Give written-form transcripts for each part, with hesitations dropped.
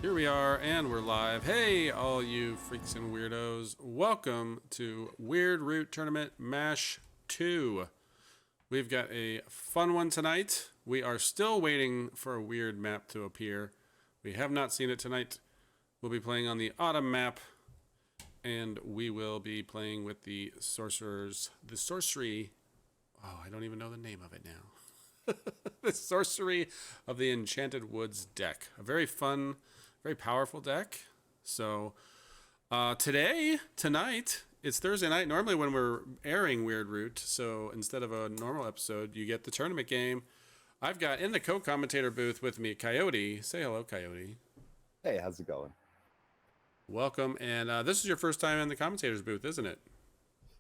Here we are, and we're live. Hey, all you freaks and weirdos. Welcome to Weird Root Tournament MASH 2. We've got a fun one tonight. We are still waiting for a weird map to appear. We have not seen it tonight. We'll be playing on the Autumn map, and we will be playing with the Sorcerers. The Sorcery. Oh, I don't even know the name of it now. The Sorcery of the Enchanted Woods deck. A very fun, very powerful deck. So tonight, it's Thursday night. Normally when we're airing Weird Root, so instead of a normal episode, you get the tournament game. I've got in the co-commentator booth with me, Coyote. Say hello, Coyote. Hey, how's it going? Welcome. And this is your first time in the commentator's booth, isn't it?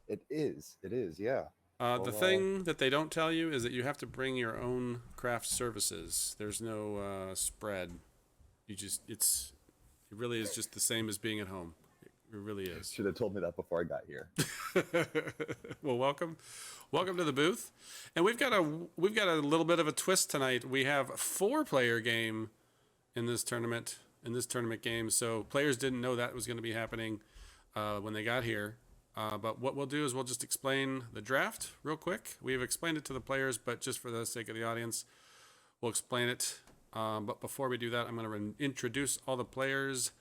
It is, yeah. The thing that they don't tell you is that you have to bring your own craft services. There's no spread. It really is just the same as being at home. It really is. Should have told me that before I got here. Well, welcome to the booth, and we've got a little bit of a twist tonight. We have a 4-player game in this tournament game, so players didn't know that was going to be happening when they got here. But what we'll do is we'll just explain the draft real quick. We've explained it to the players, but just for the sake of the audience, we'll explain it. But before we do that, I'm going to introduce all the players.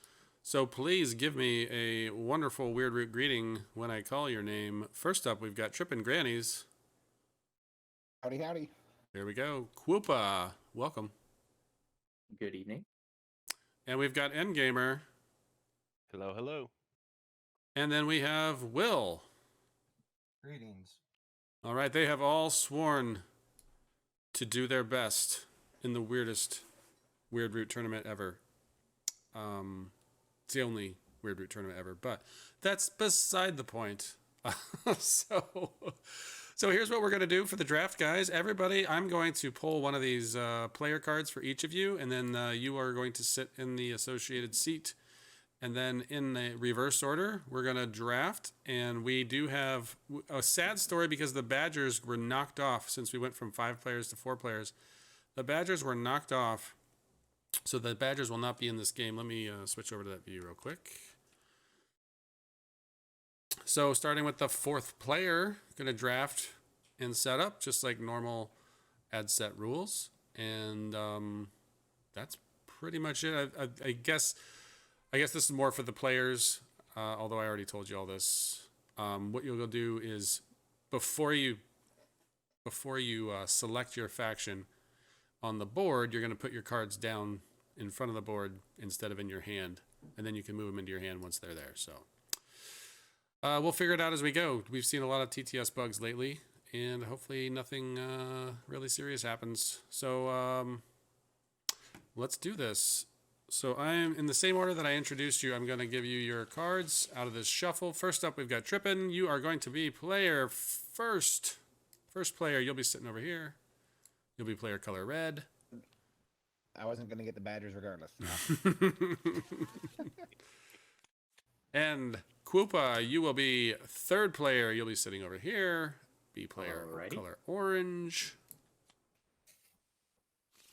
So please give me a wonderful Weird Root greeting when I call your name. First up, we've got Trippingrannys. Howdy, howdy. There we go. Kwupah, welcome. Good evening. And we've got Endgamer. Hello, hello. And then we have Will. Greetings. All right, they have all sworn to do their best in the weirdest Weird Root tournament ever. It's the only Weird Root tournament ever, but that's beside the point. So here's what we're going to do for the draft, guys. Everybody, I'm going to pull one of these player cards for each of you, and then you are going to sit in the associated seat. And then in the reverse order, we're going to draft. And we do have a sad story because the Badgers were knocked off since we went from 5 players to 4 players. The Badgers were knocked off, so the Badgers will not be in this game. Let me switch over to that view real quick. So starting with the 4th player, going to draft and set up just like normal ad set rules. And that's pretty much it. I guess this is more for the players, although I already told you all this. What you'll do is before you select your faction on the board, you're going to put your cards down in front of the board instead of in your hand, and then you can move them into your hand once they're there. So we'll figure it out as we go. We've seen a lot of TTS bugs lately, and hopefully nothing really serious happens. So let's do this. So I'm in the same order that I introduced you. I'm going to give you your cards out of this shuffle. First up, we've got Trippin. You are going to be player first. First player, you'll be sitting over here. You'll be player color red. I wasn't going to get the Badgers regardless. And Kwupah, you will be 3rd player. You'll be sitting over here. Be player color orange.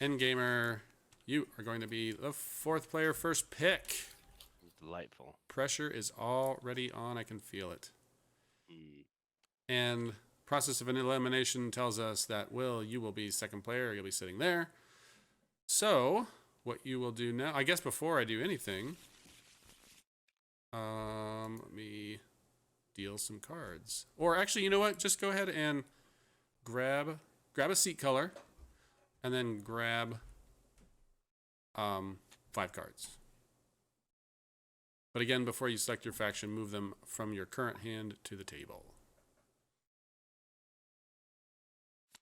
Endgamer, you are going to be the 4th player, first pick. Delightful. Pressure is already on. I can feel it. And process of an elimination tells us that you will be 2nd player. You'll be sitting there. So what you will do now, I guess before I do anything, let me deal some cards. Or actually, you know what? Just go ahead and grab a seat color, and then grab 5 cards. But again, before you select your faction, move them from your current hand to the table.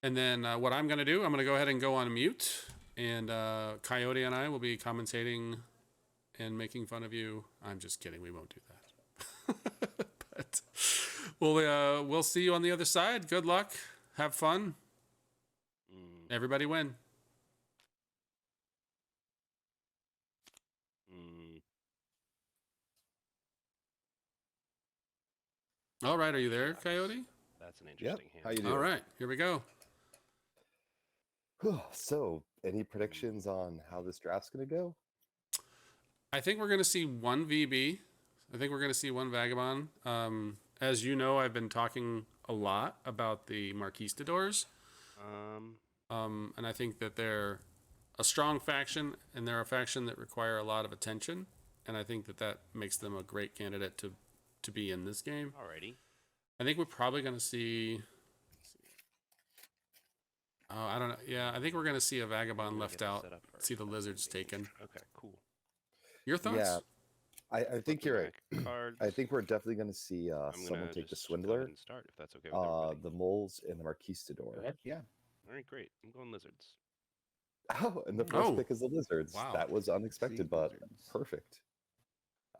And then what I'm going to do, I'm going to go ahead and go on mute. And Coyote and I will be commentating and making fun of you. I'm just kidding. We won't do that. But we'll see you on the other side. Good luck. Have fun. Everybody win. All right. Are you there, Coyote? That's an interesting How hand. you doing? All right. Here we go. So, any predictions on how this draft's going to go? I think we're going to see one VB. I think we're going to see one Vagabond. As you know, I've been talking a lot about the Marquistadors. And I think that they're a strong faction, and they're a faction that require a lot of attention. And I think that that makes them a great candidate to be in this game. Alrighty. I think we're probably going to see... Oh, I don't know. Yeah, I think we're going to see a Vagabond We're gonna left get this out, set up first. see the That's Lizards gonna be- taken. Okay, cool. Your thoughts? Yeah, I think you're right. Flipping back cards. I think we're definitely going to see I'm someone gonna take the just go ahead Swindler, and start if that's okay with everybody. the Moles, and the Go Marquistador. ahead. Yeah. All right, great. I'm going lizards. Oh, and the first Oh, pick is the Lizards. wow. That was unexpected, See, but Lizards. perfect.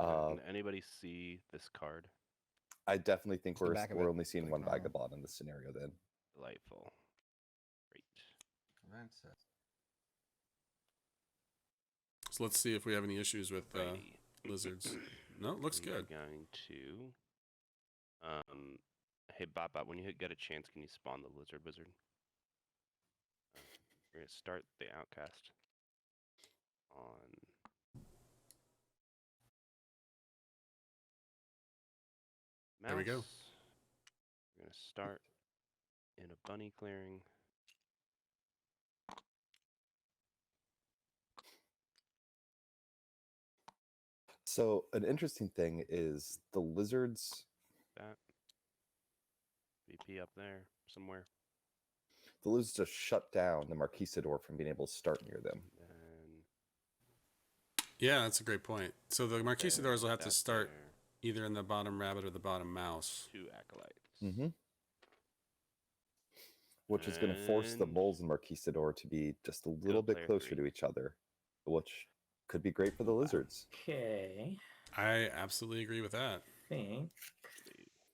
Can anybody see this card? I definitely think It's the we're back of we're it. only seeing Like one normal. Vagabond in this scenario then. Delightful. Great. So let's see if we have any issues with Righty. Lizards. No, it looks We are good. going to. Hey, Bot, when you get a chance, can you spawn the lizard wizard? We're gonna start the outcast on. There we go. Mouse. We're gonna start in a bunny clearing. So an interesting thing is the Lizards. That. VP up there somewhere. The Lizards just shut down the Marquistador from being able to start near them. And Yeah, that's a great point. So the Marquistadors will have to that start there. either in the bottom rabbit or the bottom mouse. 2 acolytes. Mm-hmm. Which is going to force the And- Moles and Marquistador to be just a little bit player closer 3. to each other, which could be great for the Lizards. Okay. I absolutely agree with that. Think.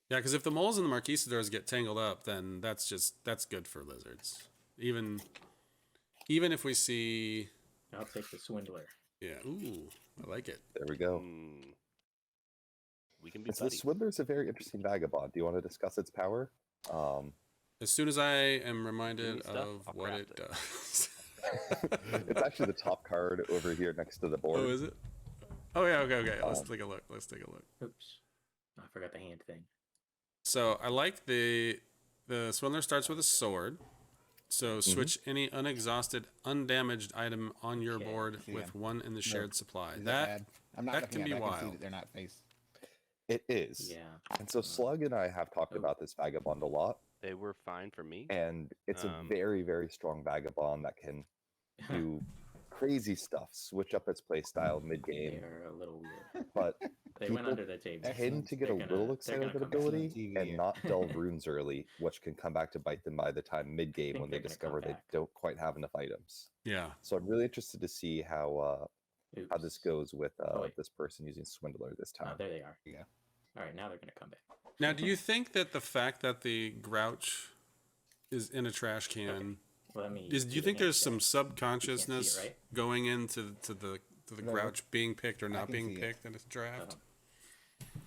Yeah, because if the Moles and the Marquistadors get tangled up, then that's good for Lizards. Even if we see... I'll take the Swindler. Yeah, ooh, I like it. There we go. We can be And so the buddies. Swindler's a very interesting vagabond. Do you want to discuss its power? As soon as I am reminded stuff, of I'll what craft it it. does. It's actually the top card over here next to the board. Oh, is it? Oh, yeah, okay. Let's take a look. Oops. I forgot the hand thing. So I like the Swindler starts with a sword. So switch any unexhausted, undamaged item on your Okay. board See with them. one in the shared supply. Is That bad? I'm not that looking can at be it, I can see wild. that they're not face. It is. Yeah. And so Slug and I have talked Oh. about this vagabond a lot, They were fine for me. and it's a Um, very, very strong vagabond that can do crazy stuff, switch up its play style mid They game. are a little weird. But They went people under the table. tend to get a They're little gonna- excited they're with gonna that come back. ability TV. and not delve runes early, which can come back to bite them by the time mid game think when they they're gonna discover come they back. don't quite have enough items. yeah. So I'm really interested to see how this Oops. goes with wait. this person using Swindler this Oh, time. there they are. Yeah. All right, now they're gonna come back. Now, do you think that the fact that the Grouch is in a trash can Let me. do you think there's some subconsciousness right? going into the No. Grouch being picked or not can being see it. picked in a draft?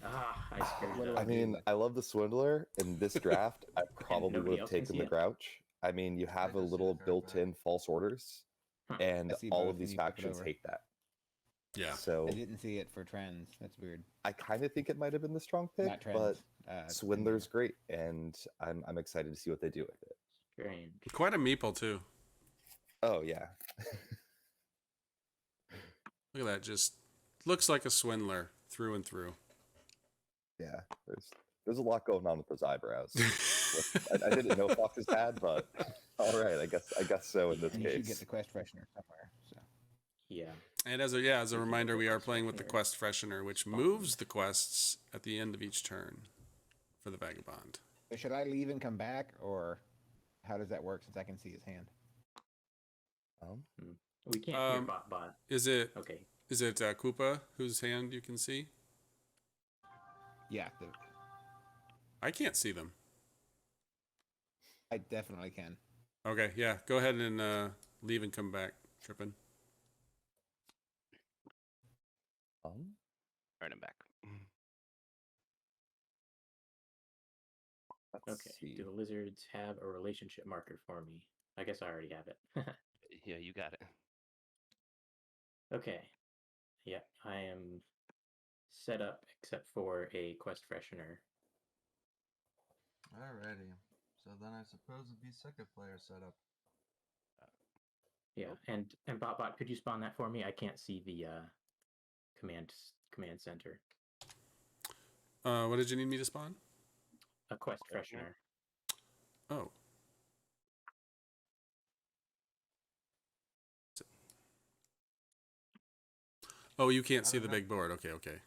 I scared What it do up. I mean, I love the Swindler. In this draft, I probably nobody would have else can taken see the it? Grouch. I mean, you have a just see little the card built-in false orders, Huh. and I see all both, of and these you flip it factions over. hate that. Yeah. So I didn't see it for trends. That's weird. I kind of think it might have been the strong pick, Not but trends. Swindler's great, and I'm excited to see what they do with it. Strange. Quite a meeple too. Oh yeah, Look at that. Just looks like a Swindler through and through. yeah. There's a lot going on with those eyebrows. I didn't know Foxes had, but all right, I guess so in this And you should case. get the quest freshener somewhere. So Yeah. And as a reminder, we are playing with the quest freshener, which moves the quests at the end of each turn for the Vagabond. So should I leave and come back, or how does that work? Since I can see his hand. We can't hear Um, bot. Is it Okay. Kwupah whose hand you can see? Yeah, I can't see them. I definitely can. Okay, yeah. Go ahead and leave and come back, Trippin. All right, I'm back. Let's Okay. see. Do the lizards have a relationship marker for me? I guess I already have it. Yeah, you got it. Okay. Yeah, I am set up except for a quest freshener. Alrighty. So then I suppose it'd be second player setup. Yeah, and Botbot, could you spawn that for me? I can't see the command center. What did you need me to spawn? A quest Freshener? freshener. Oh. Oh, you can't I see don't the know. big board. Okay, okay.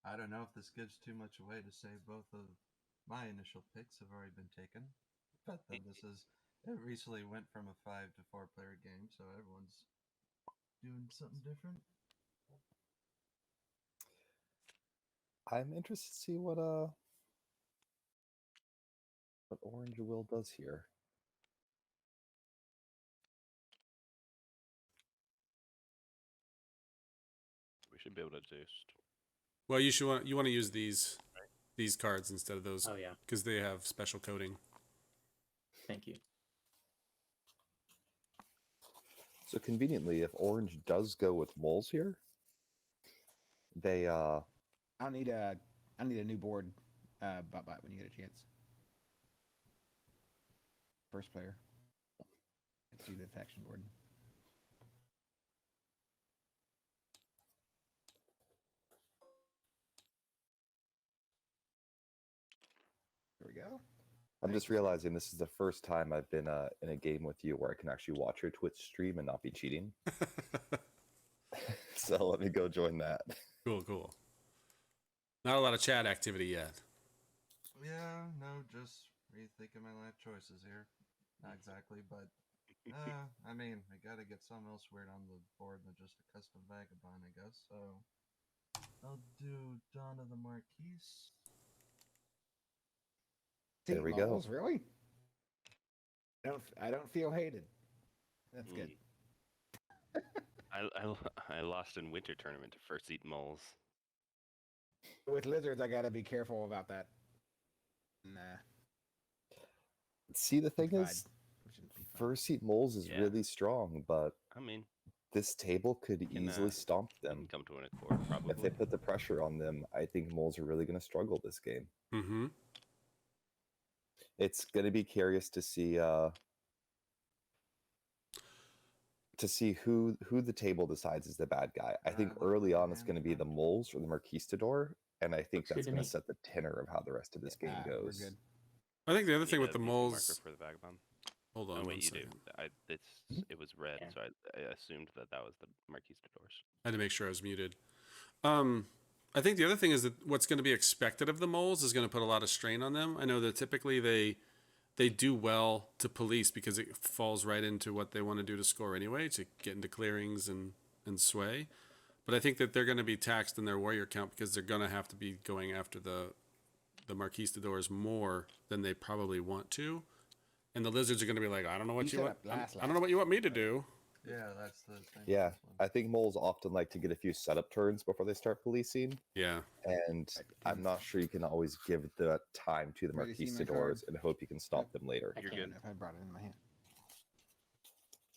I don't know if this gives too much away to say both of my initial picks have already been taken. But then it recently went from a 5 to 4 player game, so everyone's doing something different. I'm interested to see what Orange Will does here. We should be able to just. Well, you want to use these cards instead of those Oh yeah, because they have special coding. thank you. So conveniently, if Orange does go with moles here, they I need a new board, Botbot, when you get a chance. First player. Let's do the faction board. There we go. I'm just realizing this is the first time I've been in a game with you where I can actually watch your Twitch stream and not be cheating. So let me go join that. Cool, cool. Not a lot of chat activity yet. Yeah, no, just rethinking my life choices here. Not exactly, but I mean, I gotta get something else weird on the board than just a custom vagabond, I guess. So I'll do Dawn of the Marquise. There we go. Moles, really? I don't feel hated. That's good. I lost in winter tournament to first eat moles. With lizards, I gotta be careful about that. Nah. See, the thing fine. is, We shouldn't be fine. first seat moles is Yeah. really strong, but I mean, this table could can, easily stomp we can them. come to an accord probably. If they put the pressure on them, I think moles are really going to struggle this game. Mm-hmm. It's going to be curious to see who the table decides is the bad guy. I think Look early at on the it's hand going to be the front. moles or the Marquistador, and I think Looks good that's to going me. to set the tenor of how the rest of this game We're goes. good. I think the other Need thing with a the VP marker moles. for the vagabond. Hold on Oh one wait, you do. second. It was red, Yeah. so I assumed that was the Marquistadors. I had to make sure I was muted. I think the other thing is that what's going to be expected of the moles is going to put a lot of strain on them. I know that typically they do well to police because it falls right into what they want to do to score anyway, to get into clearings and sway. But I think that they're going to be taxed in their warrior count because they're going to have to be going after the Marquistadors more than they probably want to. And the lizards are going to be like, I don't know what You you set want. up I don't know what you want me to do. Yeah, that's the thing. with Yeah, this one. I think moles often like to get a few setup turns before they start policing, Yeah. and I'm not sure you can always give the time to the Ready to see my Marquistadors card? and hope you can stop them later. I You're can't. good. If I brought it in my hand.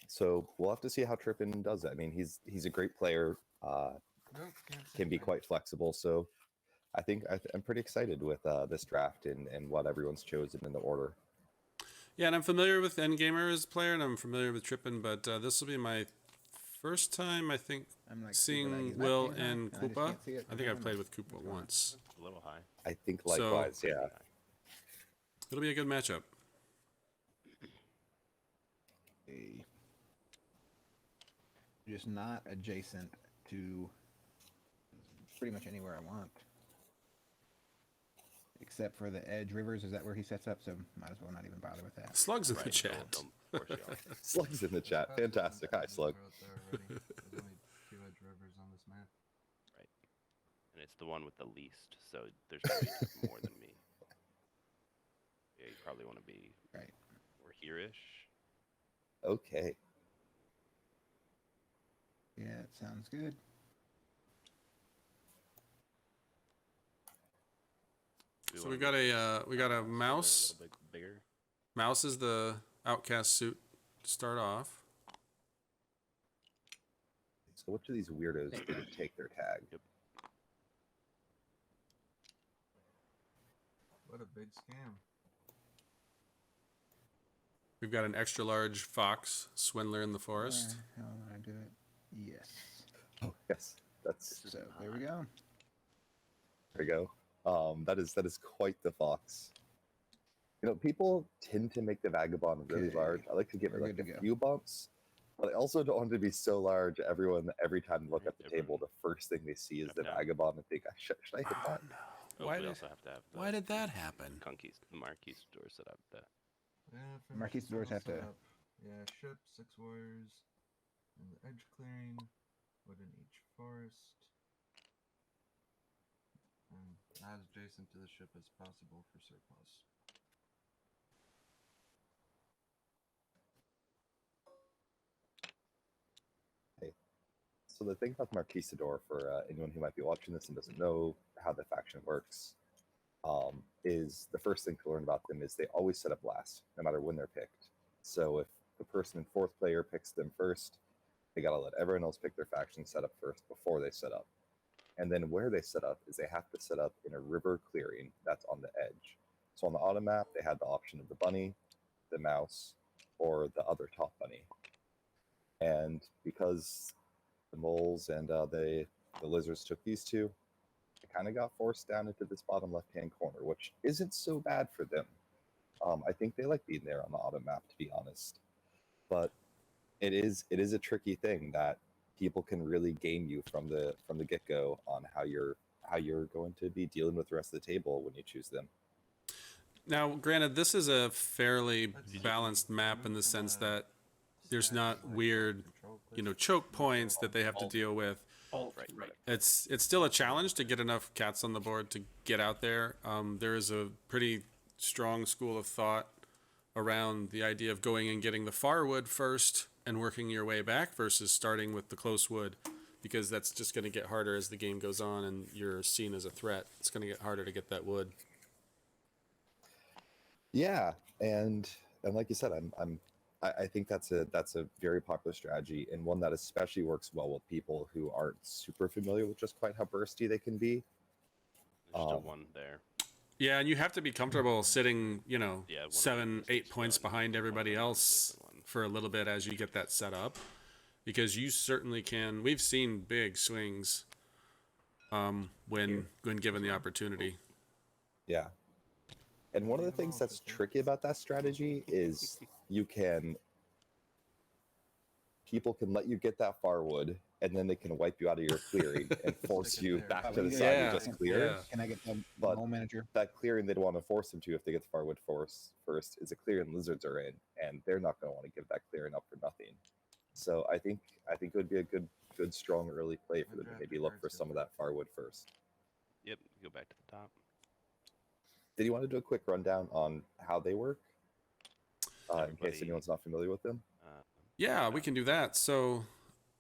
So we'll have to see how Trippin does it. I mean, he's a great player, Nope, can't say can be thing. quite flexible. So I think I'm pretty excited with this draft and what everyone's chosen in the order. Yeah, and I'm familiar with Endgamer as a player, and I'm familiar with Trippin, but this will be my first time, I think, I'm like, seeing Will and Kwupah. I think I've played played with Kwupah once. A little high. I think So- likewise, yeah. Pretty high. It'll be a good matchup. Just not adjacent to pretty much anywhere I want. Except for the edge rivers. Is that where he sets up? So might as well not even bother with that. Slugs in the Right, chat. don't force you off. Slug's in the chat. Fantastic. Hi, Slug. There's only 2 edge rivers on this map. And it's the one with the least, so there's no way you took more than me. Yeah, you probably want to be Right. or here-ish. Okay. Yeah, it sounds good. Do So wanna we got make a somewhere mouse. A little bit bigger. Mouse is the outcast suit to start off. So which of these weirdos didn't take their tag? Yep. What a big scam. We've got an extra large fox, Swindler in the forest. How do I do it? Yes. Oh yes, that's So there we go. there you go. That is quite the fox. You know, people tend to make the vagabond really Okay, large. I like to give it we're like good to a go. few bumps, but I also don't want it to be so large. Every time they look at the Everyone- table, the first thing they see is the Drop down. vagabond and think, should I hit Oh that? no! Oh, Why we did also have to have the why did that happen? the Marquistadors set up the. Yeah, Marquistadors have to- Yeah, ship, 6 warriors, and the edge clearing, wood in each forest. And as adjacent to the ship as possible for surplus. So the thing about Marquistador, for anyone who might be watching this and doesn't know how the faction works, is the first thing to learn about them is they always set up last, no matter when they're picked. So if the person in 4th player picks them first, they gotta let everyone else pick their faction set up first before they set up. And then where they set up is they have to set up in a river clearing that's on the edge. So on the auto map, they had the option of the bunny, the mouse, or the other top bunny. And because the moles and the lizards took these two, they kind of got forced down into this bottom left-hand corner, which isn't so bad for them. I think they like being there on the auto map, to be honest. But it is a tricky thing that people can really game you from the get-go on how you're going to be dealing with the rest of the table when you choose them. Now, granted, this is a fairly Let's see, balanced map in the move from sense a that there's stack not like weird, control you know, place choke to points that they have to Alt. deal with. Right. It's still a challenge to get enough cats on the board to get out there. There is a pretty strong school of thought around the idea of going and getting the far wood first and working your way back versus starting with the close wood, because that's just going to get harder as the game goes on and you're seen as a threat. It's going to get harder to get that wood. Yeah, and like you said, I think that's a very popular strategy, and one that especially works well with people who aren't super familiar with just quite how bursty they can be. There's still one there. Yeah, and you have to be comfortable sitting, you know, Yeah, one of 7, them is 8 still points in, behind one everybody of them is else the one. for a little bit as you get that set up, because you certainly can. We've seen big swings when given the opportunity. Yeah. And one of the things that's tricky about that strategy is people can let you get that far wood, and then they can wipe you out of your clearing and force Stick it you there. back But to we the do side Yeah, you just cleared. yeah. Can I get the But- mole manager? That clearing they'd want to force them to if they get the far wood force first is a clearing lizards are in, and they're not going to want to give that clearing up for nothing. So I think it would be a good strong early play for them to maybe look for some of that far wood first. Yep, go back to the top. Did you want to do a quick rundown on how they work? In case Everybody- anyone's not familiar with them. Yeah, we can do that. So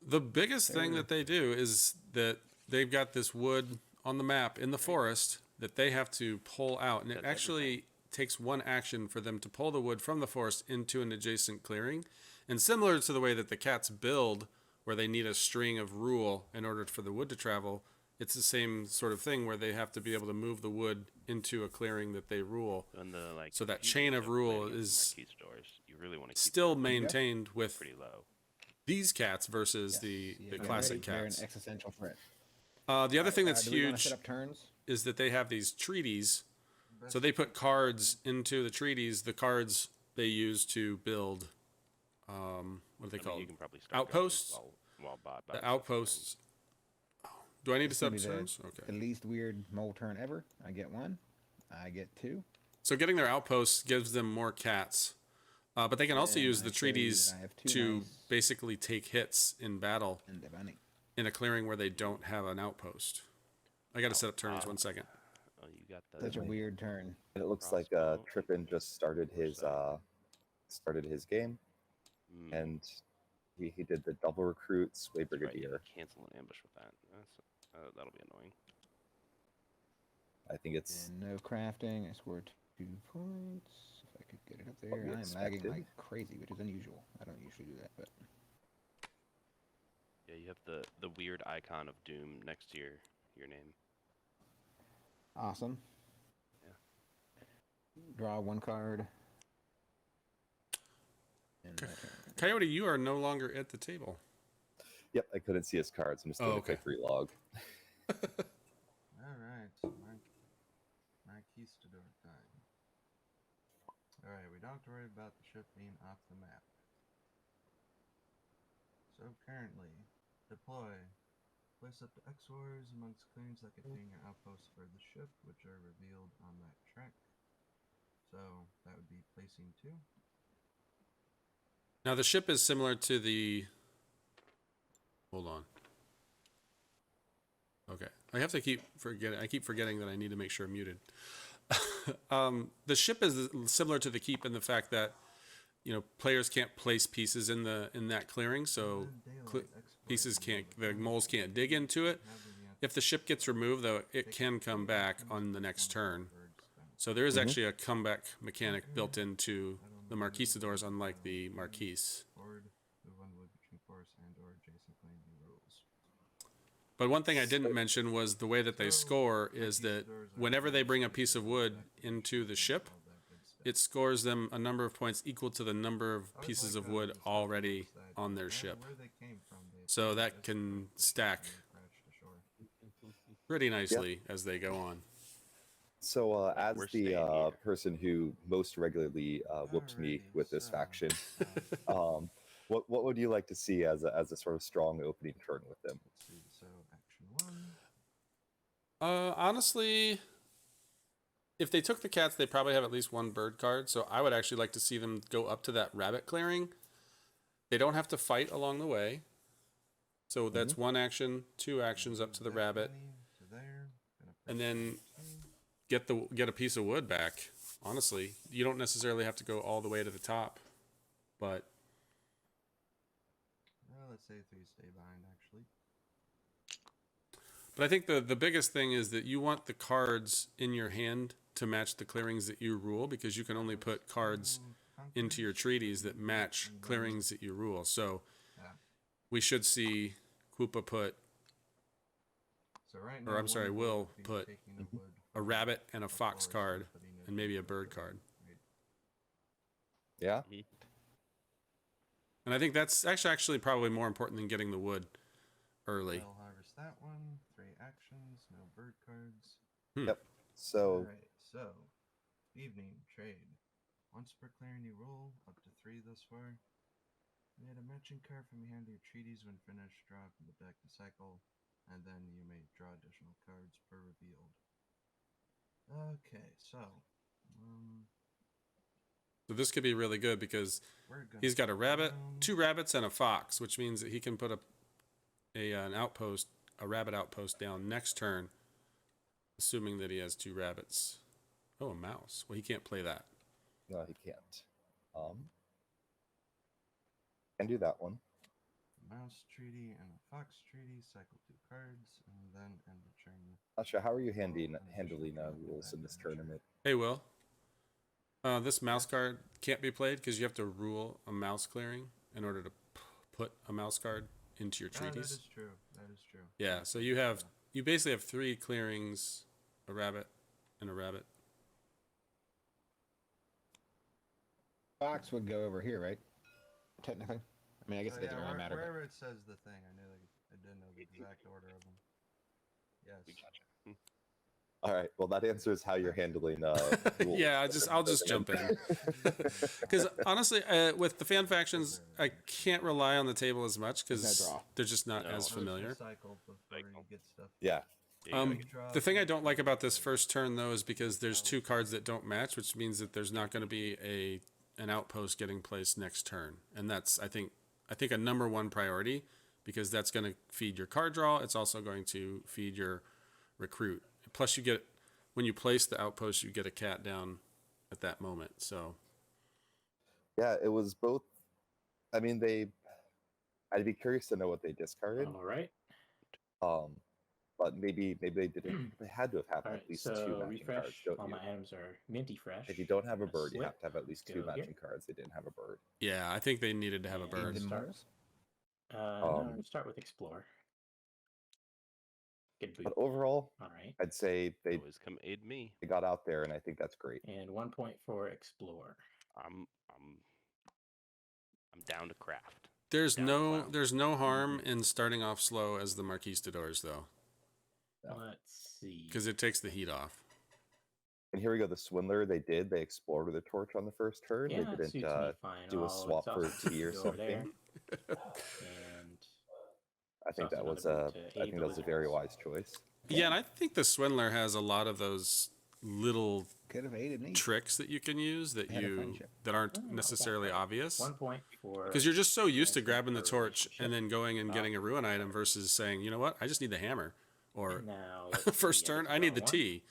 the biggest thing that they do is that they've got this wood on the map in the forest that they have to pull out, and it That's actually takes one action for them to pull the wood from the forest into an adjacent clearing. And similar to the way that the cats build, where they need a string of rule in order for the wood to travel, it's the same sort of thing where they have to be able to move the wood into a clearing that they rule. And the, like, So that if you chain end of up rule playing is Marquistadors, you really want to keep Still the wood maintained with pretty low. these cats versus Yes. the Yeah, classic they're cats. an existential threat. The other thing that's do we wanna huge set up turns? is that they have these treaties. So they put cards into the treaties. The cards they use to build, what are they I mean, called? you can probably start dropping Outposts? while bot The buys outposts. Do I need to It's set gonna up be the- terms? The Okay. least weird mole turn ever. I get one. I get two. So getting their outposts gives them more cats. But they can also And use I the show you treaties that I have two to nice- basically take hits in battle And the bunny. in a clearing where they don't have an outpost. I got to set up turns. 1 second. Oh, you got the Such a weird turn. And it looks like Crossbow. Trippin just started his game, Mm, and he did the double recruit sway that's right, you brigadier. can cancel an ambush with that. That'll be annoying. I think it's And no crafting. I scored 2 points. If I could get it up there. What we I'm lagging expected. like crazy, which is unusual. I don't usually do that, but Yeah, you have the weird icon of Doom next to your name. Awesome. Yeah. Draw 1 card. And Okay. my turn. Coyote, you are no longer at the table. Yep, I couldn't see his cards. I'm just doing Oh, a quick okay. relog. All right, Marquistador time. All right, we don't have to worry about the ship being off the map. So currently, deploy. Place up to X Wars amongst clearings that contain your outposts for the ship, which are revealed on that track. So that would be placing 2. Now the ship is similar to the. Hold on. Okay, I have to keep forgetting. I keep forgetting that I need to make sure I'm muted. The ship is similar to the keep in the fact that, players can't place pieces in that clearing, so pieces can't. The moles can't dig into it. If the ship gets removed, though, it can come back on the next turn. So there is actually a comeback mechanic built into the Marquistadors, unlike the Marquise. But one thing I didn't mention was the way that they score is that whenever they bring a piece of wood into the ship, it scores them a number of points equal to the number of pieces of wood already on their ship. So that can stack pretty nicely as they go on. So, as We're the staying here. person who most regularly whooped me Alrighty, with this so, faction, what would you like to see as a sort of strong opening turn with them? Let's see. So action 1. Honestly, if they took the cats, they probably have at least 1 bird card. So I would actually like to see them go up to that rabbit clearing. They don't have to fight along the way. So that's 1 action, 2 actions up to the rabbit, and then get a piece of wood back. Honestly, you don't necessarily have to go all the way to the top, but Let's say 3 stay behind, actually. I think the biggest thing is that you want the cards in your hand to match the clearings that you rule, because you can only put cards into your treaties that match clearings that you rule. So we should see Kwupah put, So right or now, I'm sorry, one Will would be put taking a wood a from rabbit and a fox forest card putting it and maybe a into bird card. Right. Yeah, And I think that's actually probably more important than getting the wood early. I'll harvest that one. 3 actions, no bird cards. yep. So, Alright, so evening trade. Once per clearing you roll, up to 3 thus far. You add a matching card from your hand to your treaties when finished, draw from the deck to cycle, and then you may draw additional cards per revealed. Okay, so So this could be really good because we're gonna he's got a go rabbit, down. 2 rabbits, and a fox, which means that he can put an outpost, a rabbit outpost down next turn, assuming that he has 2 rabbits. Oh, a mouse. Well, he can't play that. no, he can't. Can do that one. Mouse treaty and a fox treaty, cycle 2 cards, and then end the turn. Not sure. How are you handling rules in this tournament? Hey, Will. This mouse card can't be played because you have to rule a mouse clearing in order to put a mouse card into your treaties. That is true. That is true. Yeah, so you basically have 3 clearings, a rabbit, and a rabbit. Fox would go over here, right? Technically. I mean, I guess it doesn't really matter. but- Wherever it says the thing, I didn't know the exact order of them. Yes. We gotcha. All right. Well, that answers how you're handling. Rules. Yeah, I'll just jump in. Because honestly, with the fan factions, I can't rely on the table as much because There's no draw. they're just not No. as familiar. Cycle before you get stuff. Yeah. Yeah, you gotta get- The thing I don't like about this first turn though is because there's 2 cards that don't match, which means that there's not going to be an outpost getting placed next turn, and that's I think a number 1 priority, because that's going to feed your card draw. It's also going to feed your recruit. Plus, you get, when you place the outpost, you get a cat down at that moment. So Yeah, it was both. I mean, I'd be curious to know what they discarded. All right. But maybe they didn't. They had to have had All at right. least 2 So matching cards, refresh. don't All you? my items are minty fresh. If you don't have a Gonna bird, you slip, have to have at least 2 go here. matching cards. They didn't have a bird. yeah, I think they needed to have a And bird. The start. moles? No, start with explore. Good boot. But overall, All right. I'd say they Always come aid me. got out there, and I think that's great. And 1 point for explore. I'm down to craft. There's Down to clown. there's no harm in starting off slow as the Marquistadors though, No. Let's see. because it takes the heat off. And here we go. The Swindler, they explored with a torch on the first turn. Yeah, they it didn't suits me fine. do a I'll swap for exhaust a T or go over there. something. And I think Toss that was another a boot to I aid think the that was a very lizards. wise choice. Yeah, and I think the Swindler has a lot of those little Could have aided me. tricks that you can use that Had a friendship. aren't Oh, okay. necessarily obvious. 1 point for. Because you're just so used to That's grabbing the our torch and relationship. then going and getting a ruin item versus saying, you know what, I just need the hammer. Or Now, let's first see, turn, it's I need the one. T.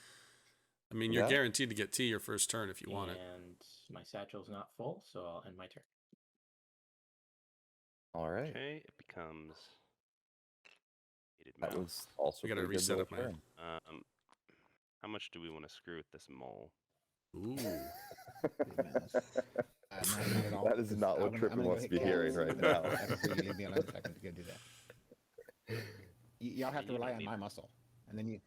I mean, you're Yeah. guaranteed to get T your first turn if you want it. And my satchel's not full, so I'll end my turn. All right. Okay, it becomes aided That mouse. was also We gotta pretty good reset roll up my- turn. How much do we want to screw with this mole? Ooh. Not at all, That is 'cause not I'm what gonna- Trippin I'm gonna wants go to be hit hearing cats. right now. After you leave me alone a second to go do that. Y'all have to You rely don't on need my it. muscle, and then you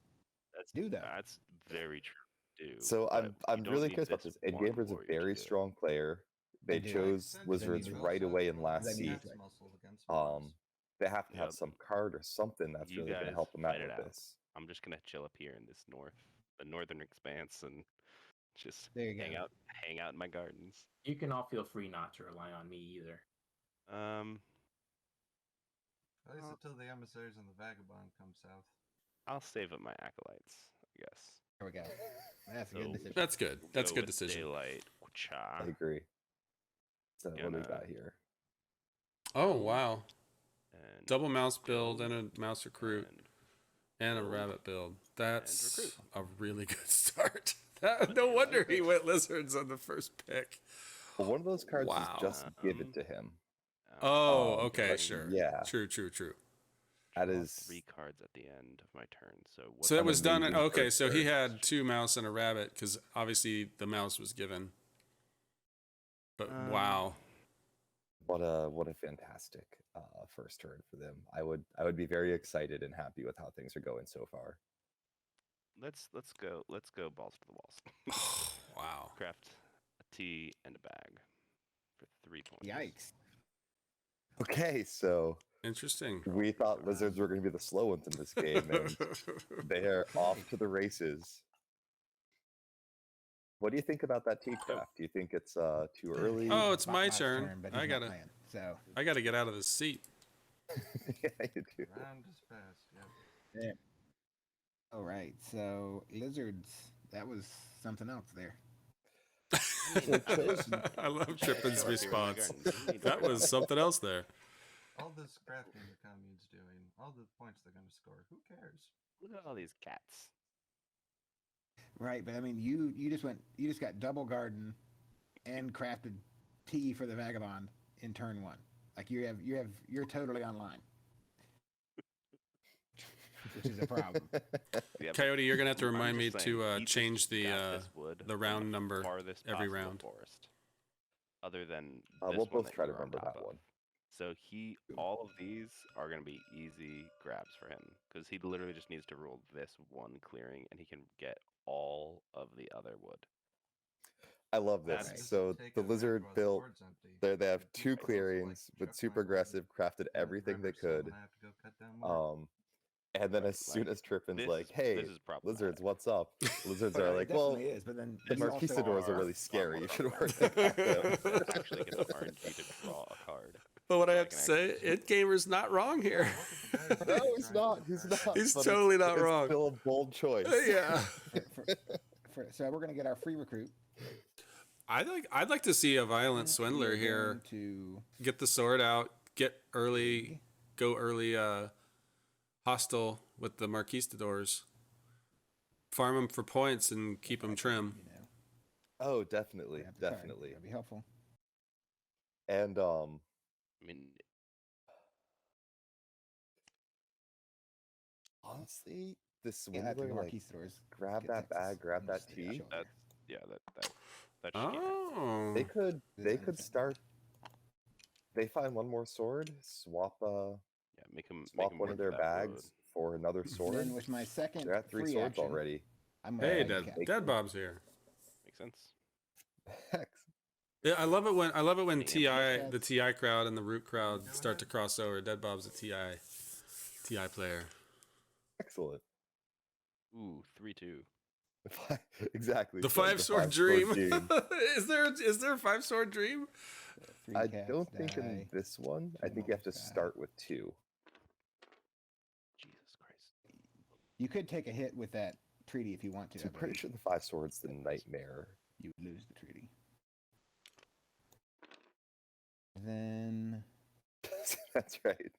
That's do that. That's very true. Too, So but I'm you don't really need curious about this this. one Endgamer's a warrior to very do it. strong player. They do. chose Then Lizards you right also away have in to last run seat. cat's muscle against Um, Mars. they have to have Yep. some card or something that's You really going to guys help them out fight it with out. this. I'm just gonna chill up here in this the northern expanse, and just There you hang go. out in my gardens. You can all feel free not to rely on me either. At least until the emissaries and the vagabond come south. I'll save up my acolytes, I guess. There we go. That's a good So- decision. That's good. We'll That's a go good with decision. Daylight. I Kwupah, agree. So what do we Gonna- got here? Oh, wow. and Double mouse build go, and a mouse recruit and and a build rabbit build. That's recruit. a really good start. No wonder he went lizards on the first pick. Well, one of those cards Wow. is just given to him. Oh, Um, okay, but sure. yeah. True. That draw is 3 cards at the end of my turn. So what So that an was done. amazing Okay, first so he turn. had 2 mouse and a rabbit because obviously the mouse was given. But wow. what a fantastic first turn for them. I would be very excited and happy with how things are going so far. let's go balls to the walls. Wow. Craft a tea and a bag for 3 points. Yikes. Okay, so Interesting. we thought lizards were going to be the slow ones in this game, and they are off to the races. What do you think about that tea craft? Do you think it's too early? Oh, it's Bot- my Bot's turn. but I he's not gotta- playing, so I got to get out of this seat. Yeah, you do. Round is fast. Yep. all right. So lizards, that was something else there. I love Trippin's Chill up here in my response. gardens. You need That was something else there. All this crafting the commune's doing, all the points they're going to score, who cares? Look at all these cats. Right, but I mean, you just got double garden, and crafted tea for the vagabond in turn 1. Like you're totally online, which is a problem. Yeah, but Coyote, you're gonna have to I'm remind me just saying, to he just change the got this wood the from round number farthest every possible round. forest, other than We'll this one both that try to you're on remember top that of. one. So all of these are going to be easy grabs for him because he literally just needs to rule this one clearing, and he can get all of the other wood. I love this. That's- So Take the a lizard macro, the built. board's empty. They have If 2 you also, like, clearings with chuck super my wood, aggressive, crafted and the everything they river's still could. gonna have to go cut down more. And then Right, as soon like, as Trippin's this like, is- "Hey, this is problematic. lizards, what's up?" Lizards It are like, "Well, definitely is, but then the you also Marquistadors are are- really scary. You should worry Far about them." This actually gets RNG to draw a card. But what I So have to can say, actually- Endgamer's not wrong here. Look at the guys No, who he's tried not. to He's craft not. it. He's but totally not it's wrong. Still a bold choice. Yeah. so we're gonna get our free recruit. I'd like to see a violent swindler We are here. going to Get the sword out. Go early. Hostile with the Marquistadors. Farm them for points and keep them trim. you know, Oh, definitely, have to try. definitely. That'd be helpful. And I mean, honestly, the Yeah, I have to swindler go like Marquistadors. grab Get that Texas. bag, grab I'm that just gonna tea. show it That- there. that should get it. Oh. They could Does that make start. they find one more sword, swap Yeah, make him swap one work of their for that wood. bags for another sword. Then with my second They're at 3 free swords action, already. I'm gonna Hey, bag Dead, cap. Dead Bob's here. Makes sense. Yeah, I love it when Damn. the TI crowd and the Root crowd Go start ahead. to cross over. Dead Bob's a TI player. Excellent. Ooh, 3-2. Exactly. The Fred, five-sword five-sword dream. is there a five-sword dream? 3 I cats don't think in die. this one. I Two think you have to moles die. start with 2. Jesus Christ. You could take a hit with that treaty if you want to. So I'm pretty sure the 5 swords the nightmare. You would lose the treaty. Then That's right.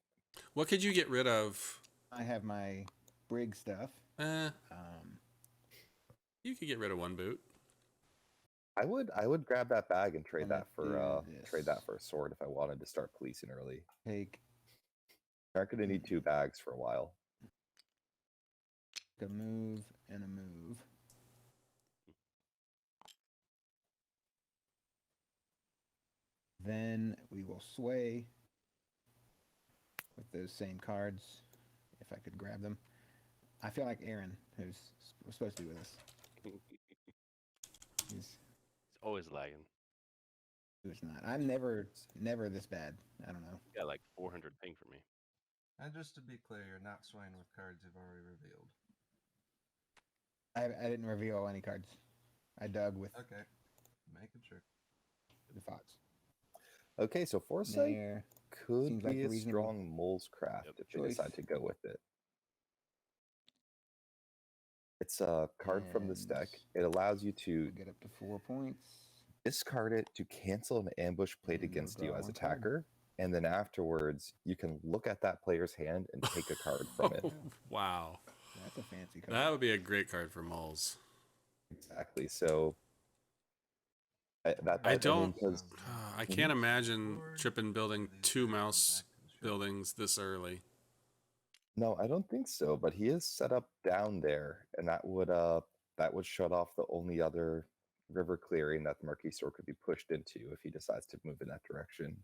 What could you get rid of? I have my brig stuff. You could get rid of one boot. I would grab that bag and trade Wanna that for do trade that this. for a sword if I wanted to start policing early. Take Aren't gonna need 2 bags for a while. a move and a move. Then we will sway with those same cards, if I could grab them. I feel like Aaron, was supposed to be with us. He's It's always lagging. not. I'm never this bad. I don't know. You got like 400 ping for me. And just to be clear, you're not swaying with cards you've already revealed. I didn't reveal any cards. I dug with Okay. Making sure. the fox. Okay, so Foresight There. could Seems like be a a reasonable strong mole's craft Yep. if they choice. decide to go with it. It's a card from this deck. And It allows you to we'll get up to 4 points. discard it to cancel an ambush played And we'll against you draw as one card. attacker, and then afterwards you can look at that player's hand and take a card from it. Wow, That's a fancy card. that would be a great card for moles. Exactly. So I don't- because I can't imagine Trippin building 2 mouse buildings this early. no, I don't think so. But he is set up down there, and that would shut off the only other river clearing that the Marquistador could be pushed into if he decides to move in that direction.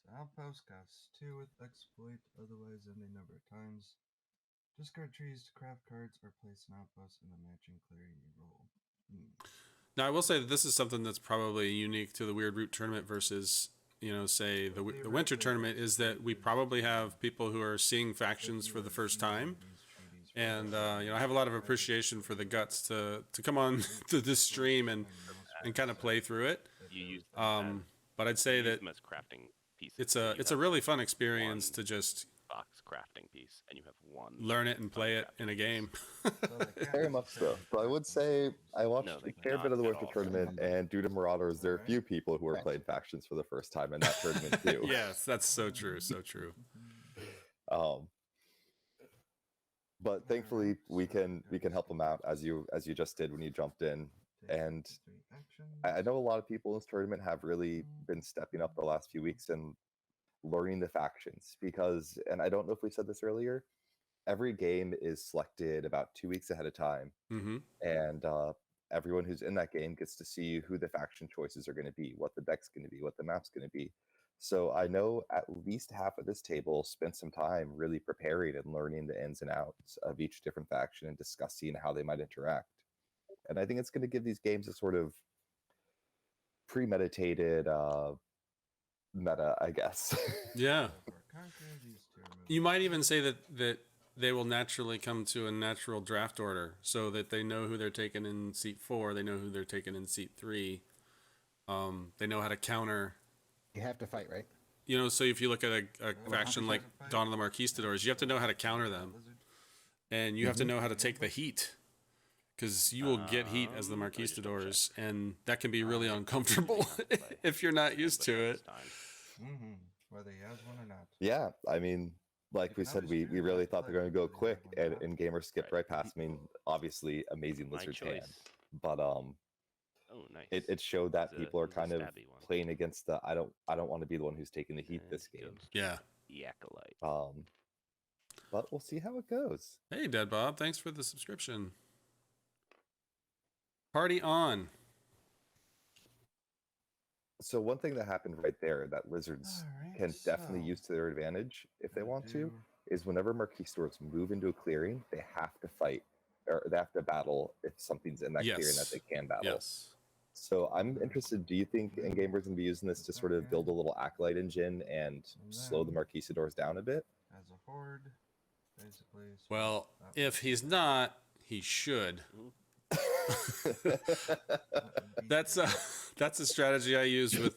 So outpost costs 2 with exploit, otherwise any number of times. Discard trees to craft cards or place an outpost in the matching clearing you roll. Now, I will say that this is something that's probably unique to the Weird Root tournament versus, say, the Winter tournament, is that we probably have people who are seeing factions for the first time. And, I have a lot of appreciation for the guts to come on to this stream and kind of play through it. You use them But I'd say use that them as crafting pieces. it's so a you it's a have really fun experience one to just box crafting piece, and you have one. learn it and play it crafting in a piece. game. Very much so. So I would say I watched No, a they fair bit of the cannot at Winter all. tournament, and due to Marauders, there are a few people who are Correct. playing factions for the first time in that tournament too. Yes, that's so true, so true. But thankfully we can help them out as you just did when you jumped in. And I know a lot of people in this tournament have really been stepping up the last few weeks and learning the factions because, and I don't know if we said this earlier, every game is selected about 2 weeks ahead of time, Mm-hmm. and everyone who's in that game gets to see who the faction choices are going to be, what the deck's going to be, what the map's going to be. So I know at least half of this table spent some time really preparing and learning the ins and outs of each different faction and discussing how they might interact. And I think it's going to give these games a sort of premeditated meta, I guess. Yeah. You might even say that they will naturally come to a natural draft order so that they know who they're taking in seat 4, they know who they're taking in seat 3. They know how to counter. You have to fight, right? So if you look at a faction like Dawn of the Marquistadors, you have to know how to counter them. And you have to know how to take the heat. Because you will get heat as the Marquistadors, and that can be really uncomfortable if you're not used to it. Whether he has one or not. Yeah, I mean, like we said, we really thought they're going to go quick, and Endgamer skipped right past. I mean, obviously, amazing My Lizard's choice. hand, but Oh, nice. it showed that He's a- people are he's a kind of stabby one. playing against the I don't want to be the one who's taking the heat this game. Ghost Yeah. Acolyte. But we'll see how it goes. Hey, Dead Bob, thanks for the subscription. Party on. So one thing that happened right there that lizards Alright, can definitely so use to their advantage if they gotta want to do- is whenever Marquistadors move into a clearing, they have to fight or they have to battle if something's in that clearing that Yes. they can battle. Yes. So I'm interested. Do you think Endgamer's going to be using this to sort of build a little acolyte engine and slow the Marquistadors down a bit? as a horde, basically. so Well, that if would- he's not, he should. that would be That's good. that's a strategy I use with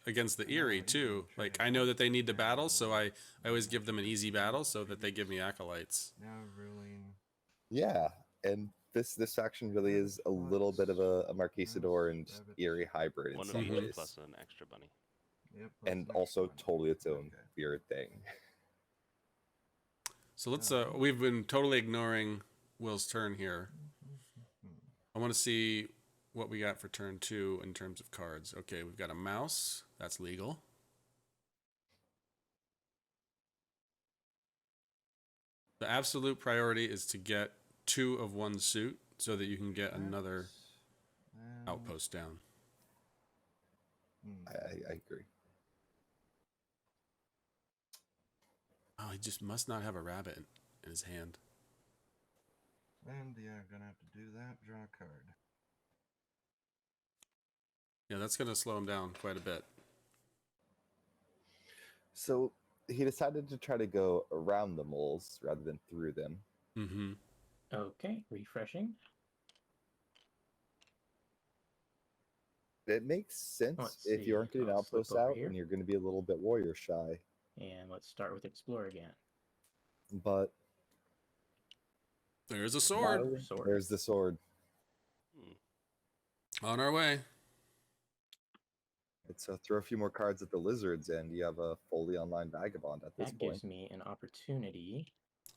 against the Eerie too. Like I know that they need to battle, so I always give them an easy battle so that they give me acolytes. Now ruling. Yeah, and this faction really is a little bit of a Marquisador and Eerie hybrid in One of some each ways, plus an extra bunny. Yep, plus and an also extra one. totally its own Okay. weird thing. So let's we've been totally ignoring Will's turn here. I want to see what we got for turn 2 in terms of cards. Okay, we've got a mouse. That's legal. The absolute priority is to get 2 of one suit so that you can get another And- outpost down. I agree. Oh, he just must not have a rabbit in his hand. And yeah, gonna have to do that. Draw a card. Yeah, that's going to slow him down quite a bit. So he decided to try to go around the moles rather than through them. Mm-hmm. Okay, refreshing. It makes sense Let's if you see, aren't getting I'll slip outposts over out here. and you're going to be a little bit warrior shy. And let's start with Explore again. But There's a sword. finally, Sword. there's the sword. On our way. It's throw a few more cards at the lizards, and you have a fully online vagabond at this That point. gives me an opportunity.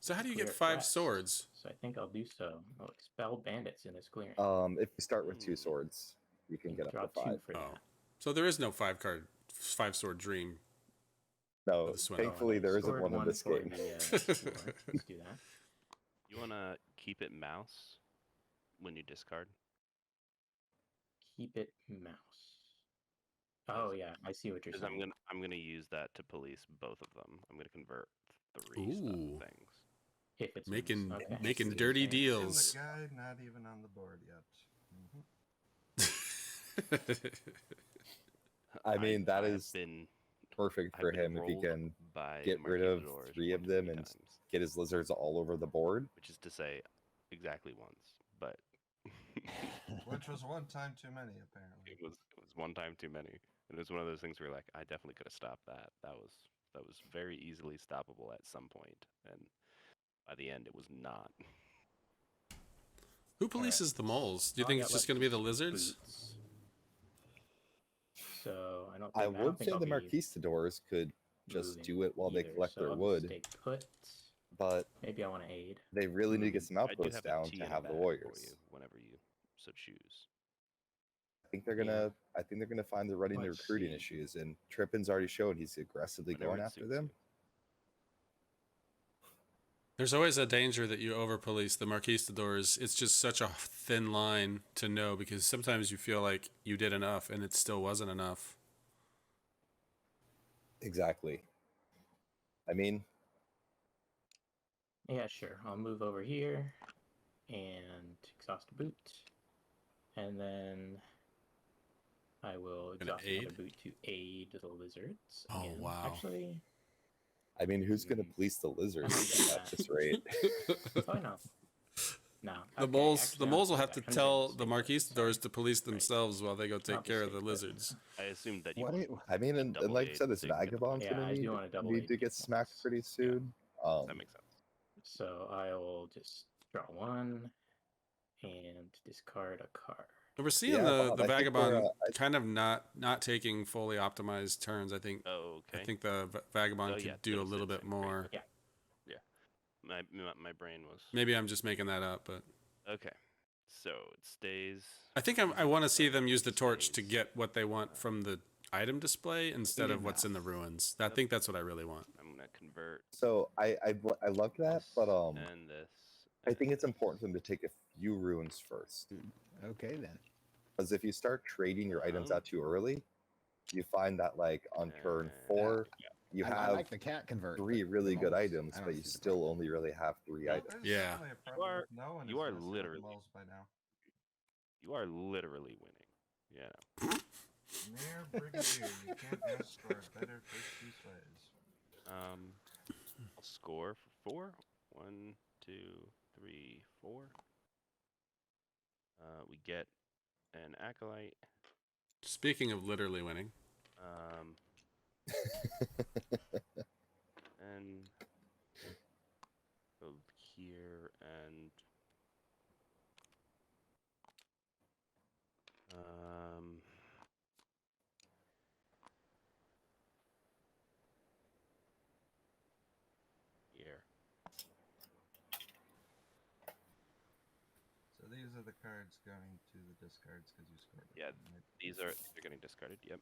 So how do you Clear get it 5 fast. swords? So I think I'll do so. I'll expel bandits in this clearing. If you start with 2 swords, you can get Draw up to 2 5. for Oh. that. So there is no 5 sword dream. No, the Swindler. thankfully there isn't Scored one in this for game. the, Explore. Let's do that. You want to keep it mouse when you discard? Keep it mouse. Oh yeah, I see what you're Because saying. I'm gonna use that to police both of them. I'm gonna convert 3 Ooh. stuff things. If it's Making mouse. Okay. making See what dirty you're saying. In the deals. guide, not even on the board yet. I mean, that have is been perfect I've for been him if he rolled can by get rid of Marquistadors 3 of one too them many and times, get his lizards all over the board. which is to say, exactly once. But Which was one time too many, apparently. it was one time too many, and it was one of those things where like I definitely could have stopped that. That was very easily stoppable at some point, and by the end it was not. Who polices the moles? Do you All I think got it's just left going to be the is lizards? boots. So I don't. I Think, would say I'll the be Marquistadors could just moving do it while they either, collect so their I'll just wood, Stay put. but Maybe I want to aid. they really need to get some I do outposts have a down tea to in a have the bag warriors. for you whenever you so choose. I think they're gonna find they're running into Let's recruiting see. issues, and Trippin's already shown he's aggressively Whenever going it after suits them. you. There's always a danger that you over police the Marquistadors. It's just such a thin line to know because sometimes you feel like you did enough and it still wasn't enough. Exactly. I mean, Yeah, sure. I'll move over here and exhaust a boot, and then I will Gonna exhaust another aid? boot to aid the lizards. Oh, again. wow. Actually, who's gonna police the lizards Yeah. at this rate? oh no, no. The okay, moles, actually, the I'm moles will sorry, have to I'm tell doing the stick put, Marquistadors sorry. to police themselves while they go take I'll care of just the stick put. lizards. I assumed that you What? wanted I mean, and double like I aid said, this so you can get the vagabond's Yeah, gonna I need, do want to double need aid to to get smacked once. pretty soon. that makes sense. So I'll just draw one and discard a card. But we're seeing Yeah, the, Bob, the I think vagabond we're, kind of not taking fully optimized turns. I think Oh, okay. I think the vagabond Oh, could yeah, do a those little did bit seem pretty more. good. Yeah. My brain was Maybe I'm just making that up, but okay. So it stays. I think I want to see them use the torch to Stays. get what they want from the item display instead of what's in the ruins. I think that's what I really want. I'm gonna convert so I love that, but and this. I think it's important for them to take a few runes first. Okay then. Because if you start trading your items Um, out too early, you find that like on turn Uh, 4, you I have like the cat convert. 3 but really the good moles, items, I don't but you see the still problem. only really have 3 Well, items. there's Yeah. certainly a problem are- with no one you is are messing with literally- moles by now. You are literally winning. Yeah. Mere Brigadier, you can't ask for a better first 2 slays. I'll score for 4. 1, 2, 3, 4. We get an acolyte. Speaking of literally winning, And go here and here. So these are the cards going to the discards because you scored. with Yeah, them, right? these are getting discarded. Yep.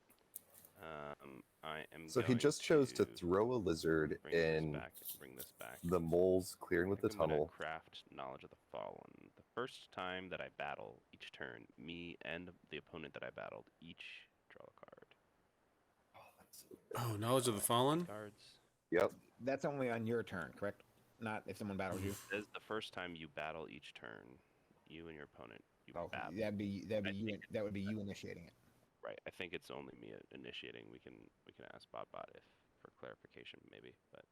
I am. So he going just chose to throw a lizard bring this in back. Bring this back. the moles clearing with the I'm gonna tunnel. craft Knowledge of the Fallen. The first time that I battle each turn, me and the opponent that I battled each draw a card. oh, Knowledge of the Fallen. Cards. Yep. That's only on your turn, correct? Not if someone battles you. Says the first time you battle each turn, you and your opponent, you Oh, battle. that'd be I you. think That would be you initiating it. Right. I think it's only me initiating. We can ask Bobbot if for clarification maybe, but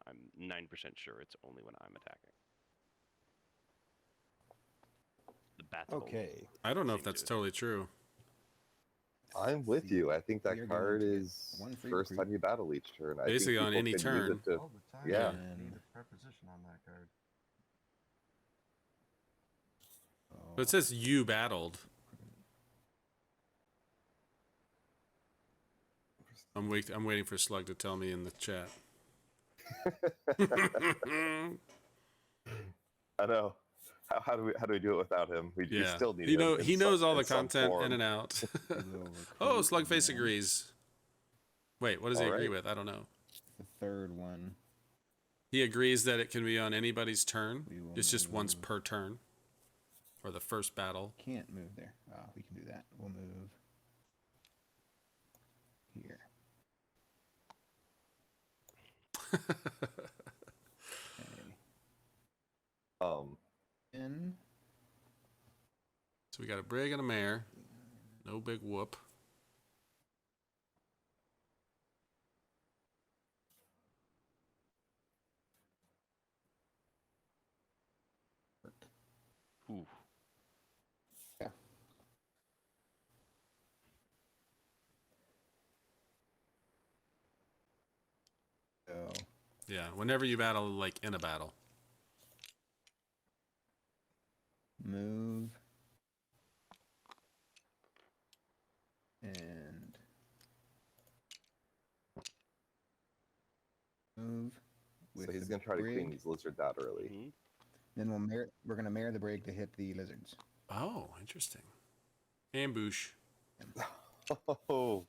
I'm 9% sure it's only when I'm attacking. The bats. Okay. I don't know if seem that's to- totally true. I'm with you. I think that You're going card to get is one free first recruit. time you battle each turn. I Basically think on people any can use turn. it to- All the time. yeah. You need And- a preposition on that card. But it says you battled. I'm waiting for Slug to tell me in the chat. I know. How do we do it without him? We Yeah, still need he him in he some- knows all the in some content form. in and out. We will Oh, recruit Slugface again. agrees. Wait, what does he All agree right. with? I don't know. The third one. He agrees that it can be on anybody's turn. We will It's just once move. per turn, or the first battle. Can't move there. We can do that. We'll move here. Okay. In. So we got a brig and a mare. No big whoop. Ooh. Yeah. So Yeah, whenever you battle, like in a battle. move and move. So with he's the gonna try to clean brig. these lizards out early. Mhm. Then we're gonna marry the brig to hit the lizards. Oh, interesting. Ambush. Oh.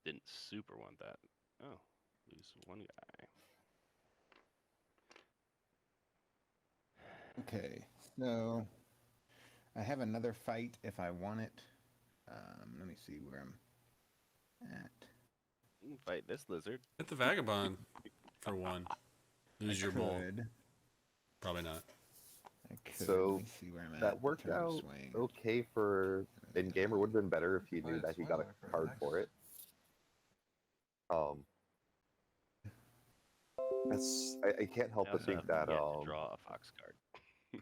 Didn't super want that. Oh, lose one guy. Okay, so I have another fight if I want it. Let me see where I'm at. You can fight this lizard. Hit the vagabond for one. Lose your bowl. Could. Probably not. I could. So, Let me see where I'm at. That worked Turn to out swing. okay for Endgamer. Would have been better if he Play knew a that he got Swindler a for card next. for it. I can't help I but also think have that yet to draw a fox card.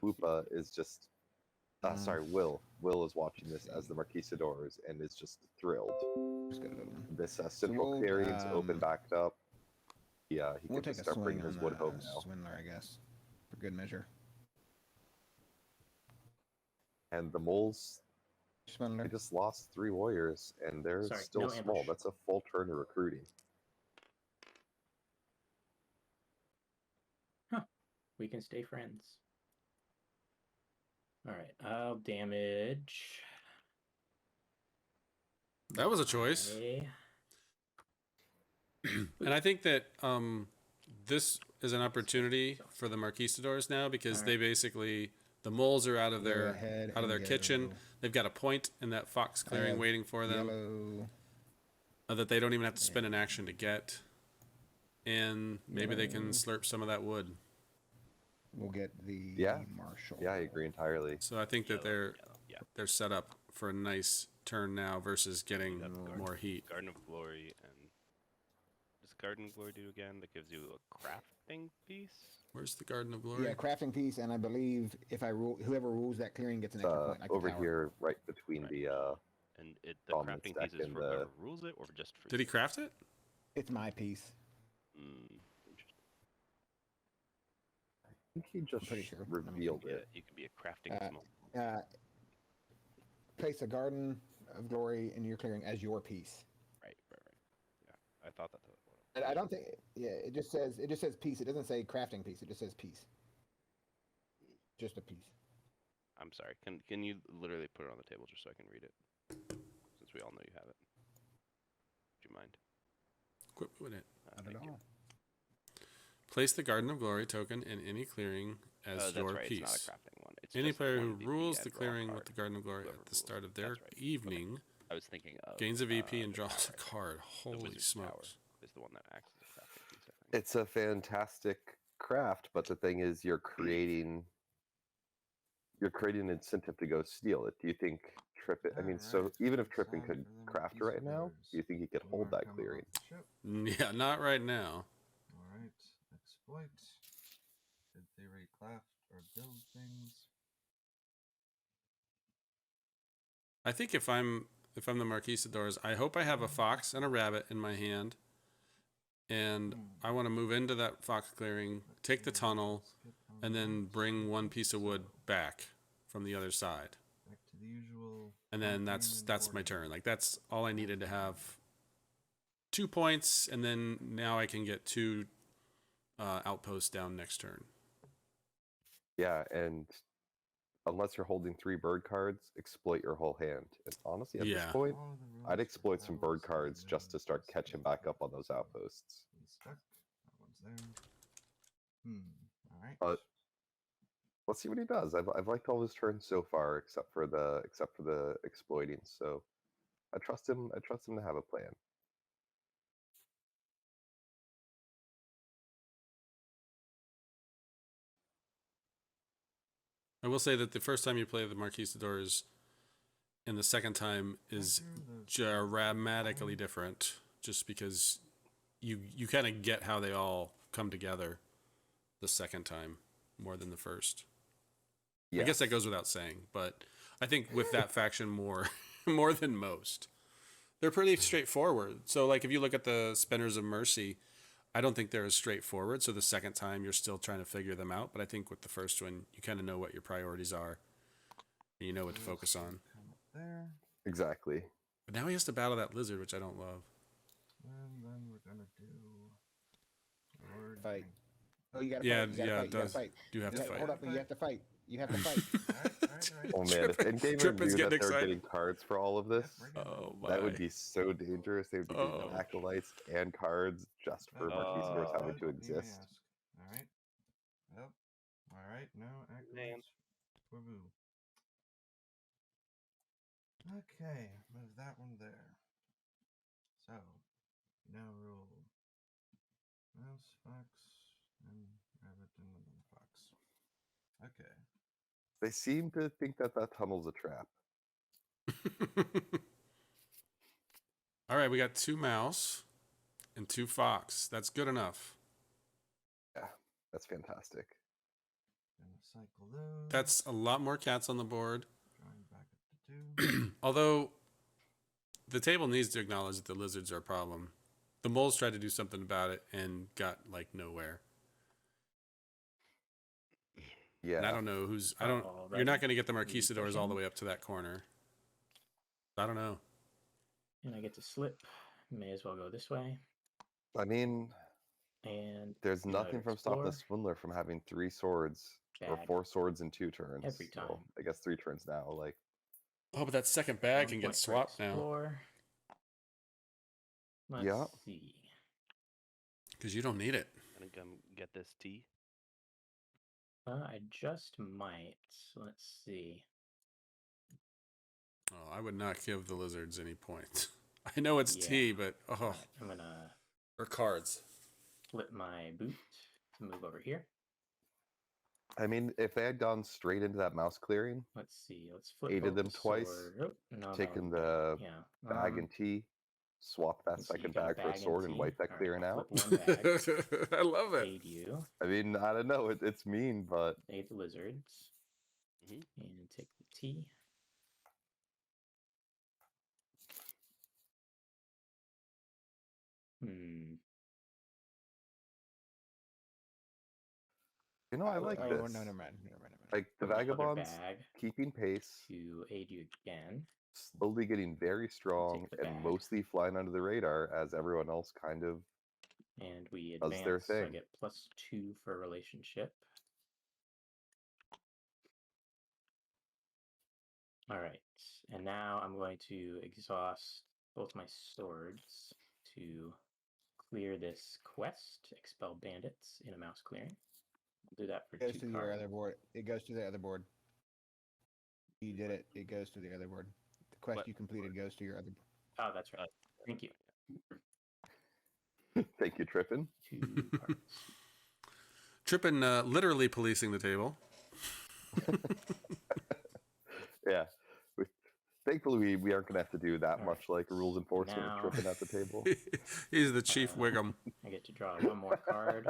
Kwupah is just sorry, Will is watching this Let's as see. the Marquistadors and is just thrilled. Just go to the- This central we'll, clearing's open backed up. Yeah, he We'll can take just a start swing bringing on his wood the home now. Swindler, I guess, for good measure. And the moles, Swindler. they just lost 3 warriors and they're Sorry, still no small. ambush. That's a full turn of recruiting. We can stay friends. All right, I'll damage. That was a choice. by- And I think that this is an opportunity for the Marquistadors now because they Alright. basically the moles are out of Go their ahead out of their and kitchen. go. They've got a point in that fox I clearing have waiting for them Yellow. that they don't even have to spend an action to get. And maybe they can Yellow. slurp some of that wood. We'll get the Yeah. Marshall. Yeah, I agree entirely. So I think that Yellow, yeah. they're set up for a nice turn now versus getting got the garden. more heat. Garden of Glory, and does Garden of Glory do again? That gives you a crafting piece. Where's the Garden of Glory? Yeah, crafting piece, and I believe if I rule, whoever rules that clearing gets an extra point. Like the Over tower. here, right between Right. the And the Dominant crafting stack piece is and for the- whoever rules it, or just for Did you? he craft it? It's my piece. Interesting. I think he just pretty sure. revealed Yeah, it. you can be a crafting Uh, small. Place a Garden of Glory in your clearing as your piece. Right. Yeah, I thought that. And I don't think. Yeah, it just says piece. It doesn't say crafting piece. It just says piece. Just a piece. I'm sorry. Can you literally put it on the table just so I can read it? Since we all know you have it. Would you mind? Quit with it. Not Thank at you. all. Place the Garden of Glory token in any clearing as That's your right. piece. It's not a crafting one. It's Any just player who 1 VP rules and the draw a clearing with card. the Garden of Glory Whoever at the start of their That's right. Okay. evening I was thinking of gains a VP and the draws a tower. card. The Holy Wizard's Tower smokes. is the one that acts as a crafting piece. I think. It's a fantastic craft, but the thing is, you're creating an incentive to go steal it. Do you think Trippin? I mean, so Alright, even if it's Trippin time could for the craft it right now, Marquistadors. do you think he could You hold wanna that come clearing? off the ship? Yeah, not right now. Alright, exploit. Did they recraft or build things? I think if I'm the Marquistadors, I hope I have a fox and a rabbit in my hand. And I want to move into that fox clearing, take the tunnel, and then bring one piece of wood back from the other side. Back to the usual. And then that's my turn. Like that's all I needed to have 2 points, and then now I can get 2 outposts down next turn. Yeah, and unless you're holding 3 bird cards, exploit your whole hand. And honestly, at Yeah. this point, I'd exploit some bird cards just to start catching back up on those outposts. He's stuck. That one's there. Alright. But let's see what he does. I've liked all his turns so far, except for the exploiting. So I trust him. I trust him to have a plan. I will say that the first time you play the Marquistadors and the second time is dramatically different, just because you kind of get how they all come together the second time more than the first. I guess that goes without saying, but I think with that faction more than most. They're pretty straightforward. So like if you look at the Spinners of Mercy, I don't think they're as straightforward. So the second time you're still trying to figure them out, but I think with the first one you kind of know what your priorities are and you know what to focus on. Come up there. Exactly. But now he has to battle that lizard, which I don't love. And then we're gonna do Lord Fight. King. Oh, you gotta Yeah, fight. You gotta yeah, fight. it You gotta does. fight. Do have to Yeah, fight. hold up. You have to fight. You have to fight. Alright. Oh man, if Endgamer Trippin's knew that getting they were excited. getting cards for all of this, Oh my. that would be so dangerous. They would be getting Oh. acolytes and cards just for Marquistadors having to exist. Alright. Yep. Alright, no Man. acolytes. Woohoo. Okay, move that one there. So, now rule mouse, fox, and rabbit, and then fox. Okay. They seem to think that tunnel's a trap. All right, we got 2 mouse and 2 fox. That's good enough. Yeah, that's fantastic. Gonna cycle those. That's a lot more cats on the board. Drawing back up to 2. Although the table needs to acknowledge that the lizards are a problem. The moles tried to do something about it and got like nowhere. Yeah. And I don't know who's. I don't. You're not going to get the Marquistadors all the way up to that corner. I don't know. And I get to slip. May as well go this way. I mean, And there's you know, nothing from stopping the explore. Swindler from having 3 swords or Bag. 4 swords in 2 turns. Every So, time. I guess 3 turns now. Like, Oh, but that second bag 1 can point get for swapped now explore. Let's Yeah. see. because you don't need it. Gonna gonna come get this tea? I just might. Let's see. Oh, I would not give the lizards any points. I know it's Yeah. tea, but oh, Alright, I'm gonna or cards. flip my boot to move over here. I mean, if they had gone straight into that mouse clearing, Let's see. Let's flip aided both them the twice, sword. Oh, no, that taken was the bad. Yeah. bag and tea, swap that let's see, you second got a bag for a bag and sword, and tea. wipe that Alright, clearing I'll out. flip one bag. I love it. Aid you. I mean, I don't know. It's mean, but Aid the lizards. Mhm. And take the tea. Hmm. you know, I like oh, this. no, never mind. Never mind. Like the Flip another vagabonds bag keeping pace, to aid you again. slowly getting very strong, the and bag. mostly flying under the radar as everyone else kind of. And we Does their advance, so I thing. get +2 for relationship. Alright, and now I'm going to exhaust both my swords to clear this quest, expel bandits in a mouse clearing. I'll do that for It goes 2 to your cards. other board. It goes to the other board. You did it. It goes to the other board. The quest What you completed goes to your other. Oh, that's right. Thank you. Thank you, Trippin. 2 cards. Trippin literally policing the table. Yeah. Thankfully, we aren't going to have to do that All much like rules enforcement now- with Trippin at the table. He's the chief Wiggum. I get to draw 1 more card.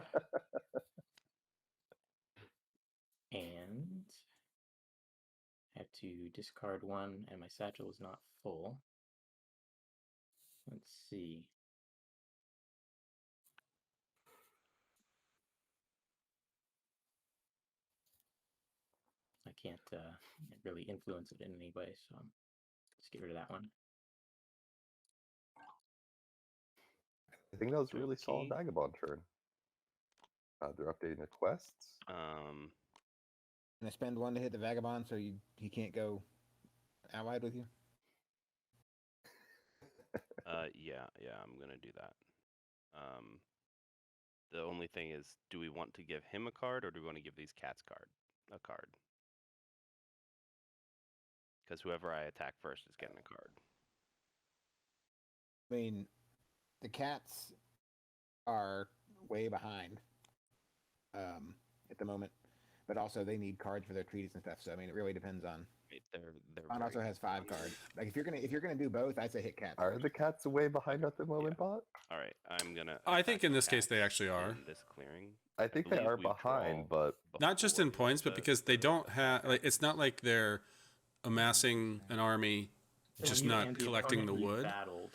And I have to discard 1, and my satchel is not full. Let's see. I can't really influence it in any way, so just get rid of that one. I think that was a really solid Okay. vagabond turn. They're updating the quests. And I spend 1 to hit the vagabond, so he can't go allied with you. Yeah, I'm gonna do that. The only thing is, do we want to give him a card, or do we want to give these cats a card? Because whoever I attack first is getting a card. I mean, the cats are way behind at the moment, but also they need cards for their treaties and stuff. So I mean, it really depends on. Right, they're Ron also very has 5 behind. cards. Like if you're gonna do both, I'd say hit cats. Are first. the cats way behind at the moment, Bot? All right, I'm gonna. I think attack in the this case they cats actually are. in this clearing. I think they believe are we behind, draw but Not just in before points, but the- because they don't have, like, it's not like they're amassing an army, just You not and the collecting the opponent you wood. battled.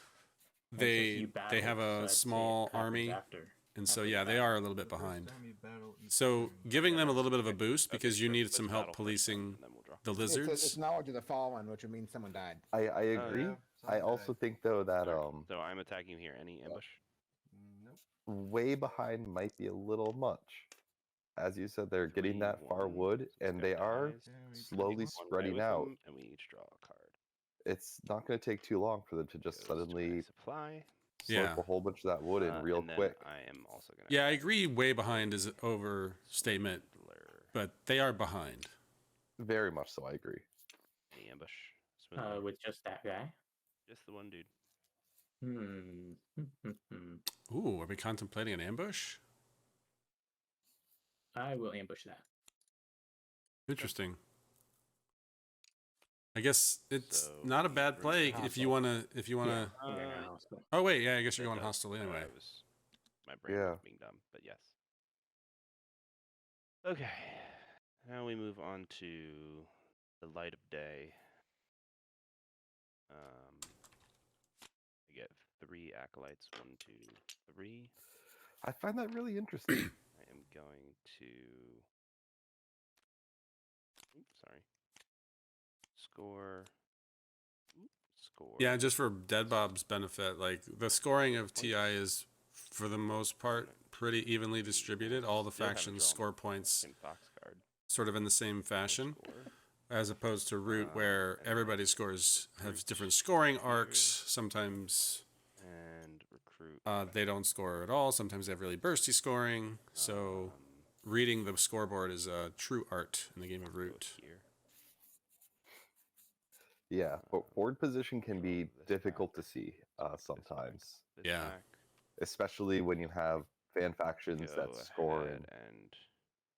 And so if you They have battled, so a I'd say it small happens army, after. and so after the yeah, they battle. are a little bit The first behind. time you battle each So turn, giving Yeah, them a that's little bit of a okay. boost Okay, because you so need let's some battle help first, policing and then we'll draw. the It's lizards. knowledge of the fallen, which would mean someone died. I Oh, agree. yeah, I someday. also think though that Alright, so I'm attacking you here. Any ambush? Nope. way behind might be a little much. As you said, they're getting 3, that far 1, wood, so and it's they got are guys. Yeah, we slowly can- One guy spreading with out. them, and we each draw a card. It's not going to take too long for them to just Goes to my suddenly supply. slurp Yeah. a whole bunch of that wood in real and then quick. I am also gonna. Yeah, I agree. Way behind is overstatement, Swindler. but they are behind. Very much so, I agree. Any ambush? Swindler. With just that guy. Just the one dude. Ooh, are we contemplating an ambush? I will ambush that. Interesting. I guess it's So not a you bad bring play the if you wanna. If you wanna. Yeah, I'm gonna hostile. Oh wait, yeah, I guess you're That going does- hostile anyway. My brain Yeah. was being dumb, but yes. Okay. Now we move on to the light of day. I get 3 acolytes. 1, 2, 3. I find that really interesting. I am going to. Oops, sorry. Score. Score. Yeah, just for Dead Bob's benefit, like the scoring of TI is, for the most part, pretty evenly distributed. All the Still haven't factions drawn score points Same fox card. sort of in the same No fashion, score. as opposed to Root, where and everybody's scores have different scoring arcs. Sometimes And recruit They don't score at all. Sometimes they have really bursty scoring. So reading the scoreboard is a true art in the game of go Root. here. Yeah, but board position can Go be this difficult back, to see sometimes, This Yeah. back, especially when you have fan factions go that score ahead and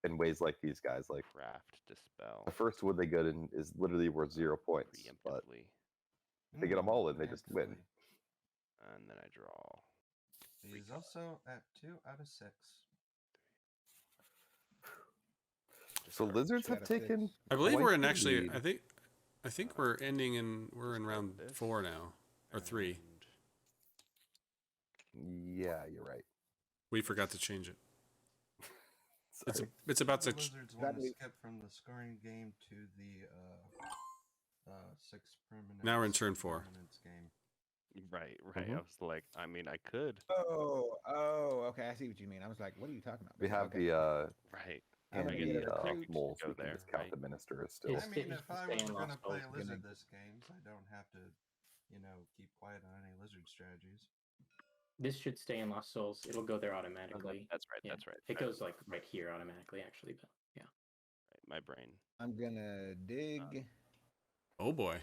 in ways like these guys. Like craft dispel the first wood they get in is literally worth 0 points, but preemptively, if they get them all in, they just win. Preemptively. and then I draw. He's also at 2 out of 6. So Discard. lizards have Out of six. taken. I believe quite we're in the actually. lead. I think we're ending in. We're in Discard round this, 4 now, or 3. and Yeah, you're right. We forgot to change it. Sorry. It's about The to. Lizards want to That'd be- skip from the scoring game to the 6 permanents. Now we're in turn 4. permanents game. Right. Mhm. I was like, I mean, I could. Oh, okay. I see what you mean. I was like, what are you talking about? We have Okay. Right. I'm and gonna the get a recruit. moles. Go We can there, just count right? the ministers still. I His- mean, His if I stay was in going to Lost play Souls is gonna- Lizard games, I don't have to, keep quiet on any Lizard strategies. This should stay in Lost Souls. It'll go there automatically. That's right. Yeah. That's right. It goes like right here automatically, actually. But yeah. Right, my brain. I'm gonna dig. Oh boy.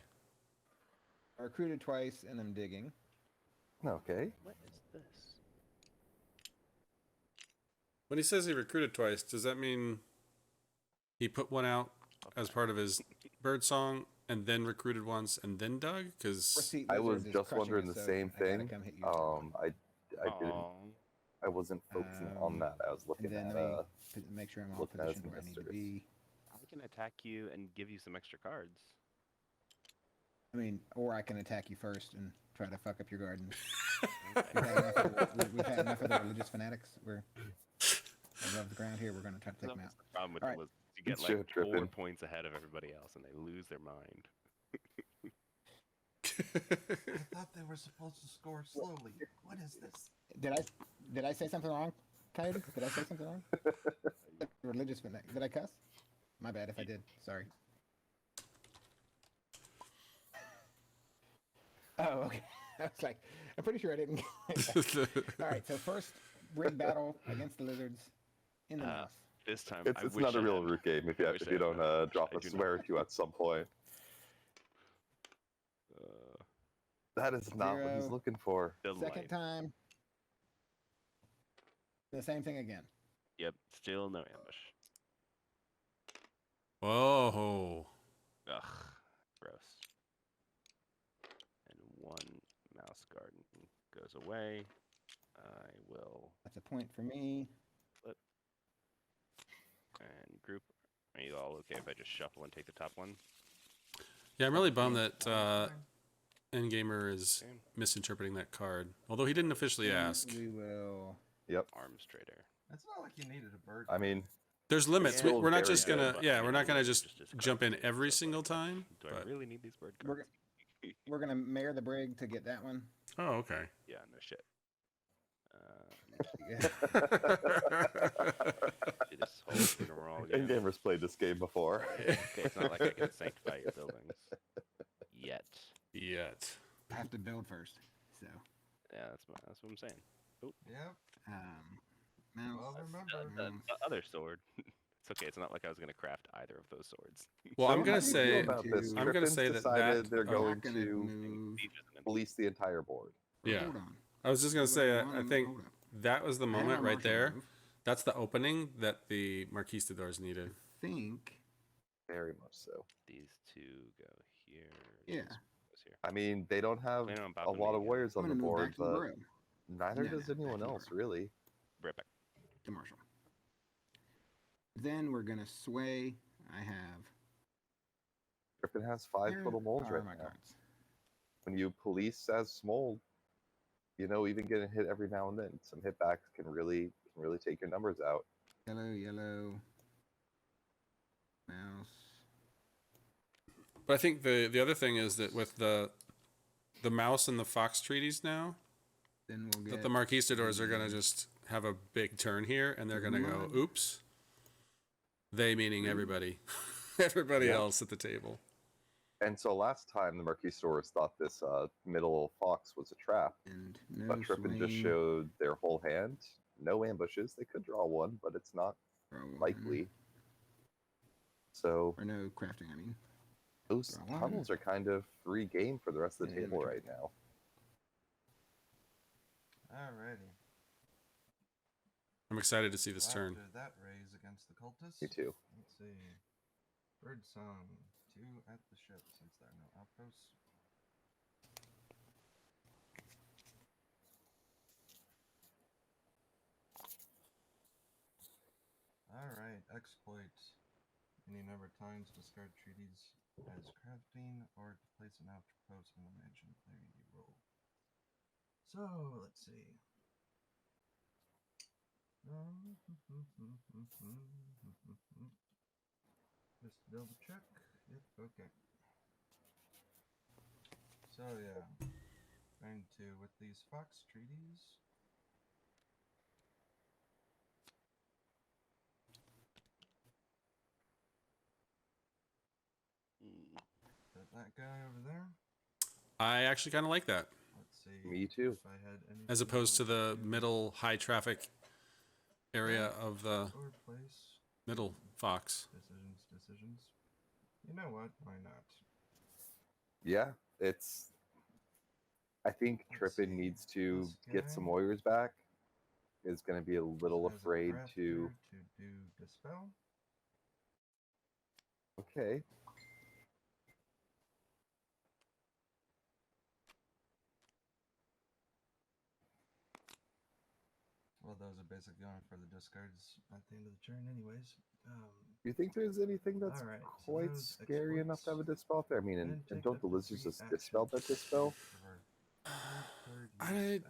I recruited twice, and I'm digging. Okay. What is this? When he says he recruited twice, does that mean he put one out as part of his bird song and then recruited once and then dug? Because Four-seat I was lizard is just crushing wondering us, the so same I gotta thing. come hit you with one. I didn't. Aw. I wasn't focusing on that. I was looking And then at let me make sure I'm all looking at his positioned where I need to ministers. be. I can attack you and give you some extra cards. I mean, or I can attack you first and try to fuck up your garden. Okay. We've had enough of the religious fanatics. We're above the ground here. We're going to try to take them out. That's the problem with All right. the lizards. You get Sure, like 4 Trippin. points ahead of everybody else, and they lose their mind. I thought they were supposed to score slowly. What is this? Did I say something wrong, Coyote? Did I say something wrong? Religious fanatic. Did I cuss? My bad if I did. Sorry. Oh, okay. I was like, I'm pretty sure I didn't. All right. So first rig battle against the lizards in the mouth. This time, It's I wish not a I real had- root game if you, I wish if I you had don't known. drop I a do swear not. to at some point. That is not what he's 0. looking for. Still Second light. time. The same thing again. Yep, still no ambush. Whoa. Ugh, gross. And 1 mouse garden goes away. I will That's a point for me. and group. Are you all okay if I just shuffle and take the top one? Yeah, I'm really bummed that Fine. Endgamer is Okay. misinterpreting that card. Although he didn't officially And ask. We will. Arms trader. It's not like you needed a bird. I mean, There's limits. Still We're not very just good, gonna. but Yeah, I we're mean, not gonna I just discard jump in these, every so single like, time. Do but- I really need these bird We're cards? We're gonna mayor the brig to get that one. Oh, okay. Yeah, no shit. Yeah. See this whole rigmarole again. Endgamer's played this game before. Okay, it's not like I can sanctify your buildings yet. Yet. I have to build first. So, Yeah, that's what I'm saying. Yep. mouse. Well, remember. The other sword. It's okay. It's not like I was gonna craft either of those swords. Well, So I'm how gonna do you say. feel about this? I'm gonna Trippin's say that decided that- they're oh. I'm going not gonna to move. Siege isn't in- police the entire board. Yeah. Hold on. I was just gonna say. Hold I on, think hold up. that was the I have moment my right martial there. move. That's the opening that the Marquistadors needed. Think. Very much so. These 2 go here. Yeah. this goes here. I mean, they don't have Plan on a popping lot me of again. warriors I'm on the gonna move board, back to the but borough. neither No, does no, anyone back to else, the really. Right back. To Marshall. Then we're gonna sway. I have. Griffin has 5 Where total moles are right my now. cards? When you police as small, even getting hit every now and then, some hitbacks can really take your numbers out. Yellow. Mouse. But I think the other thing is that with the mouse and the fox treaties now, Then we'll get. that the Marquistadors are gonna just have a big turn here, and they're gonna go, Mud. "Oops." They meaning everybody, everybody Yeah. else at the table. And so last time the Marquistadors thought this middle fox was a trap, And no but Trippin just swing, showed their whole hand. No ambushes. They could draw one, but it's not draw one. likely. So Or no crafting, I mean. those Draw one. tunnels are kind of free game for the rest of the And table inventory. right now. Alrighty. I'm excited to see this So turn. after that raise against the cultists. Me too. Let's see. Bird song. 2 at the ship since there are no outposts. Alright, exploit. Any number of times discard treaties as crafting or to place an outpost in the mansion player you roll. So let's see. Just double check. Yep, okay. So yeah. Going to with these fox treaties. Put that guy over there. I actually kind of like that, Let's see. Me too. If I had anything as opposed to else the do middle high traffic area of the or place middle fox. decisions. You know what? Why not? Yeah, it's. I think Let's Trippin see, needs to this get guy some warriors back. Is going to be a little As a afraid crafter to. do dispel. Okay. Well, those are basically going for the discards at the end of the turn, anyways. Do you think there's anything that's Alright, so quite those scary enough to have a dispel out there? I mean, and take don't up the to lizards 3 just dispel that actions dispel? for third I use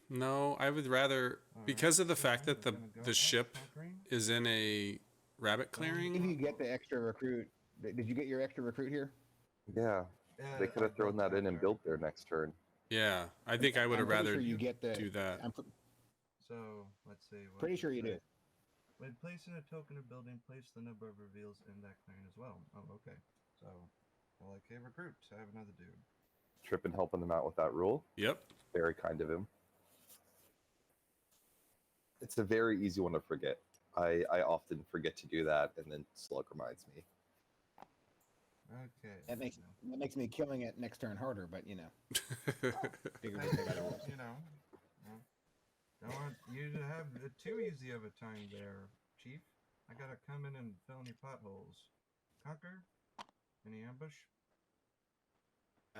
then. no, I would rather because of the fact that we're gonna go the out ship conquering. is in a rabbit If clearing. you get the extra recruit, did you get your extra recruit here? Yeah, they could have thrown that in and built their next turn. Yeah, I think I would I'm have pretty rather sure you get the. do that. I'm So let's see. What pretty does sure it you say? do. When placing a token of building, place the number of reveals in that clearing as well. Oh, okay. So, okay, recruit. I have another dude. Trippin helping them out with that rule. Yep. Very kind of him. It's a very easy one to forget. I often forget to do that, and then Slug reminds me. Okay. That makes me killing it next turn harder, but you know. Figure Hey, we'll take other rules. you know, don't want you to have too easy of a time there, Chief. I gotta come in and fill any potholes. Conquer? Any ambush?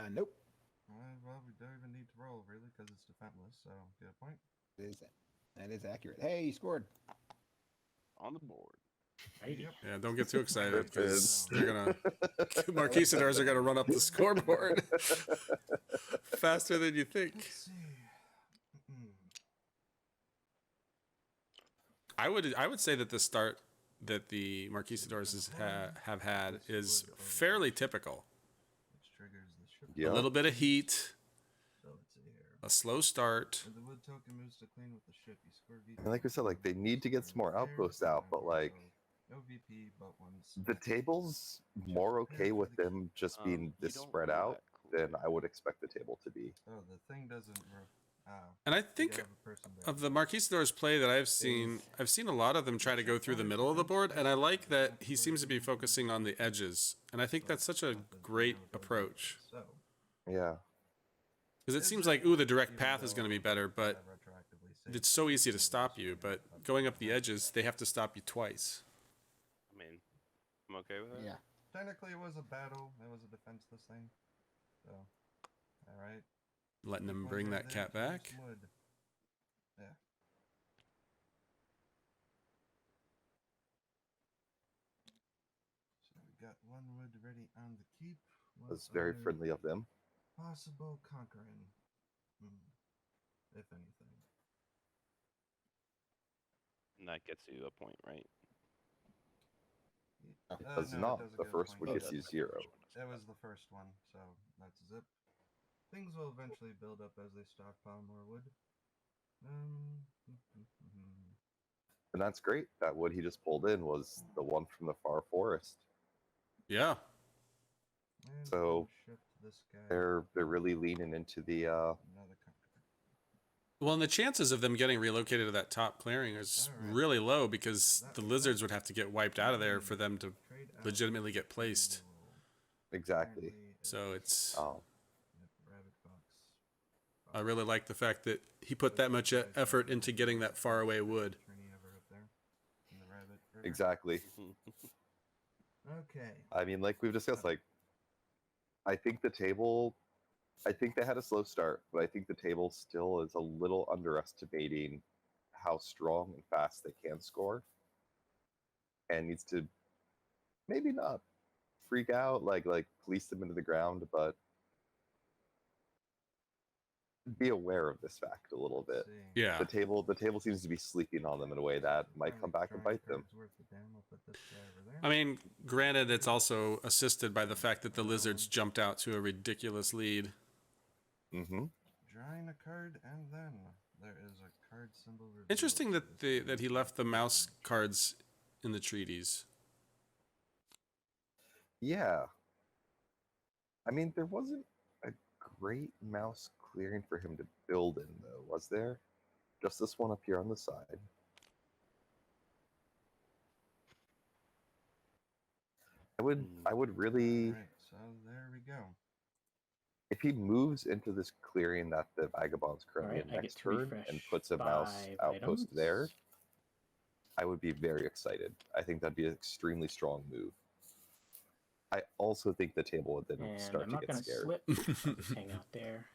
Nope. Well, we don't even need to roll, really, because it's defenseless, so get a point. That is accurate. Hey, you scored. On the board. Righty. Yep. Yeah, don't get too excited because Trippin. they're gonna Marquistadors are gonna run up the scoreboard faster than you think. Let's see. I would say that the start that the Marquistadors have had is fairly typical. Which triggers the ship. Yeah. A little bit of heat, So let's see here. a slow start. When the wood token moves to clean with the ship, you score VP. And like we said, like they need to get some more outposts out, but like no VP, but one's the table's more okay with them just being You this don't spread rule out that than clear. I would expect the table to be. Oh, the thing doesn't. And I you think have a person there. of the Marquistadors play that I've seen a lot of them try to go through the middle of the board, and I like that he seems to be focusing on the edges, and I think that's such a great approach. So, Yeah. Because it seems like, ooh, the direct path is going to be better, but it's so easy to stop you. But going up the edges, they have to stop you twice. I mean, I'm okay with that. Yeah. Technically, it was a battle. It was a defenseless thing. So, all right. Letting them One bring right that there, cat so it's back. wood. Yeah. So we got one wood ready on the keep. That's very friendly of them. Possible conquering. If anything. And that gets you a point, right? It does not. The first one gets you 0. That was the first one, so that's a zip. Things will eventually build up as they stockpile more wood. And that's great. That wood he just pulled in was the one from the far forest. Yeah. And So, we'll shift this guy. they're really leaning into the Another conqueror. Well, and the chances of them getting relocated to that top clearing is Alright. really low because That the was lizards it. would have to get wiped out of there for them to Trade out legitimately get the placed. roll. exactly. Apparently So it's. Yep, rabbit fox. I really like the fact that he put that much effort into getting that faraway wood. Trini over up there. In the rabbit river. Exactly. Okay. I mean, like we've discussed, like I think they had a slow start, but I think the table still is a little underestimating how strong and fast they can score, and needs to maybe not freak out, like police them into the ground, but be aware of this fact a little bit. See. Yeah. The table seems to be sleeping on them in a way that might come back and bite them. Worth of them. We'll put this guy over there. I mean, granted, it's also assisted by the fact that the lizards jumped out to a ridiculous lead. Mm-hmm. Drawing a card, and then there is a card symbol. reveal. Interesting that So this that he left the mouse cards in the treaties. Yeah. I mean, there wasn't a great mouse clearing for him to build in, though, was there? Just this one up here on the side. I would really, Alright, so there we go. if he moves into this clearing that the vagabond's currently Alright, in I get next to turn refresh and puts a mouse 5 outpost items. there, I would be very excited. I think that'd be an extremely strong move. I also think the table would then And start I'm to not get going to scared. slip. I'll just hang out there.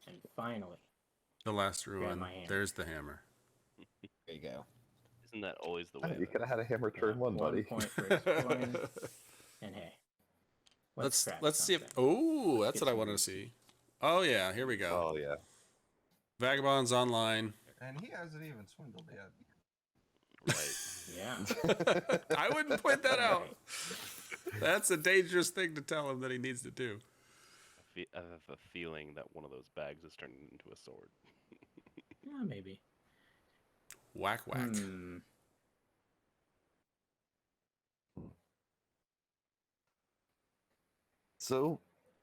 And finally, The last ruin. my hammer. There's the hammer. There you go. Isn't that always the way? You could have had a hammer yeah, turn one, buddy. point for exploring. And hey, Let's crack see if. something. Oh, that's Get what I some wanted to see. Oh yeah, here we go. Oh yeah. Vagabonds online. And he hasn't even swindled yet. Right. Yeah. I wouldn't point that out. That's a dangerous thing to tell him that he needs to do. I have a feeling that one of those bags is turning into a sword. Yeah, maybe. Whack whack. So,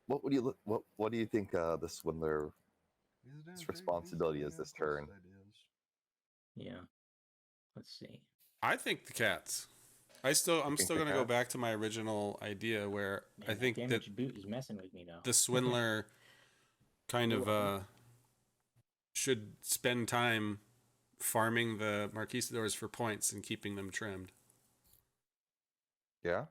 what do you think the Swindler He's doing His pretty responsibility decent is on this quest turn. ideas. Yeah. Let's see. I think the cats. I'm still think going the to go cats? back to my original idea where Man, I think that damage boot is messing with me now. the Swindler kind of should spend time farming the Marquistadors for points and keeping them trimmed. Yeah.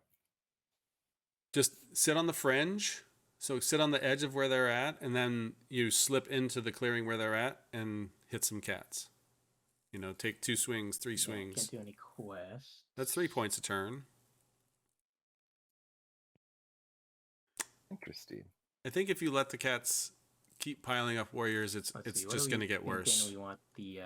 Just sit on the fringe. So sit on the edge of where they're at, and then you slip into the clearing where they're at and hit some cats. You know, take 2 swings, 3 Yeah, swings. can't do any quests. That's 3 points a turn. Interesting. I think if you let the cats keep piling up warriors, it's Let's see, what just are going we to get thinking worse. We want the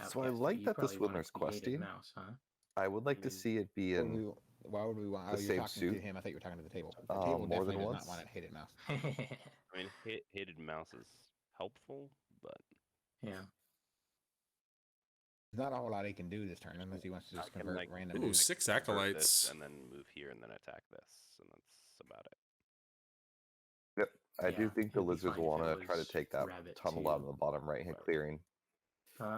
So I outcast to like be? that the Probably want Swindler's the hated questing. mouse, huh? I would like to see it be in. Why would we want? the Oh, you're same talking suit? to him. I thought you were talking to the table. The More table than definitely does once? not want it hated mouse. I mean, hated mouse is helpful, but Yeah. There's not a whole lot he can do this turn unless he wants to just I can, convert like, random. Ooh, dudes. 6 convert this acolytes. and then move here and then attack this, and that's about it. Yep. I do Yeah, think the it'd be lizards fine will if want it to try to was take that rabbit tunnel out too. in the bottom right hand Right. clearing.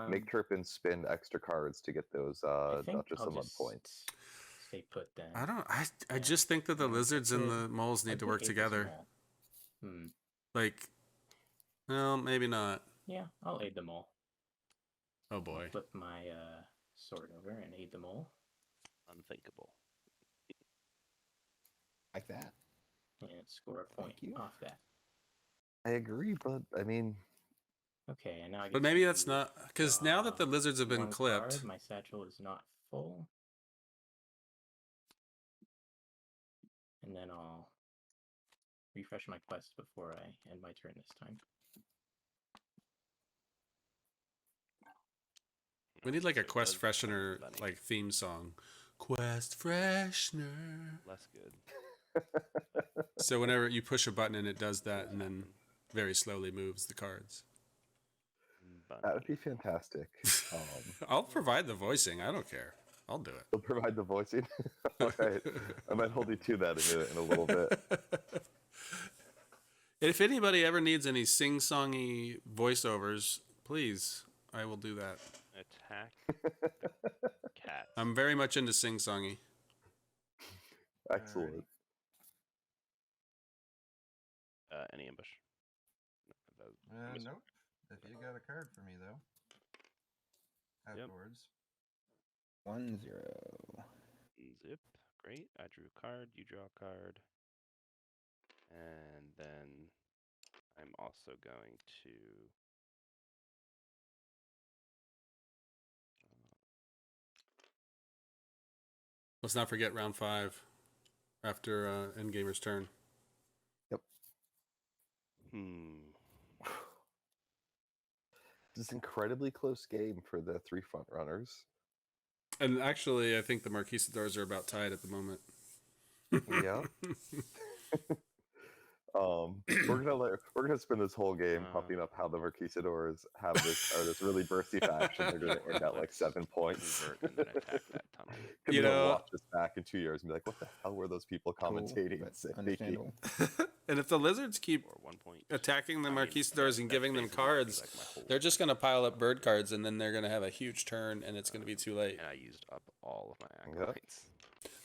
Make Turpin spend extra cards to get those I think Duchess I'll of Mud just points. stay put then. I just think that the Yeah, lizards and could- the moles I need to could work hate this together. mole. Like, well, maybe not. Yeah, I'll aid them all. Oh I'll boy. flip my sword over and aid them all. Unthinkable. Like that. And score a point you. off that. I agree, but I mean, Okay, and now I get But maybe to that's not because now that the draw lizards have been one clipped, card. My satchel is not full. And then I'll refresh my quest before I end my turn this time. we need like a So it quest does sound freshener funny. like theme song. Quest freshener. Less good. So whenever you push a button and it does that, and then very slowly moves the cards. that would be fantastic. I'll provide the voicing. I don't care. I'll do it. They'll provide the voicing. All right. I might hold you to that in a little bit. If anybody ever needs any sing-songy voiceovers, please, I will do that. Attack cats. I'm very much into sing-songy. Excellent. Any ambush? No, I'm assuming- Nope. If you got a card for me though. Afterwards. 1-0. Zip. Great. I drew a card. You draw a card. And then I'm also going to. Let's not forget round 5 after Endgamer's turn. This incredibly close game for the 3 front runners. And actually, I think the Marquistadors are about tied at the moment. Yeah. We're gonna spend this whole game pumping up how the Marquistadors have this really bursty faction. They're gonna end at like 7 points. Revert and then attack that tunnel. You Gonna know- watch this back in 2 years and be like, what the hell were those people commentating? But saying? understandable. And if the Lizards keep Or 1 point. attacking the I mean, Marquistadors and that's giving them basically gonna be cards, like my whole they're just turn. going to pile up bird cards, and then they're going to have a huge turn, and it's going to be too late. And I used up all of my Yep. acolytes.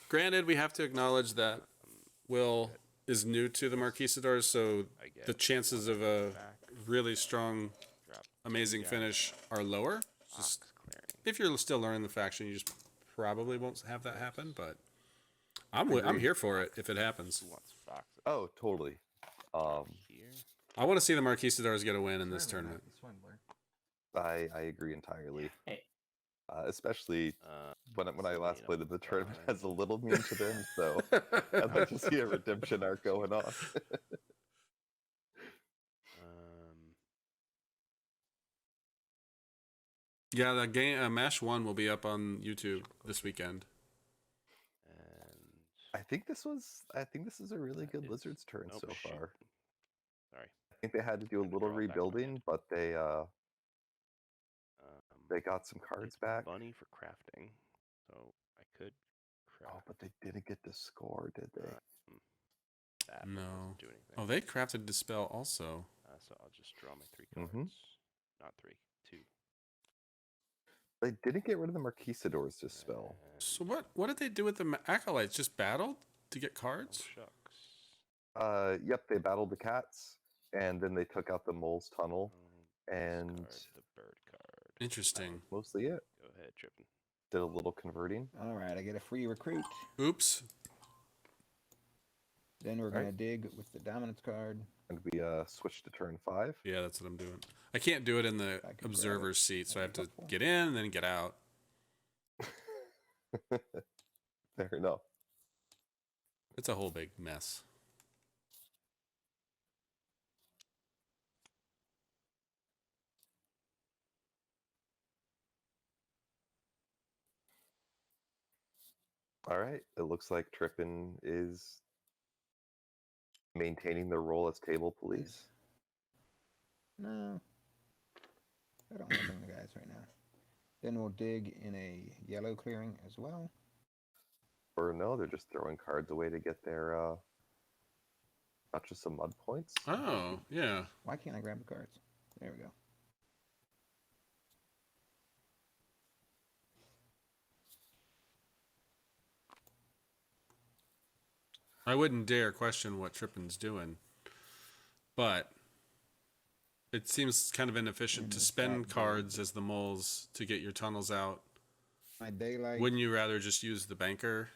Granted, we have to acknowledge that Will is new to the Marquistadors, so I get the chances of a really strong, drop amazing jack, finish are lower. Just ox clearing. if you're still learning the faction, you just probably won't have that happen. But I'm here for it if it happens. Who wants foxes? Oh, totally. Here. I want to see the Marquistadors get a win in this Certainly tournament. not the Swindler. I agree entirely. Hey, Especially when I so last made played up them, the the tournament line. has a little mean to them, so I'd like to see a redemption arc going on. Yeah, the game Mash 1 will be up on YouTube this weekend. And I think this is a really That good is- Lizards turn oh, so shoot. far. Sorry. I think they had to do a Gonna little draw it back from rebuilding, but they got some cards it's back. money for crafting, so I could craft. Oh, but they didn't get the score, did they? That one No. doesn't do anything. Oh, they crafted Dispel also. So I'll just draw my 3 cards. Mhm. Not 3, 2. They didn't get rid of the Marquistadors to spell. and- So what did they do with the Acolytes? Just battled to get Oh, cards? shucks. Yep, they battled the cats, and then they took out the mole's tunnel. And- discard the bird card. Interesting. Mostly it. Go ahead, Trippin. Did a little converting. All right, I get a free recruit. Oops. Then we're going Alright. to dig with the dominance card. And we switched to turn 5. Yeah, that's what I'm doing. I can't do it in the I can grab observer's it. seat, so I have That'd to be helpful. get in and then get out. Fair enough. It's a whole big mess. All right. It looks like Trippin is maintaining their role as table police. No. I don't want to bring the guys right now. Then we'll dig in a yellow clearing as well. Or no, they're just throwing cards away to get their not just some mud points. Oh, yeah. Why can't I grab the cards? There we go. I wouldn't dare question what Trippin's doing, but it seems kind of inefficient to And spend that cards as the moles to get your tunnels out. My daylight. Wouldn't you rather just use the banker?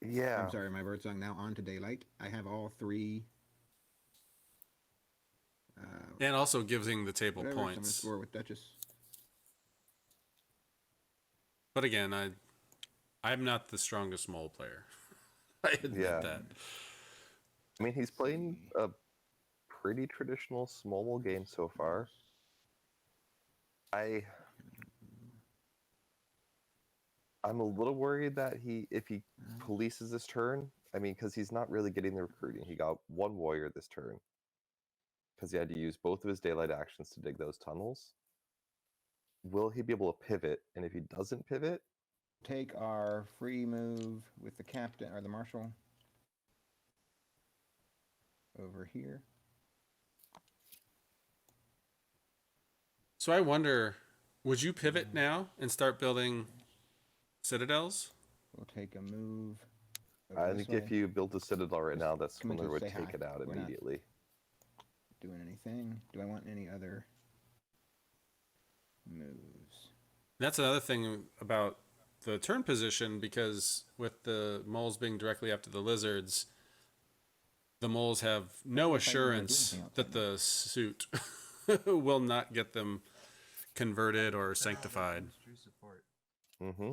Yeah. I'm sorry, my birdsong now on to daylight. I have all 3. And also giving the table Whatever, so I'm gonna points. score with Duchess. But again, I'm not the strongest mole player. I admit Yeah. that. I mean, he's playing a pretty traditional small ball game so far. I'm a little worried that if he polices this turn, I mean, because he's not really getting the recruiting. He got 1 warrior this turn because he had to use both of his daylight actions to dig those tunnels. Will he be able to pivot? And if he doesn't pivot, Take our free move with the captain or the marshal. over here. So I wonder, would you pivot now and start building citadels? We'll take a move. I Over this think if way. you built a citadel right now, that Come in to Swindler would say take hi. it out We're not- immediately. Doing anything? Do I want any other moves? That's another thing about the turn position, because with the moles being directly after the lizards, the moles have no If I didn't wanna do assurance anything else that right the suit will not get them converted or sanctified. True support. Mm-hmm.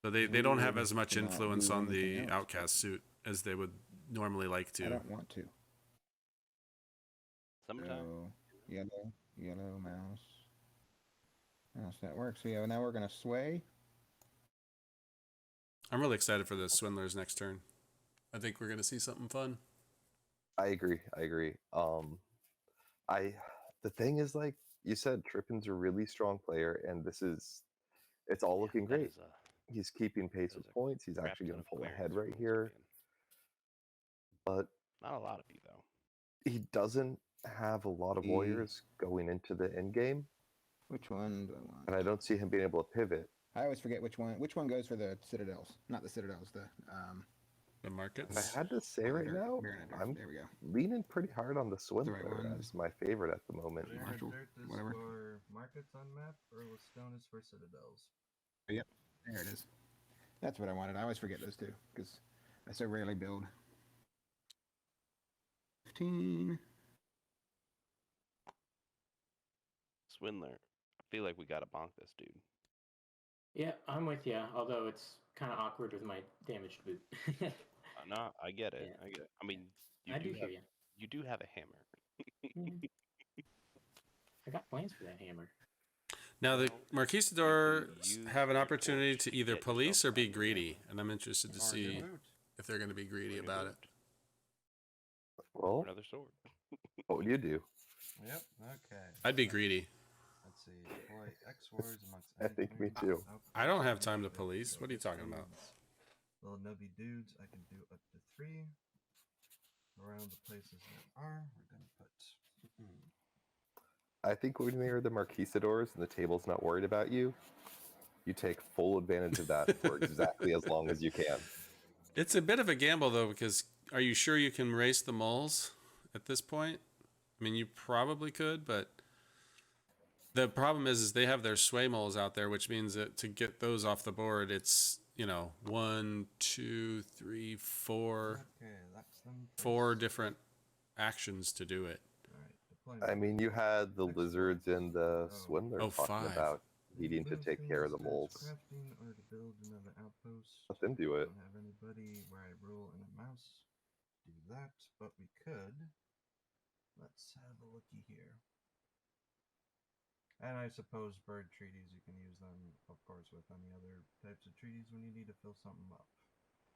So they don't have Ooh, as much cannot influence do on anything the else. outcast suit as they would normally like I to. don't want to. Sometimes. So yellow mouse. Mouse that works. So yeah, now we're gonna sway. I'm really excited for the Swindlers next turn. I think we're going to see something fun. I agree. The thing is, like you said, Trippin's a really strong player, and it's all looking That great. is He's keeping pace that is with a points. He's crap actually ton going of to pull clearance ahead for right Wolves here, but not a lot of you though. he doesn't have a lot of He- warriors going into the end game, Which one do I want? and I don't see him being able to pivot. I always forget which one. Which one goes for the citadels? Not the citadels. The The If I markets. had to say right now, I'm there we go. leaning pretty hard on the Swindler one. as my favorite at the moment. Baron Marshall, Dirt is whatever. for markets on map, or Stone is for citadels. Yep, there it is. That's what I wanted. I always forget those two because I so rarely build. 15. Swindler. I feel like we gotta bonk this dude. Yeah, I'm with you. Although it's kind of awkward with my damaged boot. No, I get it. Yeah. I get it. I mean, I do hear you. you do have a hammer. I got plans for that hammer. Now, the Well, Marquistadors use have an your opportunity torch to to either get police yourself or be back in the greedy, and I'm interested to Or your see boot. if they're going to be greedy Bring a about boot it. or Well, another sword. what would you do? Yep. Okay. I'd be greedy. Let's see. Deploy X warriors amongst. I think me enemies. too. I don't have Okay, time to okay, police. so What are you talking about? dudes. Little nubby dudes, I can do up to 3. Around the places that are, we're gonna put. I think when you're the Marquistadors and the table's not worried about you, you take full advantage of that for exactly as long as you can. It's a bit of a gamble, though, because are you sure you can race the moles at this point? I mean, you probably could, but the problem is they have their sway moles out there, which means that to get those off the board, it's, 1, 2, 3, 4, Okay, that's them. 4 different actions to do it. Alright, deployment. I mean, you had the lizards and the Swindler Oh, talking 5. about needing to Move take care of the things as moles. Crafting or to build another outpost. Let them do it. Don't have anybody where I rule in a mouse. Do that, but we could. Let's have a looky here. And I suppose bird treaties, you can use them, of course, with any other types of treaties when you need to fill something up.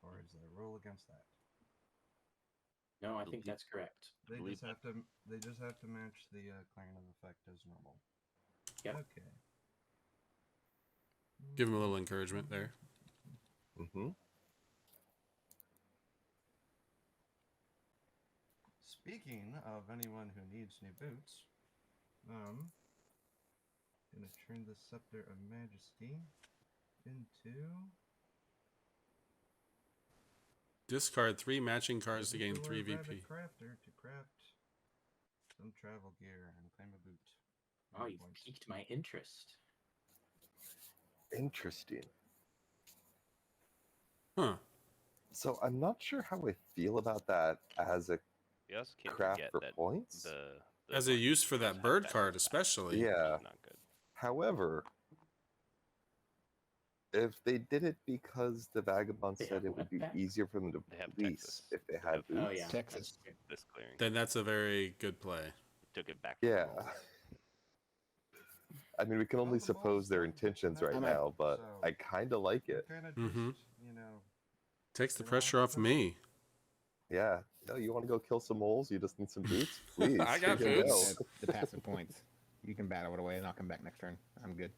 Or is there a rule against that? No, I think that's correct. They believe just have to. They just have to match the clearing of effect as normal. Yep. Okay. Give them a little encouragement there. Mm-hmm. Speaking of anyone who needs new boots, gonna turn the Scepter of Majesty into Discard 3 matching cards to gain Nuclear 3 VP. Rabbit Crafter to craft some travel gear and claim a boot. Oh, you've piqued my interest. Interesting. Huh. So I'm not sure how I feel about that as a You also can't craft forget for that points. the As a use for that have bird card, especially. Yeah. which is not good. However, if they did it because the Vagabond They said have it would what be back? easier for them to They have police Texas. if they They had have- boots. Oh yeah, Texas. that's true. This clearing Then that's a very good play. took it back. from Yeah. the Wolves. I mean, we can only Well, the suppose Bulls their don't intentions have right that, now, but so- I kind of like it. Kind of Mhm. just, you know, Takes the You know, pressure off me. Yeah. No, you want to go kill some moles? You just need some boots? Please. I got here you boots. go. The passive points. You can battle it away, and I'll come back next turn. I'm good.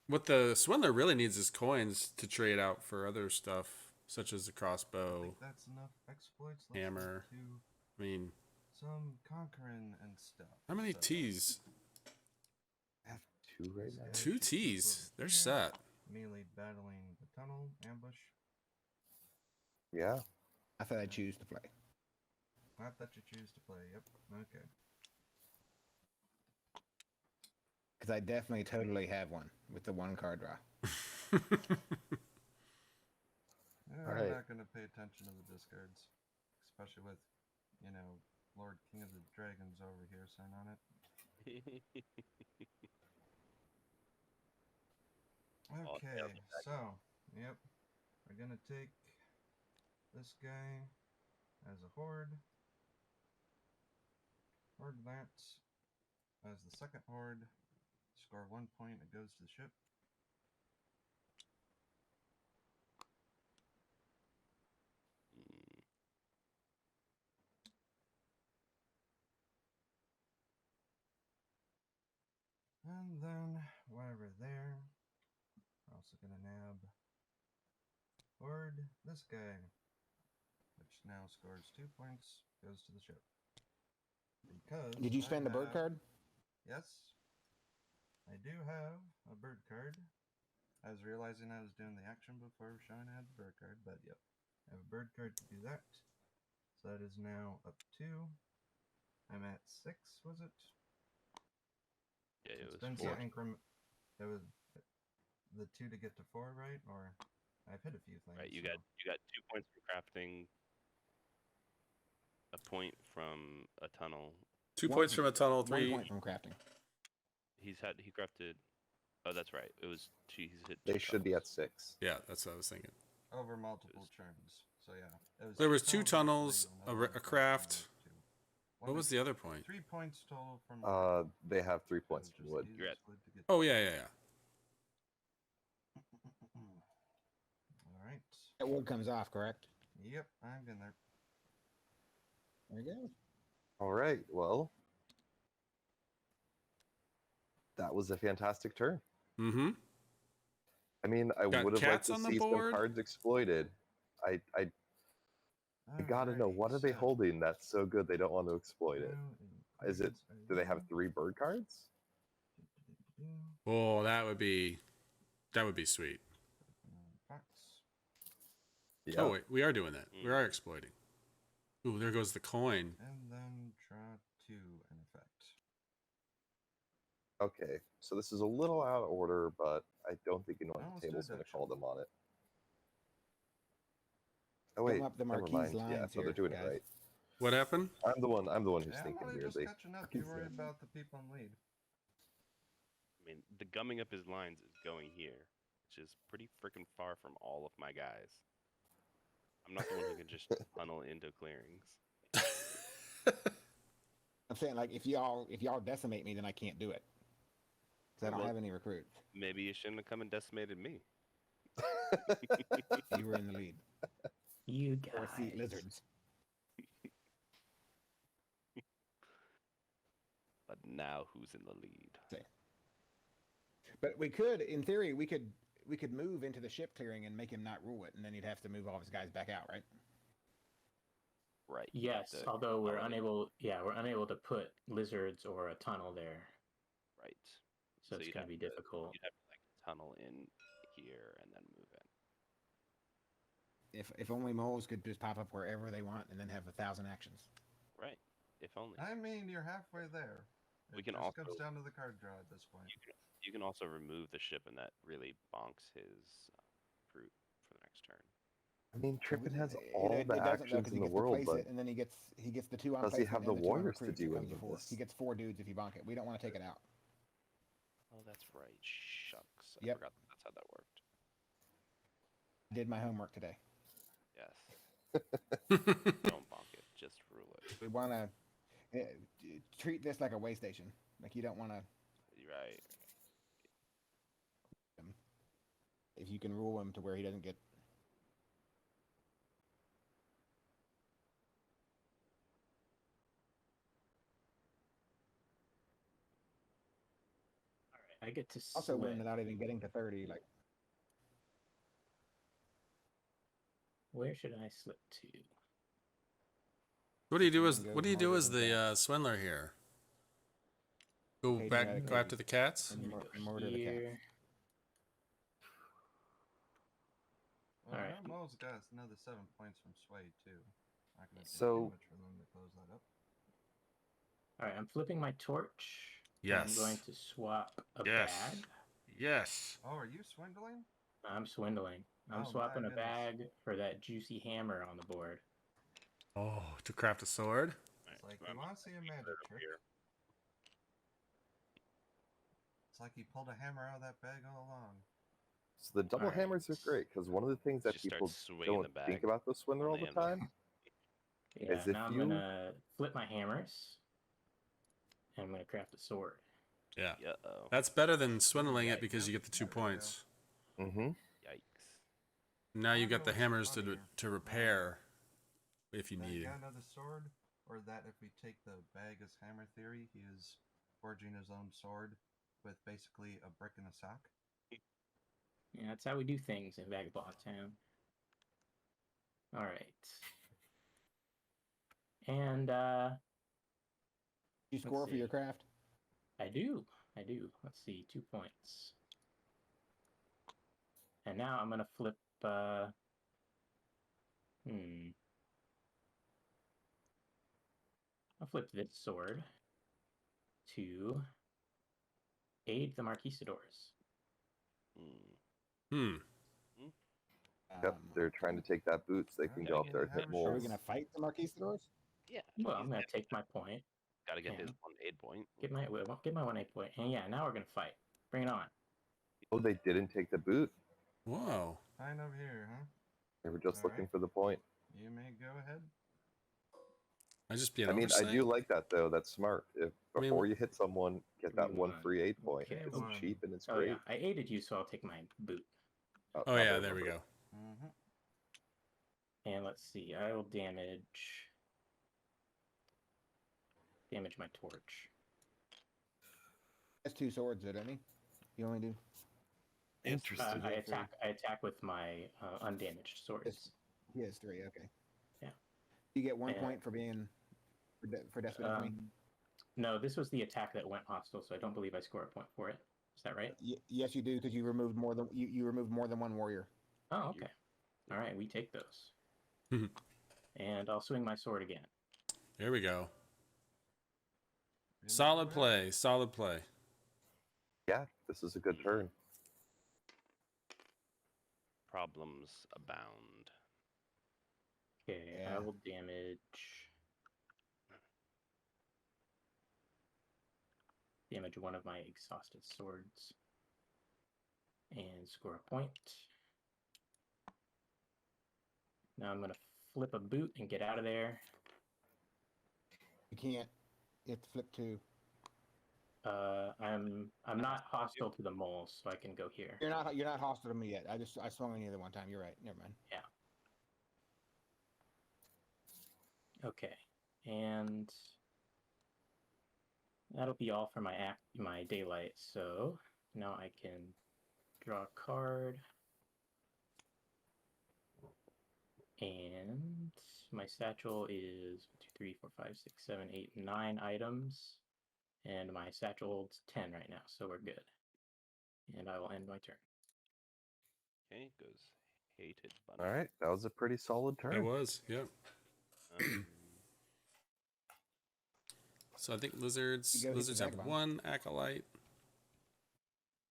What the Swindler really needs is coins to trade out for other stuff, such as the I crossbow. think that's enough exploits. Let's Hammer. go to I mean, some conquering and stuff. how many so T's? I have 2 right this now. guy 2 gets T's. over They're here, set. Melee battling the tunnel, ambush. Yeah. I thought I'd choose to play. Not that you choose to play. Yep. Okay. Because I definitely totally have one with the 1 card draw. I'm Alright. not going to pay attention to the discards, especially with, Lord King of the Dragons over here sign on it. Okay, so, yep, we're gonna take this guy as a horde that as the second horde, score 1 point, it goes to the ship. And then, while we're there, we're also gonna nab horde this guy, which now scores 2 points, goes to the ship. Because Did you I spend a bird have- card? Yes, I do have a bird card. I was realizing I was doing the action before showing I had the bird card, but yep. I have a bird card to do that. So that is now up 2. I'm at 6, was it? Yeah, it It's was been 4. some increment. It was the 2 to get to 4, right? Or I've hit a few things. Right, you so. got 2 points for crafting, a point from a tunnel. 2 One- points from a tunnel, 1 3. point from crafting. He crafted. Oh, that's right. It was 2. He's hit. They 2 should be at tunnels. 6. Yeah, that's what I was thinking. Over multiple turns. So yeah. There was 2 tunnels, actually, a craft. two. What was the other point? 3 points total from. They have 3 it was points just from wood. easiest You're at- wood to get Oh, to. yeah. All right. That wood comes off, correct? Yep, I'm in there. There you go. All right. Well, that was a fantastic turn. Mm-hmm. I mean, I Got would have liked cats to on the see some board. cards exploited. I gotta know, Alrighty, what are they so, holding that's so good they don't want to exploit it? now Is it? includes Do they have arena. 3 bird cards? Oh, that would be sweet. Box. Yeah. Oh, wait, we are doing that. We are exploiting. Ooh, there goes the coin. And then draw 2 in effect. Okay, so this is a little out of order, but I don't think anyone Well, at let's the do table's going to Duchy. call them on it. Oh Come wait, up the never Marquise mind. lines Yeah, so they're here, doing guys. it right. What happened? I'm the one who's Yeah, thinking well, you're just weirdly. catching up. You worry about the people in lead. I mean, the gumming up his lines is going here, which is pretty freaking far from all of my guys. I'm not the one who can just tunnel into clearings. I'm saying, like, if y'all decimate me, then I can't do it. Because I don't Well- have any recruits. Maybe you shouldn't have come and decimated me. You were in the lead. You Or guys. sea lizards. But now who's in the lead? But we could, in theory, we could move into the ship clearing and make him not rule it, and then he'd have to move all of his guys back out, right? Right. you have Yes, to although we're tunnel in. unable. Yeah, we're unable to put lizards or a tunnel there, Right. so it's you'd going to have be difficult. You'd have to like tunnel in here and then move in. If only moles could just pop up wherever they want and then have 1,000 actions. Right. If only. I mean, you're halfway there. We It can just also- comes down to the card draw at this point. You can also remove the ship, and that really bonks his fruit for the next turn. I mean, Trippin has It all doesn't, the though, 'cause actions he in the gets to world, place but it, and then he gets the 2 on does he placement have and the the 2 on warriors to recruits do that any comes of before. this? He gets 4 dudes if you bonk it. We don't want to take it out. Oh, that's right. Shucks. I Yep. forgot that's how that worked. I did my homework today. Yes. Don't bonk it. Just rule it. We want to treat this like a way station. Like, you don't want to, Right. if you can rule him to where he doesn't get. All right, I get to Also win slip. without even getting to 30. Like, Where should I slip to? What do you do We're as gonna go what do you do harder as than the that. Swindler here? Go Hayden back, Raddick, go after the cats. And I'm gonna go murder the cat. here. Well, Alright. I know Mo's got another 7 points from Sway too. Not gonna take So- too much for them to close that up. All right, I'm flipping my torch. and Yes. I'm going to swap a Yes. bag. Yes. Oh, are you swindling? I'm swindling. I'm Oh, my swapping a goodness. bag for that juicy hammer on the board. Oh, to craft a sword. It's like, you want to see a magic trick? It's like he pulled a hammer out of that bag all along. So the double Alright. hammers are great because one of the things that Just start people swinging the don't bag think about the Swindler on all the the anvil. time Yeah, As if now I'm you- gonna flip my hammers. And I'm gonna craft a sword. Yeah. Uh-oh. That's better than swindling it Yikes. because you get the 2 There we go. points. Mm-hmm. Yikes. Now you I got know the what's hammers funnier. to repair if you That need. got another sword, or that if we take the bag as hammer theory, he is forging his own sword with basically a brick and a sock. Yeah, that's how we do things in Vagabond Town. Alright. And You score for your see. craft? I do. Let's see, 2 points. And now I'm gonna flip I'll flip this sword to aid the Marquistadors. Hmm. Yep, they're trying to take that boots. They can Yeah, go up there, yeah, hit hammer Are we moles. gonna fight the Marquistadors? Yeah. Well, he's I'm gonna got- take my point. Gotta get his Yeah. 1 point. Get my 1 point. And yeah, now we're gonna fight. Bring it on. Oh, they didn't take the boot. Whoa. Fine over here, huh? They were just looking Alright. for the point. You may go ahead. I just be an I mean, oversight. I do like that though. That's smart. If I mean, before you hit someone, get that Give me one one. free 8 point. Okay, It's well- cheap and it's Oh great. yeah, I aided you, so I'll take my boot. Oh now yeah, they there we remember. go. Mm-hmm. And let's see, I will damage my torch. That's 2 swords, though, doesn't he? You only do. Interesting. I attack with my undamaged swords. He has 3. Okay. Yeah. You get 1 Yeah. point for being for despot with me. No, this was the attack that went hostile, so I don't believe I score a point for it. Is that right? Yes, you do because you removed more than you removed more than 1 warrior. Oh, okay. All right, we take those. Mhm. And I'll swing my sword again. There we go. Solid play. Solid play. Yeah, this is a good turn. Problems abound. Okay, Yeah. I will damage one of my exhausted swords and score a point. Now I'm gonna flip a boot and get out of there. You can't. You have to flip 2. I'm not hostile to the moles, so I can go here. You're not hostile to me yet. I swung on you the one time. You're right. Never mind. Okay, and that'll be all for my daylight. So now I can draw a card, and my satchel is 1, 2, 3, 4, 5, 6, 7, 8, 9 items, and my satchel holds 10 right now, so we're good. And I will end my turn. Okay, goes hated bunny. All right, that was a pretty solid It turn. was. Yep. Um, So I think lizards You go hit the have vagabond. 1 acolyte.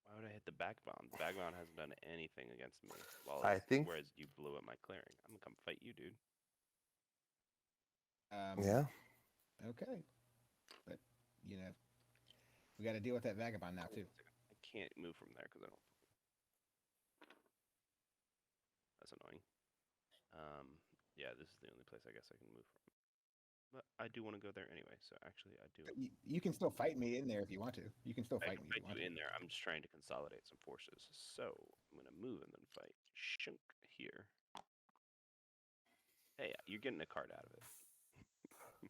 why would I hit the Vagabond? The Vagabond hasn't done anything against me. Whereas you blew up my clearing. I'm gonna come fight you, dude. Yeah. Okay. But we got to deal with that vagabond now too. I can't move from there because I don't. That's annoying. Yeah, this is the only place I guess I can move from. But I do want to go there anyway, so actually I do. You can still fight me in there if you want to. You can still I fight can me if you fight want you to. in there. I'm just trying to consolidate some forces. So I'm gonna move and then fight Shunk here. Hey, you're getting a card out of it.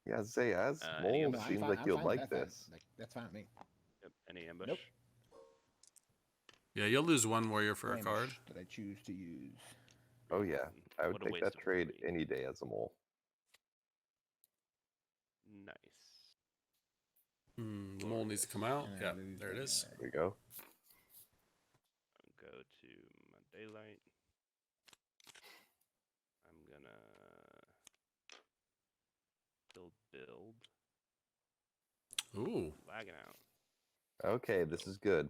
Yeah, say as any Mole ambush? I'm seems fine- like I'm you'll fine- like that's fine. this. That's fine with me. Yep. Any ambush? Nope. Yeah, you'll lose 1 warrior for a Ambush card. that I choose to use. Oh yeah, I would What a take waste that of a trade 3. any day as a Mole. Nice. The mole needs to come out. And I Yeah, lose there it that is. guy. There we go. I'll go to my daylight. I'm gonna build. Ooh. Lagging out. Okay, this is good.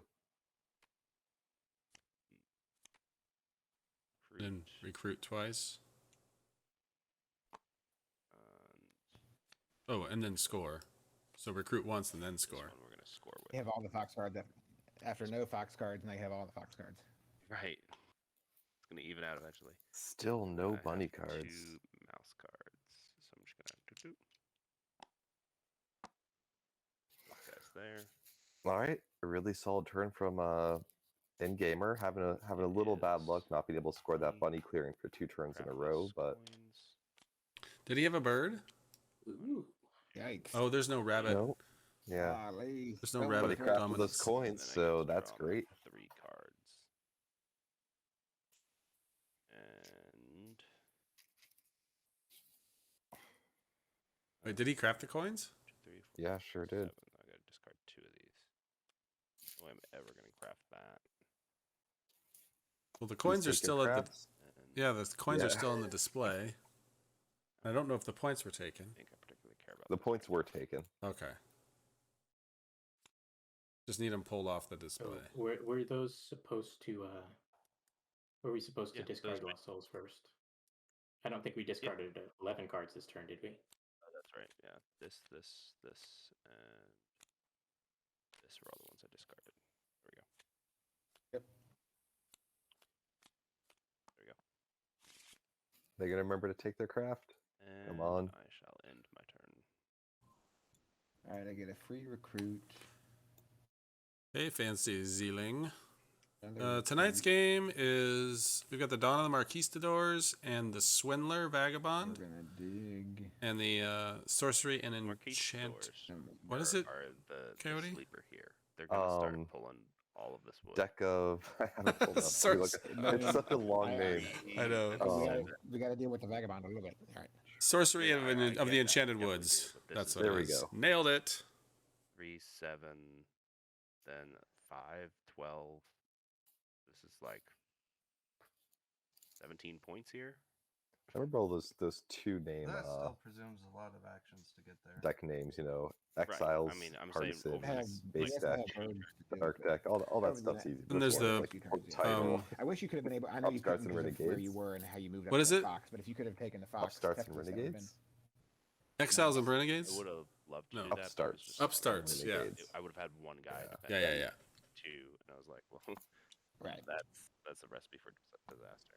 Then recruit twice. And Oh, and then score. So recruit once and then this score. one we're gonna score with. You have all the fox cards after no fox cards, and they have all the fox cards. Right. It's gonna even out eventually. Still no I bunny have cards. 2 mouse cards, so I'm just gonna These guys there. All right, a really solid turn from Endgamer. Having a little bad Is luck not being able to score that 20. bunny clearing for 2 turns in a Craft row, less but coins. Did he have a bird? Ooh. Yikes. Oh, there's no rabbit. no. Yeah, Golly. There's no Someone but he rabbit throw- crafted those dominance. And coins, then I so get to that's draw my great. 3 cards. And Wait, did he craft the coins? 2, 3, 4, Yeah, sure did. 7. I gotta discard 2 of these. No way I'm ever gonna craft that. Well, the Please coins are take your still at the. crafts. And Yeah, the coins are Yeah. still in the display. I don't know if the points were taken. I think I particularly care about The this points one. were taken. Okay. Just need them pulled off the So display. were those supposed to? Were we supposed to Yeah, those discard were- Lost Souls first? I don't think we discarded 11 cards this turn, did we? Oh, that's right. Yeah. This, and this were all the ones I discarded. There we go. Yep. There we go. They're gonna remember to take their craft. And on. I shall end my turn. All right, I get a free recruit. Hey, fancy Zeeling. Another Tonight's recruit. game is we've got the Dawn of the Marquistadors and the Swindler Vagabond We're gonna dig. and the Sorcery and Enchanted. Marquistadors What is are- it, Are the Coyote? sleeper here. They're gonna start Um, pulling all of this wood. Deck of I haven't pulled up. Sorry. It's such a long name. I know. We gotta deal with the vagabond a little bit. All right. Sorcery Yeah, of, I of get the that. Enchanted Definitely Woods. do, but this That's is what There it we is. go. Nailed it. 3, 7, then 5, 12. This is like 17 points here. I remember all those 2 name That still presumes a lot of actions to get there. deck names, Right. Exiles, I mean, I'm saying Partisan, over Have, this, base yes, deck, have birds to deal Dark with. deck, all that Probably stuff's that. easy. And there's This one, the, Like you could have title, I wish you could have been able. I know you Upstarts couldn't and because of where you Renegades. were and how you moved up What to is the it? fox, but if you could have taken the fox, Upstarts and Texas, that would've been- Renegades. Exiles and I Renegades? would have loved to No. do that. but it was Upstarts. just like, Upstarts, yeah. Renegades. I would have had one guy. Yeah. defend Yeah, yeah, yeah. 2, and I was like, well, Right. that's a recipe for disaster.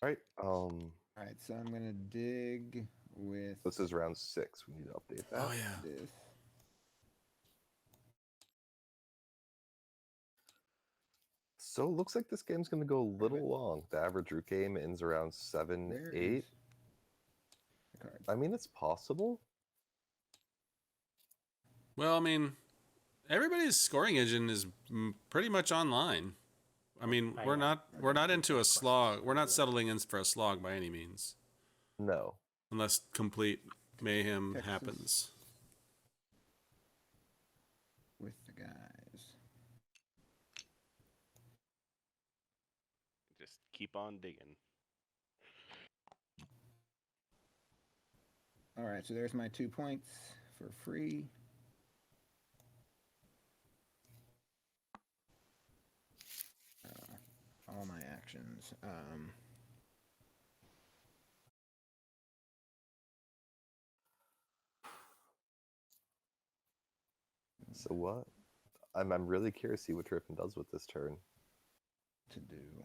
All right. All right, so I'm gonna dig with This is round 6. We need to update that. Oh, yeah. this. So it looks like this game's going to go a little long. The average root game ends around 7, There 8. is the card. I mean, it's possible. Well, I mean, everybody's scoring engine is pretty much online. I mean, I we're know. not into a slog. We're not settling in for a slog by any means, No. unless complete mayhem Texas. happens. With the guys. Just keep on digging. All right, so there's my 2 points for free. All my actions. So what? I'm really curious to see what Trippin does with this turn. To do.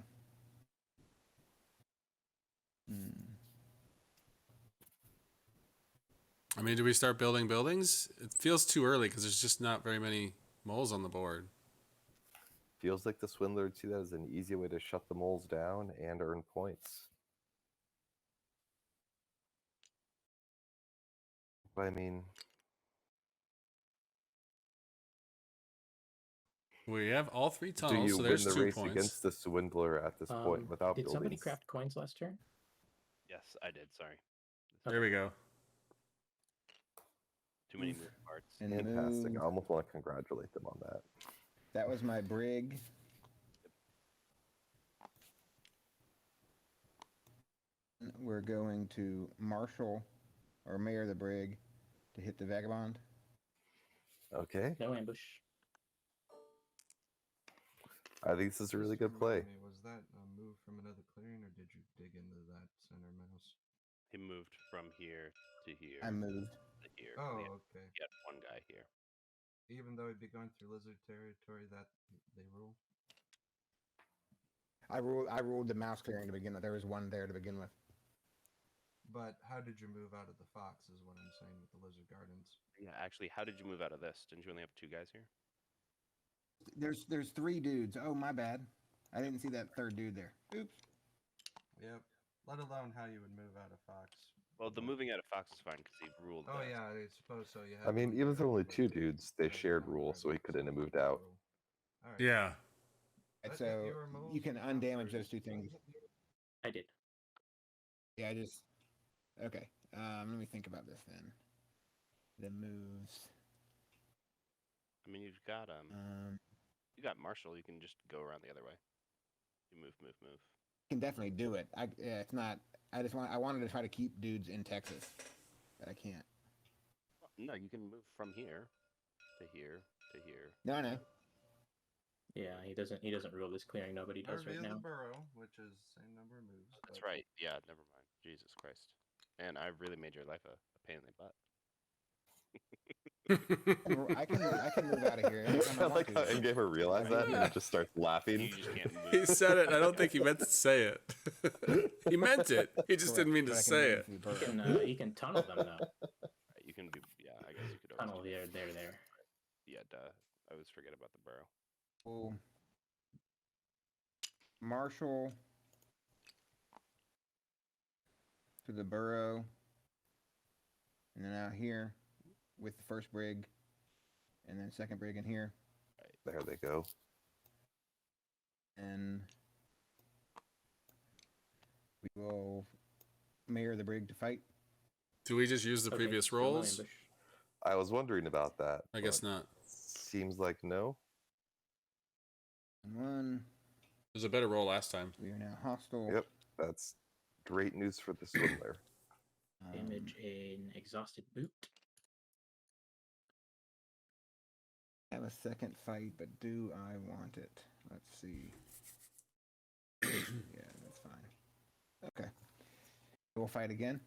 I mean, do we start building buildings? It feels too early because there's just not very many moles on the board. Feels like the Swindler would see that as an easy way to shut the moles down and earn points. But I mean, We have all 3 do tunnels, you so win there's the 2 race points. against the Swindler at this point without Did somebody buildings? craft coins last turn? Yes, I did. Sorry. There we go. Too many Oof. move parts. And Fantastic. move. I almost want to congratulate them on that. That was my brig. We're going to marshal or mayor the brig to hit the vagabond. Okay. No ambush. I think this is a really Just good play. remind me, was that a move from another clearing, or did you dig into that center mouse? He moved from here to here. I moved. To here. Oh, He okay. had one guy here. Even though he'd be going through lizard territory, that they rule. I ruled the mouse clearing to begin with. There was one there to begin with. But how did you move out of the fox? Is what I'm saying with the lizard gardens. Yeah, actually, how did you move out of this? Didn't you only have 2 guys here? There's 3 dudes. Oh, my bad. I didn't see that third dude there. Oops. Yep. Let alone how you would move out of fox. Well, the moving out of Fox is fine because he ruled. Oh the- yeah, I suppose so. You I mean, one even if guy there were only with 2 the dudes, they shared vagabond rule, so he presence, couldn't have so moved they out. rule. Alright. Yeah. And I think so you were moles you can with undamage Sorcery. those 2 things. I did. Yeah, I just. Okay. Let me think about this then. The moves. I mean, you've got you got Marshall. You can just go around the other way. You move. Can definitely do it. Yeah, it's not. I wanted to try to keep dudes in Texas, but I can't. No, you can move from here to here to here. No. Yeah, he doesn't rule this clearing. Nobody Or does right via now. the burrow, which is same number of moves. That's but- right. Yeah, never mind. Jesus Christ. Man, I really made your life a pain in the butt. I can move out of here anytime I I want like how to. Endgamer realized that and he just starts laughing. You just can't He move. said it. I don't think he meant to say it. He meant it. He just didn't mean to Correct, but I can say move it. through the He burrow. can he can tunnel them though. Right, you can do. Yeah, I guess you could always Tunnel do here, that. there. Yeah, duh. I always forget about the burrow. We'll marshal to the burrow, and then out here with the first brig, and then second brig in here, There they go. and we will mayor the brig to fight. Do we just use the Okay, previous still no rolls? ambush. I was wondering about that. I guess but not. Seems like no. And 1. It was a better roll last time. We are now hostile. Yep, that's great news for the Swindler. Damage an exhausted boot. Have a second fight, but do I want it? Let's see. Yeah, that's fine. Okay. We'll fight again.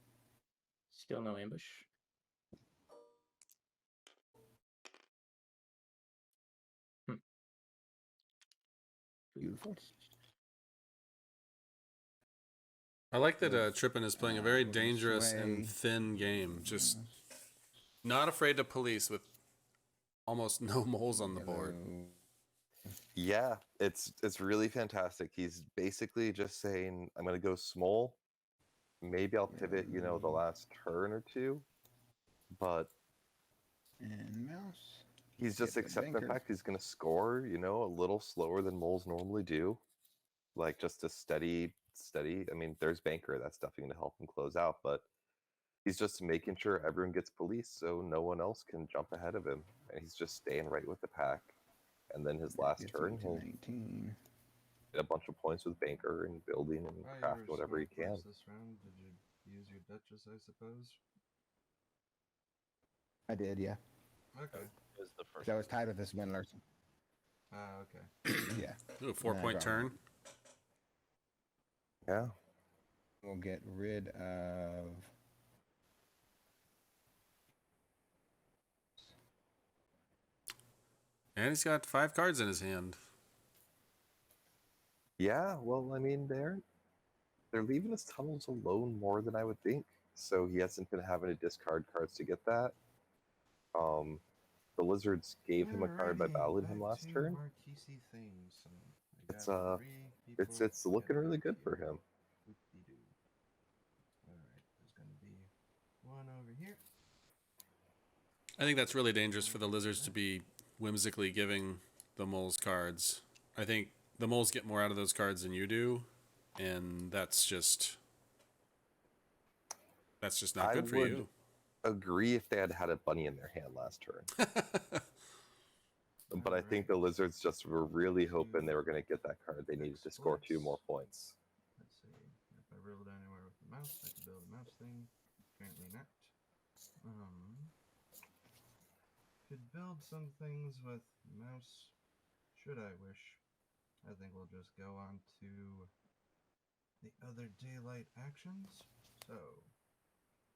Still no ambush. Beautiful. I like that Trippin is playing a very We'll dangerous sway. and thin game. Just not afraid to police with almost no moles on the board. Yeah, it's really fantastic. He's basically just saying, I'm going to go small. Maybe I'll pivot, the last turn or 2. But And mouse. he's just Get the accepting the banker. fact he's going to score, a little slower than moles normally do. Like just a steady. I mean, there's banker. That's definitely going to help him close out. But he's just making sure everyone gets police so no one else can jump ahead of him. And he's just staying right with the pack. And then his last Gets turn, me to he'll 19. get a bunch of points with banker and building and Well, you craft were whatever he small can. close this round. Did you use your Duchess, I suppose? I did, yeah. Okay. It was the first. So I was tied with the Swindler. Ah, okay. Yeah. Ooh, 4-point turn. Yeah. We'll get rid of. And he's got 5 cards in his hand. Yeah, well, I mean, they're leaving his tunnels alone more than I would think. So he hasn't been having to discard cards to get that. The Lizards gave him a card by Alrighty, battling him back last to turn. Marquise themes. So I It's, got 3 people It's looking get really good lucky. for him. Whoop-de-doo. Alright, there's gonna be one over here. I think that's really dangerous for the Lizards to be whimsically giving the moles cards. I think the moles get more out of those cards than you do, and that's just not good for you. agree if they had had a bunny in their hand last turn. But I think the lizards just were really hoping they were going to get that card. They needed to score 2 more points. Let's see. If I rolled anywhere with the mouse, I could build a mouse thing. Apparently not. Could build some things with mouse, should I wish. I think we'll just go on to the other daylight actions. So,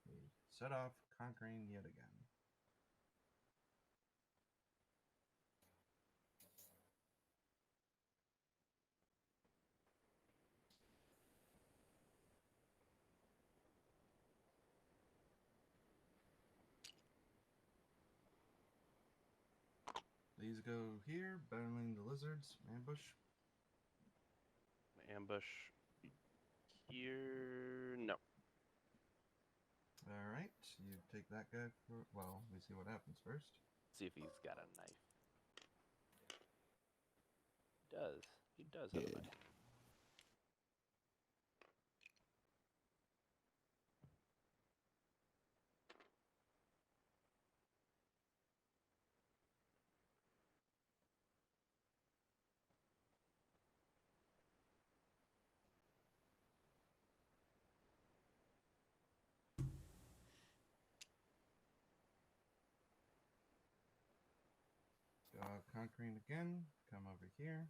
we set off conquering yet again. These go here, battling the lizards, ambush. Ambush here. No. Alright, you take that guy for. Well, we see what happens first. See if he's got a knife. He does. He does have a Good. knife. Conquering again, come over here,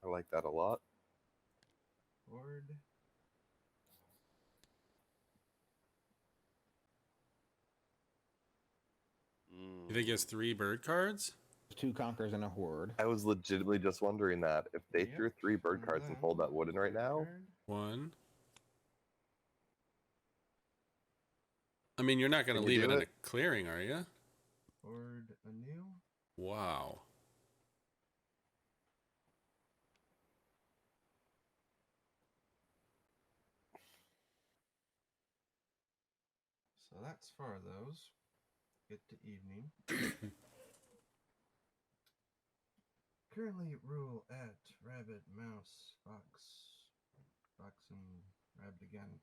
I like that a lot. board. You think he has 3 bird cards? 2 conquerors and a horde. I was legitimately just wondering that. If they Yep. threw 3 bird And cards and then, pulled that wood in right now, card. 1. I mean, you're not going to Can you leave it do in it? a clearing, are you? Board anew. Wow. So that's for those. Get to evening. Currently rule at rabbit, mouse, fox and rabbit again.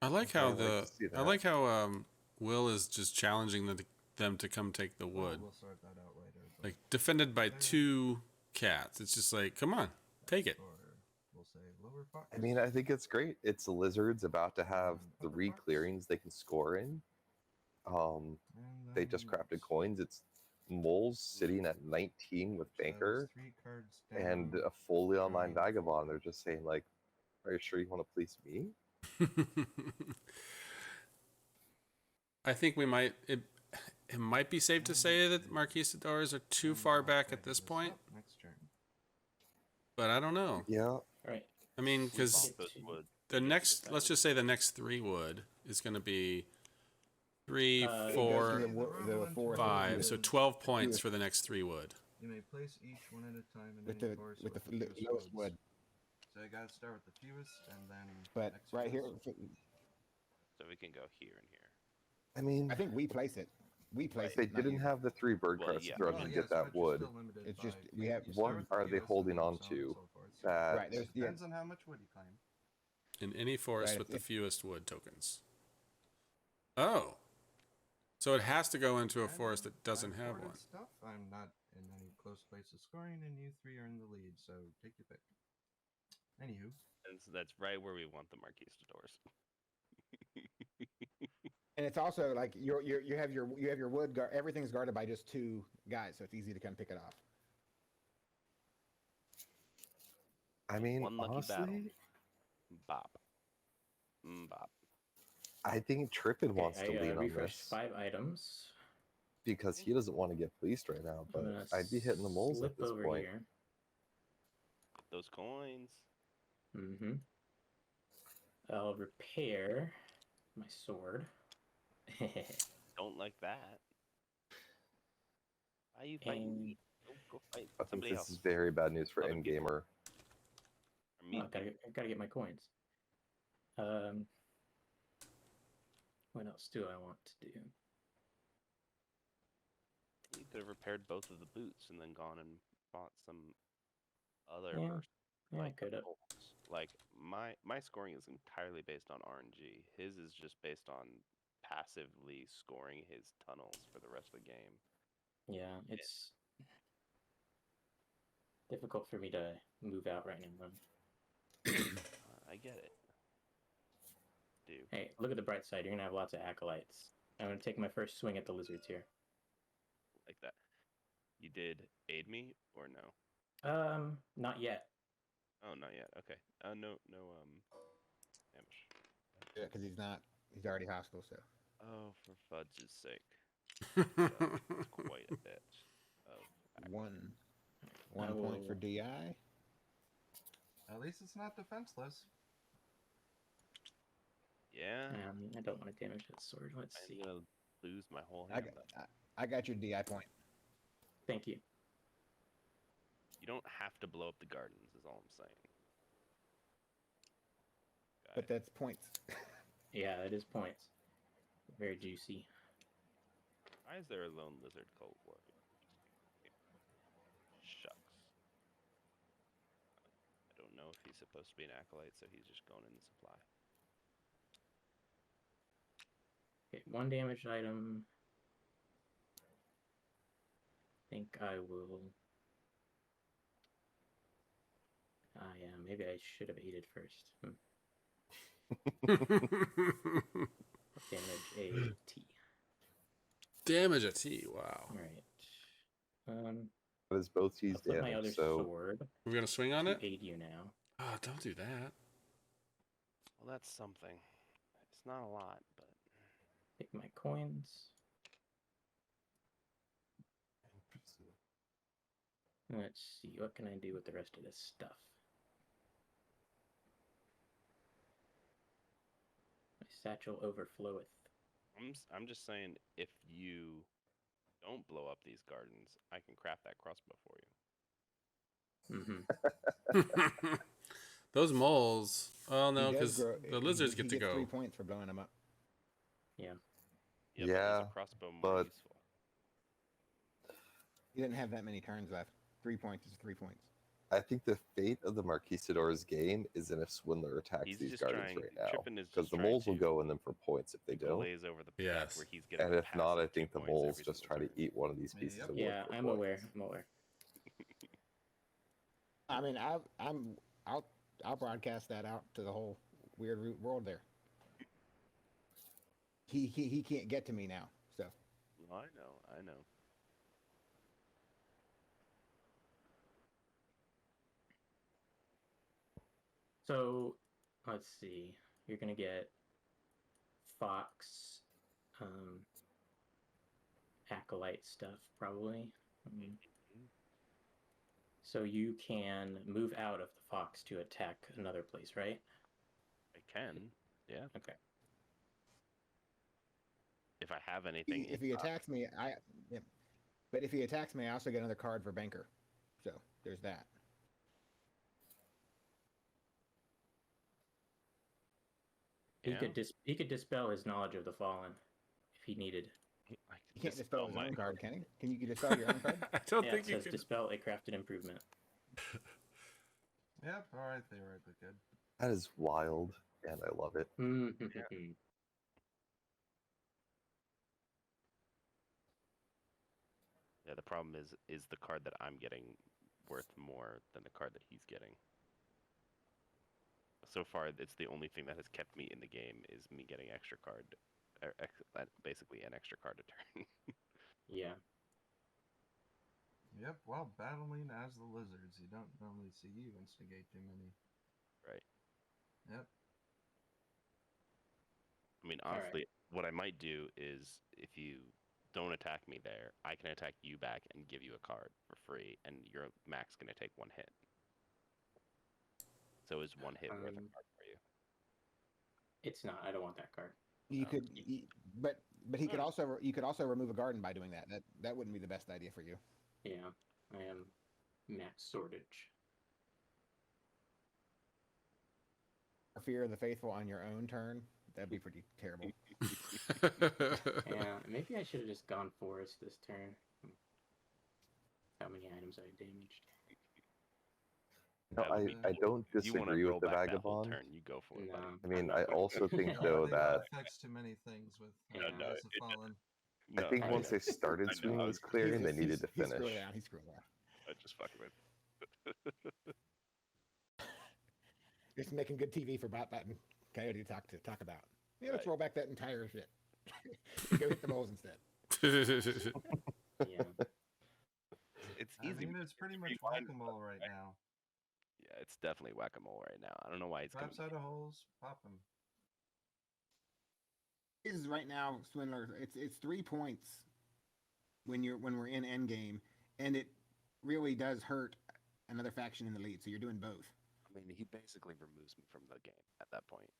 I like Okay, how I'd like to see I that. like how Will is just challenging them to come take the Well, wood. we'll sort that out later. But Like defended by there. 2 cats. It's just like, come on, take it. Or we'll say lower fox. I mean, I think it's great. It's the lizards about to have And upper 3 fox. clearings they can score in. And They just then crafted mouse. coins. It's moles sitting at 19 with So that was banker 3 cards and down. a fully online Nine, vagabond. four. They're just saying like, "Are you sure you want to please me?" I think we might. It might be safe to say that Marquistadors are too And far I'll back tidy at this this point, up next turn. but I don't know. Yeah. All right. I mean, Sleep because off those wood. the next, let's just say the next 3 wood is going to be 3, It goes 4, to the 4th 5. So 12 points fewest. for the next 3 wood. You may place each one at a time in With any the forest with the fewest lowest woods. wood. So I gotta start with the fewest and then. But next right here, fewest. So we can go here and here. I mean, I think we place it. We place if they it. not didn't you. have the 3 bird Well, cards yeah. to throw Well, to yes, get but that you're wood, still limited It's by- just we have you start what with the are they fewest holding and then on so to and so forth. that right. There's yeah. Depends on how much wood you claim. In any forest Right, with the if- fewest wood tokens. Oh. So it has to go into a forest that doesn't I've have ordered one. Stuff. I'm not in any close place of scoring, and you 3 are in the lead. So take your pick. Anywho, And so that's right where we want the Marquistadors. And it's also like you have your wood guard. Everything's guarded by just 2 guys, so it's easy to come pick it off. I mean, One lucky battle. honestly, Bop. Bop. I think Trippin wants to lean on refreshed this 5 items. because he doesn't want to get fleeced right now. I'm But gonna I'd be hitting the moles at slip this over point. here. Those coins. Mm-hmm. I'll repair my sword. Don't like that. Why are you fighting And- me? Go fight I think somebody this else. is very bad news for Other people. Endgamer. Or me. Oh, I gotta get my coins. What else do I want to do? You could have repaired both of the boots and then gone and bought some other Yeah. person. Yeah, I Like could have. like my scoring is entirely based on RNG. His is just based on passively scoring his tunnels for the rest of the game. Yeah, it's difficult for me to move out right now. I get it. Dude, Hey, look at the bright side. You're gonna have lots of acolytes. I'm gonna take my first swing at the lizards here. like that. You did aid me or no? Not yet. Oh, not yet. Okay. No damage. Yeah, because he's already hostile. So Oh, for fudge's sake. That's quite a bit of one I point for will- DI. At least it's not defenseless. yeah. I don't want to damage that sword. Let's I'm see. gonna lose my whole I hand. got, I got your DI point. Thank you. You don't have to blow up the gardens, is all I'm saying. But that's points. Yeah, that is points. Very juicy. Why is there a lone lizard cult warrior? Shucks. I don't know if he's supposed to be an acolyte, so he's just going in the supply. Okay, 1 damaged item. Think I will. Yeah, maybe I should have aided first. Damage a T. Damage a T. Wow. All right. That is both I'll T's put my other damage. So sword We're gonna swing on to it. aid you now. Oh, don't do that. Well, that's something. It's not a lot, but Take my coins. Let's see, what can I do with the rest of this stuff? My satchel overfloweth. I'm just saying, if you don't blow up these gardens, I can craft that crossbow for you. Mm-hmm. Those moles. Oh He no, does because grow- the lizards he get to gets 3 go. points for blowing them up. Yeah. Yeah, but is Yeah, a crossbow more but- useful? He didn't have that many turns left. 3 points is 3 points. I think the fate of the Marquistadors game is in if Swindler attacks He's these just gardens trying. right now. Trippin is Because just the trying moles will to go in them for points if they don't. glaze over the fact Yes. where he's getting. And a if not, I passive 2 think the points moles every just single try to turn. eat one of these pieces Yep. of wood. Yeah, for I'm points. aware. I'm aware. I mean, I'll broadcast that out to the whole weird root world there. He can't get to me now. So No, I know. So, let's see. You're gonna get Fox, acolyte stuff probably. So you can move out of the Fox to attack another place, right? I can. Yeah. Okay. If I have anything. if he attacks me, yeah. But if he attacks me, I also get another card for banker. So there's that. He could dispel his knowledge of the fallen if he needed. I You can can't dispel his my own card, can he? Can you dispel your own card? I don't Yeah, think it you says can. dispel a crafted improvement. Yep, alright, theoretically good. That is wild, and I love it. Yeah, the problem is the card that I'm getting worth more than the card that he's getting. So far, it's the only thing that has kept me in the game is me getting extra card, basically an extra card a turn. Yeah. Yep, while battling as the lizards, you don't normally see you instigate too many. Right. Yep. I mean, All right. honestly, what I might do is if you don't attack me there, I can attack you back and give you a card for free, and your max going to take 1 hit. So is 1 hit worth a card for you? It's not. I don't want that card. You could, but he could Hmm. also you could also remove a garden by doing that. That wouldn't be the best idea for you. Yeah, I am max swordage. Fear of the Faithful on your own turn. That'd be pretty terrible. Yeah, maybe I should have just gone forest this turn. How many items I damaged? No, Yeah, Louis, I don't if you want to disagree roll with the back that whole vagabond. turn, you go for it, No. buddy. I mean, I'm I not also going think to. though think that affects too many things with Yeah. No, Rise of it Fallen. I No, think I once know. they started I know, swinging I with was- clearing, they needed to He's screwing finish. around. He's screwing around. I just fucking with. Just making good TV for Bot and Coyote to talk about. Yeah, let's Right. roll back that entire shit. Go hit the moles instead. Yeah. It's I easy. mean, because it's pretty you much rewind whack-a-mole stuff, right now. Yeah, it's definitely whack-a-mole right now. I don't know why it's Traps coming. out of holes, pop them. Is right now, Swindler. It's 3 points when we're in Endgame, and it really does hurt another faction in the lead. So you're doing both. I mean, he basically removes me from the game at that point.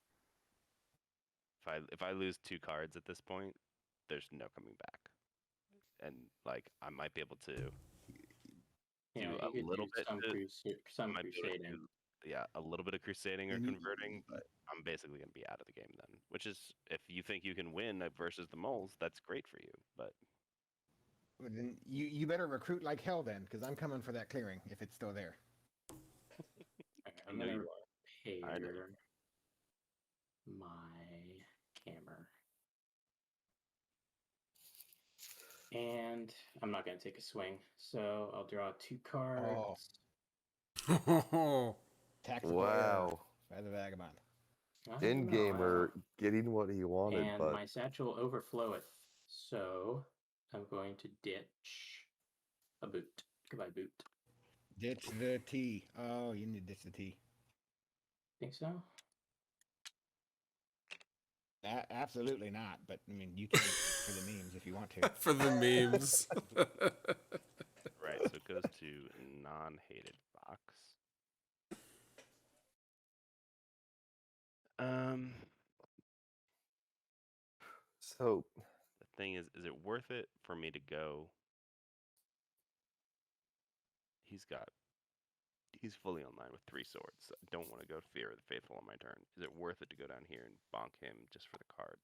If I lose 2 cards at this point, there's no coming back. And like I might be able to You know, do a you could little do bit some to, some might be able to crusading. yeah, a little bit of crusading or And you- converting, but I'm basically going to be out of the game then. Which is, if you think you can win versus the moles, that's great for you. But Well, then you better recruit like hell then, because I'm coming for that clearing if it's still there. Alright, I I'm know gonna you are. I know you pair my camera. And I'm not gonna take a swing, so I'll draw 2 cards. Tactical Wow. error by the vagabond. I don't know, Endgamer getting what he wanted, and but my satchel overfloweth, so I'm going to ditch a boot. Goodbye, boot. Ditch the T. Oh, you need to ditch the T. Think so? Absolutely not. But I mean, you can for the memes if you want to. For the memes. Right, so it goes to non-hated box. so The thing is it worth it for me to go? He's fully online with 3 swords. I don't want to go Fear of the Faithful on my turn. Is it worth it to go down here and bonk him just for the card?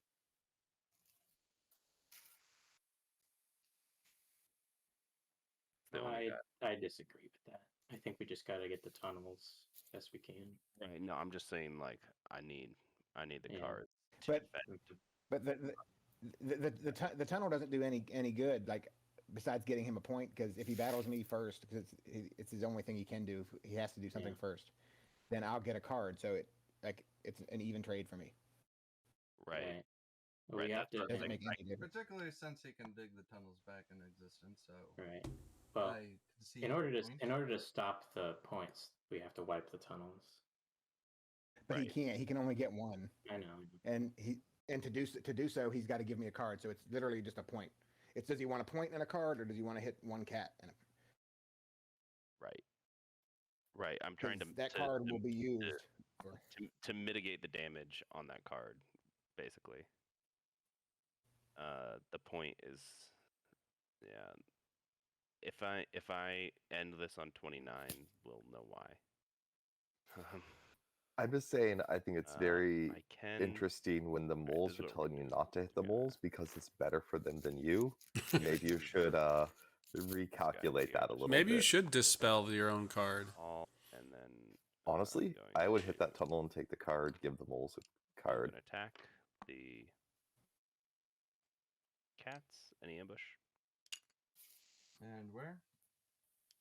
The only guy. I disagree with that. I think we just gotta get the tunnels best we can. Right, no, I'm just saying like I need the Yeah. cards to But defend. but the tunnel doesn't do any good. Like besides getting him a point, because if he battles me first, because it's his only thing he can do. He has to do something first. Then I'll get a card. So it's an even trade for me. Right. Well, Right, we have that's what to. I'm Doesn't saying. make any difference. Particularly since he can dig the tunnels back in existence, so Right. Well, I can see in your order point. to stop the points, we have to wipe the tunnels. But he Right. can't. He can only get one. I know. And to do so, he's got to give me a card. So it's literally just a point. It's does he want a point and a card, or does he want to hit one cat? Right. Right. I'm trying to That card will be used. to mitigate the damage on that card, basically. The point is, yeah. If I end this on 29, we'll know why. I'm just saying I think it's very I can. interesting when the this moles is are what we're telling gonna you do. not to hit the Yeah. moles because it's better for them than you. Maybe you should recalculate that a little Maybe you bit. should dispel your own card. All and then. Honestly, going I would hit to- that tunnel and take the card, give the moles a I'm card. gonna attack the cats. Any ambush And where?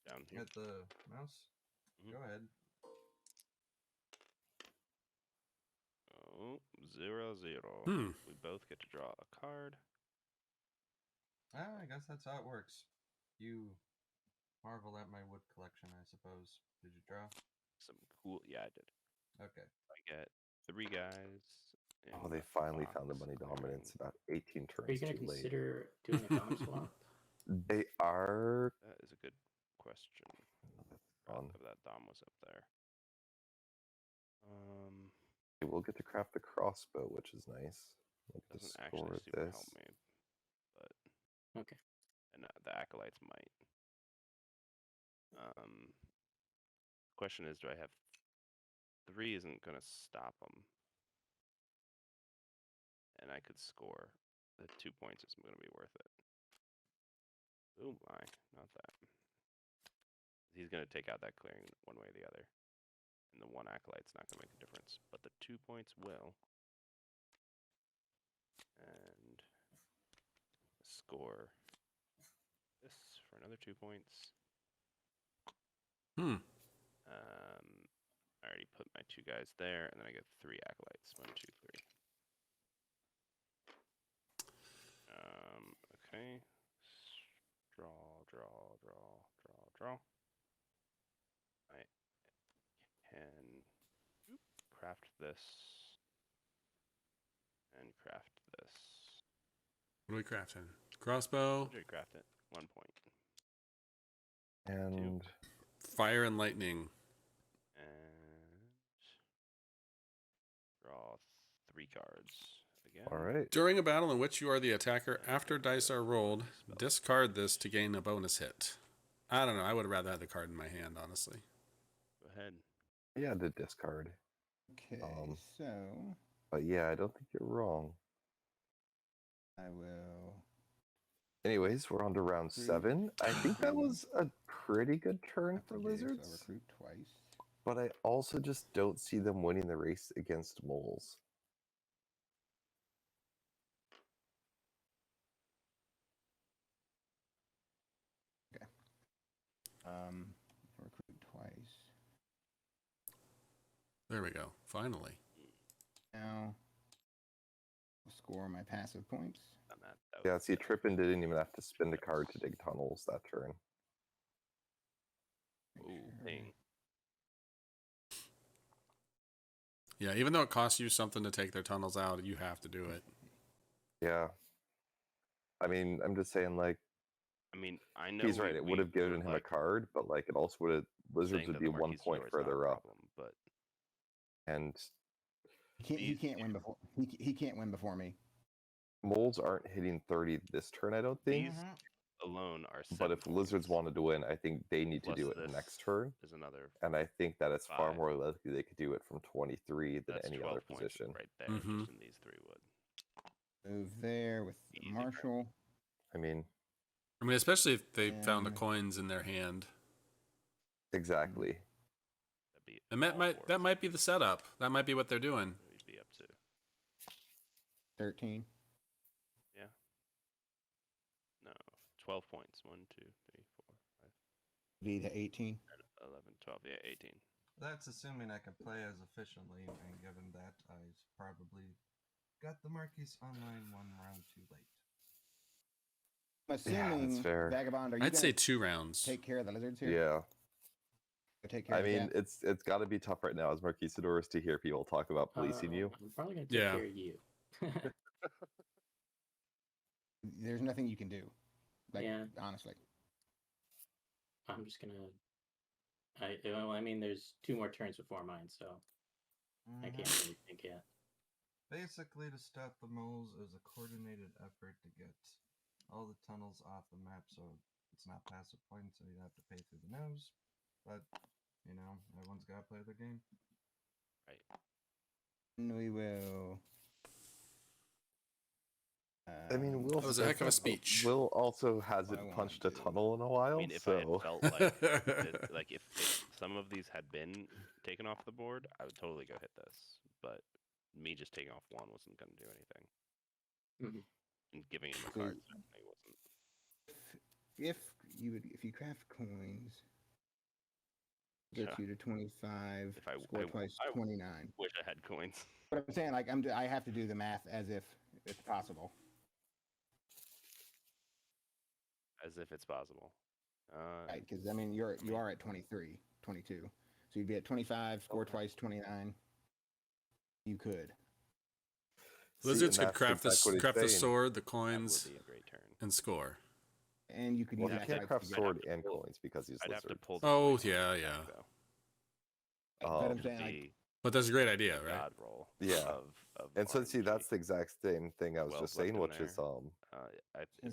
down here? Hit the mouse? Mhm. Go ahead. Oh, 0-0. Hmm. We both get to draw a card. I guess that's how it works. You marvel at my wood collection, I suppose. Did you draw? Some cool. Yeah, I did. Okay. I get 3 guys. Oh, in they the finally found the box money clearing. dominance about 18 Are you turns gonna too late. consider doing a comic swap? They are. That is a good question. Fun. Forgot that Dom was up there. They will get to craft the crossbow, which is nice. We'll get to Doesn't score actually with super this. help me, but Okay. and the acolytes might. Question is, do I have 3? Isn't gonna stop them, and I could score. The 2 points isn't gonna be worth it. Oh my, not that. He's gonna take out that clearing one way or the other. And the 1 acolyte's not going to make a difference, but the 2 points will. And score this for another 2 points. I already put my 2 guys there, and then I get 3 acolytes. 1, 2, 3. Okay. Draw. I can craft this and craft this. What are we crafting? Crossbow. I craft it. 1 point. And Fire and lightning. And draw 3 cards again. all right. During a battle in which you are the attacker, after dice are rolled, discard this to gain a bonus hit. I don't know. I would have rather had the card in my hand, honestly. Go ahead. Yeah, to discard. Okay, so But yeah, I don't think you're wrong. I will. Anyways, we're on to round 7. I think that was a pretty good turn for Okay, so lizards. recruit twice. But I also just don't see them winning the race against moles. Recruit twice. There we go. Finally. Now, I'll score my passive points. On that Yeah, was see, better. Trippin didn't even have to spend a card to dig tunnels that turn. Make Ooh, sure- ping. Yeah, even though it costs you something to take their tunnels out, you have to do it. Yeah. I mean, I'm just saying, like, I mean, I know he's right. It would have given him a card, but, like, it also would have... Lizards would be 1 point further up. But And He can't win before he can't win before me. moles aren't hitting 30 this turn, I don't think. these alone are 7 But if the lizards points. wanted to win, I think they need to Plus do it this next turn. is another. And I think that it's far 5. more likely they could do it from 23 than That's any 12 other points position. right there. Mhm. Just in these 3 would. Move there with the Easy marshal. I mean, I mean, especially if they found the And- coins in their hand. exactly. That'd be And that all might fours. that might be the setup. That might be what they're doing. We'd be up to 13. no 12 points. 1, 2, 3, 4, 5, Be to 18. 11, 12. Yeah, 18. That's assuming I can play as efficiently, and given that I probably got the Marquis online 1 round too late. I'm assuming, fair. Vagabond, are you I'd gonna say 2 rounds. take care of the lizards here? Yeah. Take care I of mean, that? it's got to be tough right now as Marquistadors to hear people talk about policing you. I'm probably gonna take Yeah. care of you. There's nothing you can do. Like, Yeah. honestly. I'm just gonna. I mean, there's 2 more turns before mine, so I can't Mhm. really think yet. Basically, to stop the moles is a coordinated effort to get all the tunnels off the map, so it's not passive points, so you have to pay through the nose. But, you know, everyone's got to play their game. Right. And we will. I mean, Will That was a heck of a said- speech. Will also I hasn't wanna punched a do- tunnel in a while, I mean, if I so had felt like that, like if some of these had been taken off the board, I would totally go hit this. But me just taking off 1 wasn't going to do anything, Mhm. and giving him a So- card certainly wasn't. If you craft coins, get Yeah. you to 25. If I- score I- twice, I- 29. Wish I had coins. But I'm saying, like, I have to do the math as if it's possible. As if it's possible. Right, because I mean you are at 23, 22. So you'd be at 25, score Okay. twice, 29. You could. See, Lizards and could that's craft exactly what he's the saying. sword, the That coins, would be a great turn. and score. And you could Well, use he that can't right craft to get- sword to and pull- coins because he's I'd have to lizard. pull. The Oh, coins yeah, back, yeah. though. But I'm Um, saying, like, The But that's a great idea, right? god roll. Yeah. Of And so, see, RNG. that's the exact same thing I was 12 just saying, left which in is, is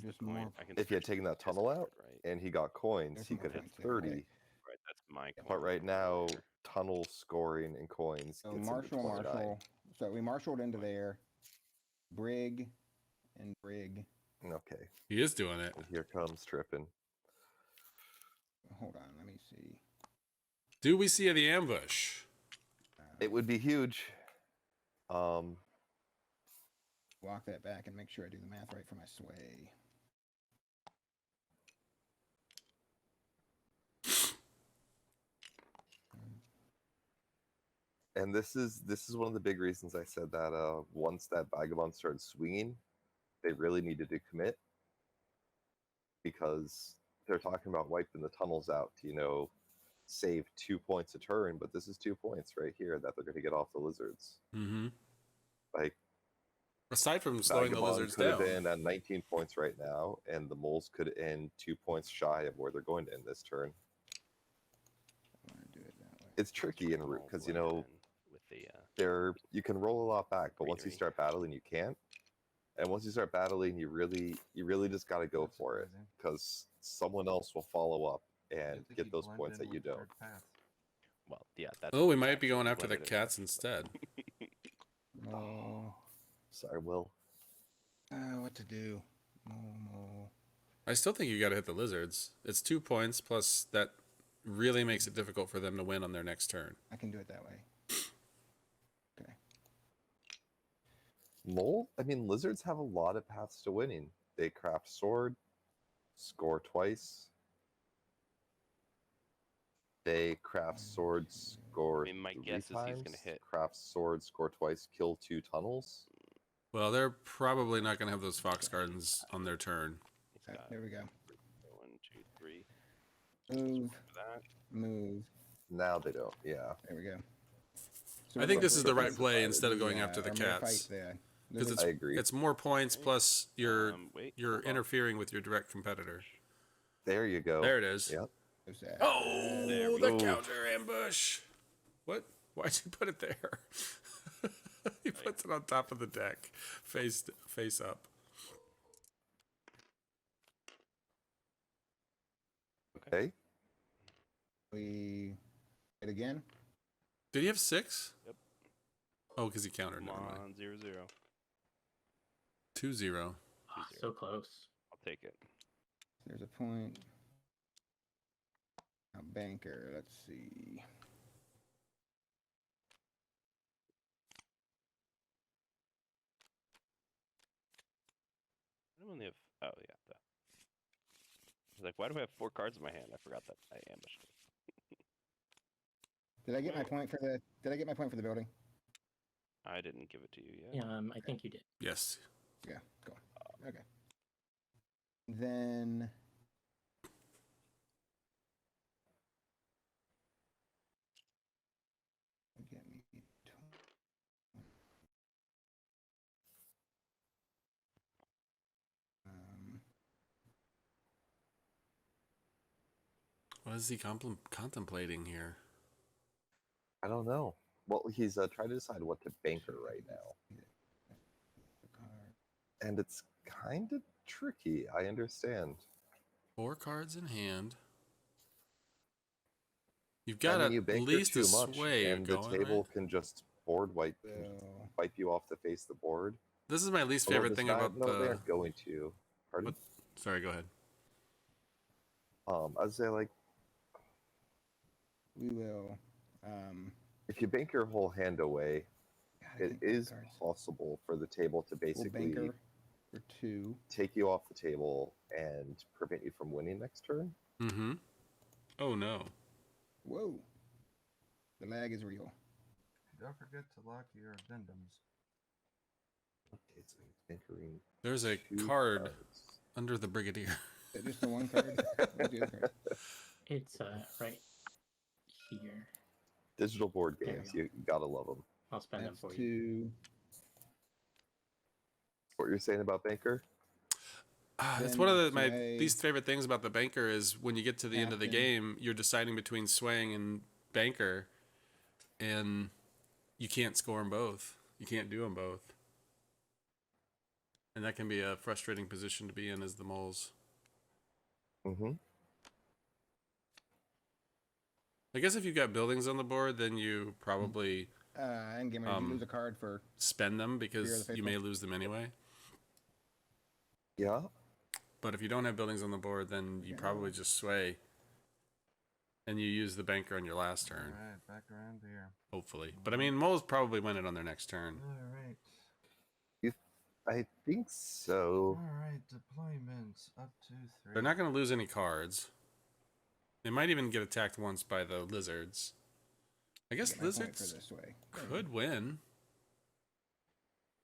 the just coin. more- I can if he had switch taken to that the tunnel out, Discord, right? and he got coins, There's he more could hit points there, right? 30. Right, that's my coin. But right from now, earlier. tunnel scoring and coins so gets him to Marshall, 29. So we marshaled into there. Brig and Brig. Okay, He is doing it. and here comes Trippin. Hold on, let me see. Do we see the ambush? It would be huge. Um, Walk that back and make sure I do the math right for my sway. and this is one of the big reasons I said that once that vagabond started swinging, they really needed to commit, because they're talking about wiping the tunnels out to, save 2 points a turn, but this is 2 points right here that they're going to get off the lizards. Mm-hmm. Like, Aside from slowing the vagabond lizards could have down. been at 19 points right now, and the moles could end 2 points shy of where they're going to end this turn. I want to do it that way. It's tricky in root All because blended in with the you can roll a lot back, but once you greenery. start battling, you can't. And once you start battling, you really just got to go That's for it, surprising. because someone else will follow up You and have to get keep those blend points in that you with the don't. third path. well, yeah. That's Oh, we what might be going actually after the blended in cats with. instead. Mo. Sorry, Will. What to do? Mo. I still think you got to hit the lizards. It's 2 points plus that really makes it difficult for them to win on their next turn. I can do it that way. Okay. Mole? I mean, lizards have a lot of paths to winning. They craft sword, score twice. They craft sword, score I mean, my 3 guess is he's times. gonna hit. Craft sword, score twice, kill 2 tunnels. Well, they're probably not going to have those fox gardens on their turn. He's Okay, got there we go. 1, 2, 3. Move. For that. Move. Now they don't. Yeah. There we go. I think this is the Trippin's right play decided. instead of going after the I'm gonna cats. fight the Because lizard. I agree. it's more points plus you're Wait, you're hold on. interfering with your direct competitor. There you go. There it is. Yep. There's that. Oh, There we the go. counter ambush. What? Why'd you put it there? He puts it on top of the deck, face up. Okay. We hit again. Did he have 6? Yep. Oh, because he countered. Come Never mind. on, 0, 0. 2-0. Ah, so close. I'll take it. There's a point. A banker. Let's see. I only have. Oh yeah. I was like, why do I have 4 cards in my hand? I forgot that I ambushed him. Did I get my point for the? Did I get my point for the building? I didn't give it to you yet. Yeah, I think you did. Yes. Yeah. Cool. Okay. Then. Get me. What is he contemplating here? I don't know. Well, he's trying to decide what to banker right now. And it's kind of tricky. I understand. 4 cards in hand. You've I got mean, you at banker least too a much, sway and the going, table right? can just board wipe, wipe you off the face of the board. This is my least Although favorite this thing guy- about no, they the. aren't going to. Pardon? What? Sorry, go ahead. I'd say, like, We will. if you bank your whole hand away, God, I it think my is cards- possible for the table to We'll basically banker for 2. take you off the table and prevent you from winning next turn. Mm-hmm. Oh no. Whoa. The lag is real. Don't forget to lock your addendums. Okay, so he's bankering There's a 2 card cards. under the brigadier. Is that just the one card? Where's the other card? It's right here. Digital board There we games, go. you gotta love them. I'll spend them That's for you. 2. What you're saying about banker? It's Then one of my sway. least favorite things about the banker is when you get to the end of the Captain. game, you're deciding between swaying and banker, and you can't score them both. You can't do them both, and that can be a frustrating position to be in as the moles. Mm-hmm. I guess if you've got buildings on the board, then you probably Endgamer, did you lose a card for? spend them because Faithful. you may lose them anyway. Yeah. But if you don't have buildings on the board, then you Yeah. probably just sway. and you use the banker on your last turn, Alright, back around here. hopefully. But I mean, moles probably win it on their next turn. Alright. I think so. Alright, deployments up to 3. They're not going to lose any cards. They might even get attacked once by the lizards. I guess Get my point for lizards this way. could win.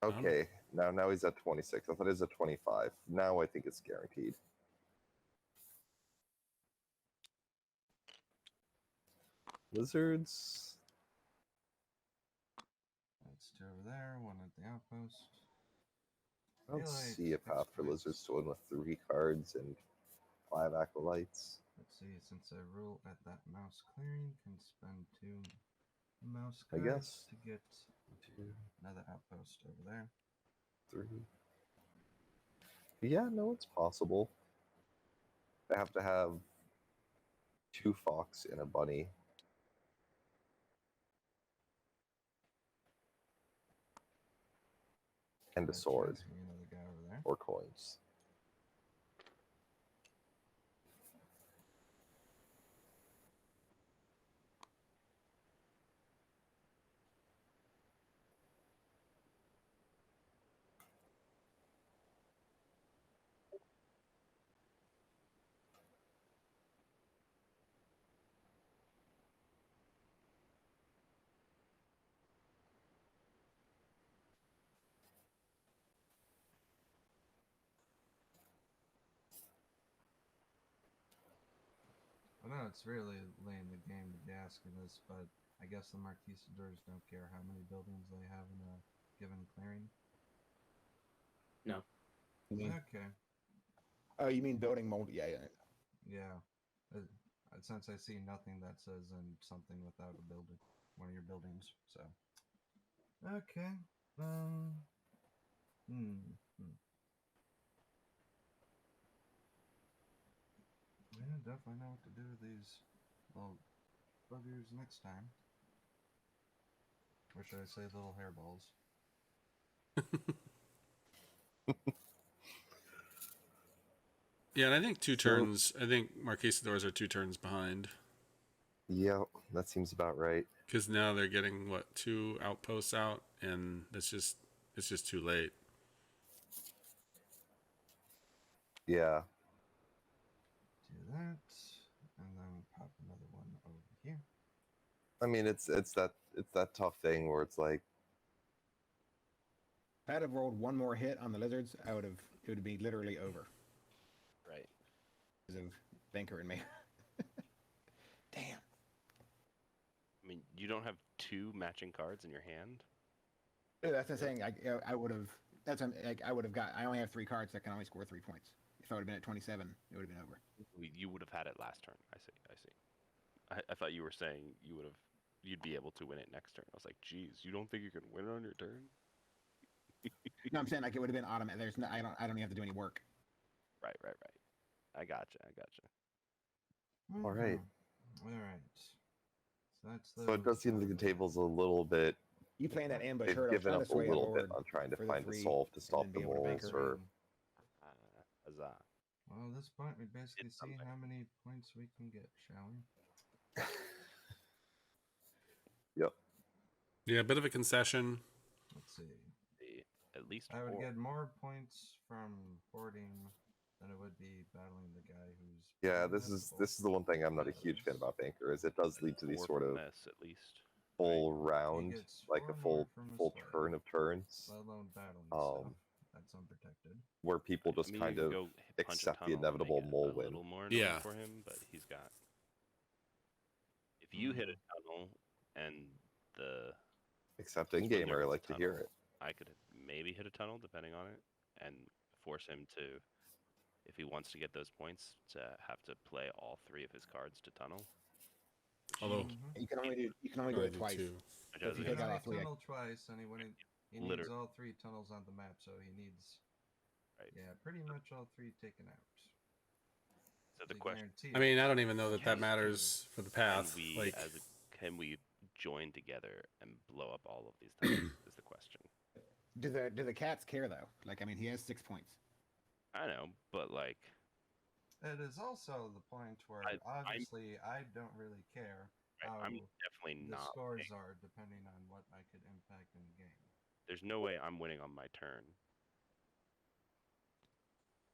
Okay, now he's at 26. I thought he was at 25. Now I think it's guaranteed. Lizards. That's 2 over there, 1 at the outpost. I don't Daylight see a path for exploits. lizards to win with 3 cards and 5 acolytes. Let's see, since I rule at that mouse clearing, can spend 2 mouse I cards guess. to get 2, another outpost over there. 3. Yeah, no, it's possible. I have to have 2 fox and a bunny. And a Gotcha, sword see another guy over there. or coins. I know it's really late in the game to be asking this, but I guess the Marquistadors don't care how many buildings they have in a given clearing. No. You mean, Okay, oh, you mean building mold? Yeah, yeah. yeah. Since I see nothing that says in something without a building, one of your buildings, so. Okay. Yeah, definitely know what to do with these little buggers next time. Or should I say little hairballs? Yeah, and I think So- turns. I think Marquistadors are 2 turns behind Yeah, that seems about right. because now they're getting 2 outposts out, and it's just too late. Yeah. Do that, and then pop another one over here. I mean, it's that tough thing where it's like, If I'd have rolled one more hit on the lizards, it would be literally over Right. because of Banker and me. Damn. I mean, you don't have 2 matching cards in your hand. Yeah, that's the thing. I would have. That's like I would have got. I only have 3 cards that can only score 3 points. If I would have been at 27, it would have been over. You would have had it last turn. I see. I thought you were saying you'd be able to win it next turn. I was like, geez, you don't think you can win it on your turn? No, I'm saying like it would have been automatic. There's no. I don't even have to do any work. Right. I gotcha. all right. Alright. So that's So it does seem like the table's a little bit. You plan that ambush They've hurdle. given try up to a sway little bit board on trying to for the find a 3, solve to and stop then the be able to moles banker or. in. Huzzah. Well, at this point, we basically It's see something. how many points we can get, shall we? Yep. Yeah, a bit of a concession. Let's see. At least I would 4. get more points from hoarding than it would be battling the guy who's. Yeah, more this is inevitable. the one thing I'm not a huge fan about Banker is it does lead to these 4 sort from of this, at least. full round, gets like 4 a full more from full his turn way. of turns, Let alone battling stuff. um, That's unprotected. where people just I mean, kind you of can go punch a accept the tunnel and make inevitable it mole a win. little more annoying Yeah. for him, but he's got. If you hit a tunnel and the Except Swindler in game, I hits a like to hear tunnel, it. I could maybe hit a tunnel depending on it, and force him to, if he wants to get those points, to have to play all 3 of his cards to tunnel. Although You can only do probably it do twice. 2. Which So I if was you He take can out only all 3, tunnel twice, and he needs Literally. all 3 tunnels on the map, so he needs. Right. Yeah, pretty much all 3 taken out. So the To question: guarantee I mean, it. I don't even know that Can matters for the can path. we Like, can we join together and blow up all of these tunnels? Is the question. do the cats care though? Like I mean, he has 6 points. I know, but like, It is also the point where I'm- obviously I don't really care Right, how I'm definitely the not. scores winning. are depending on what I could impact in the game. There's no way I'm winning on my turn.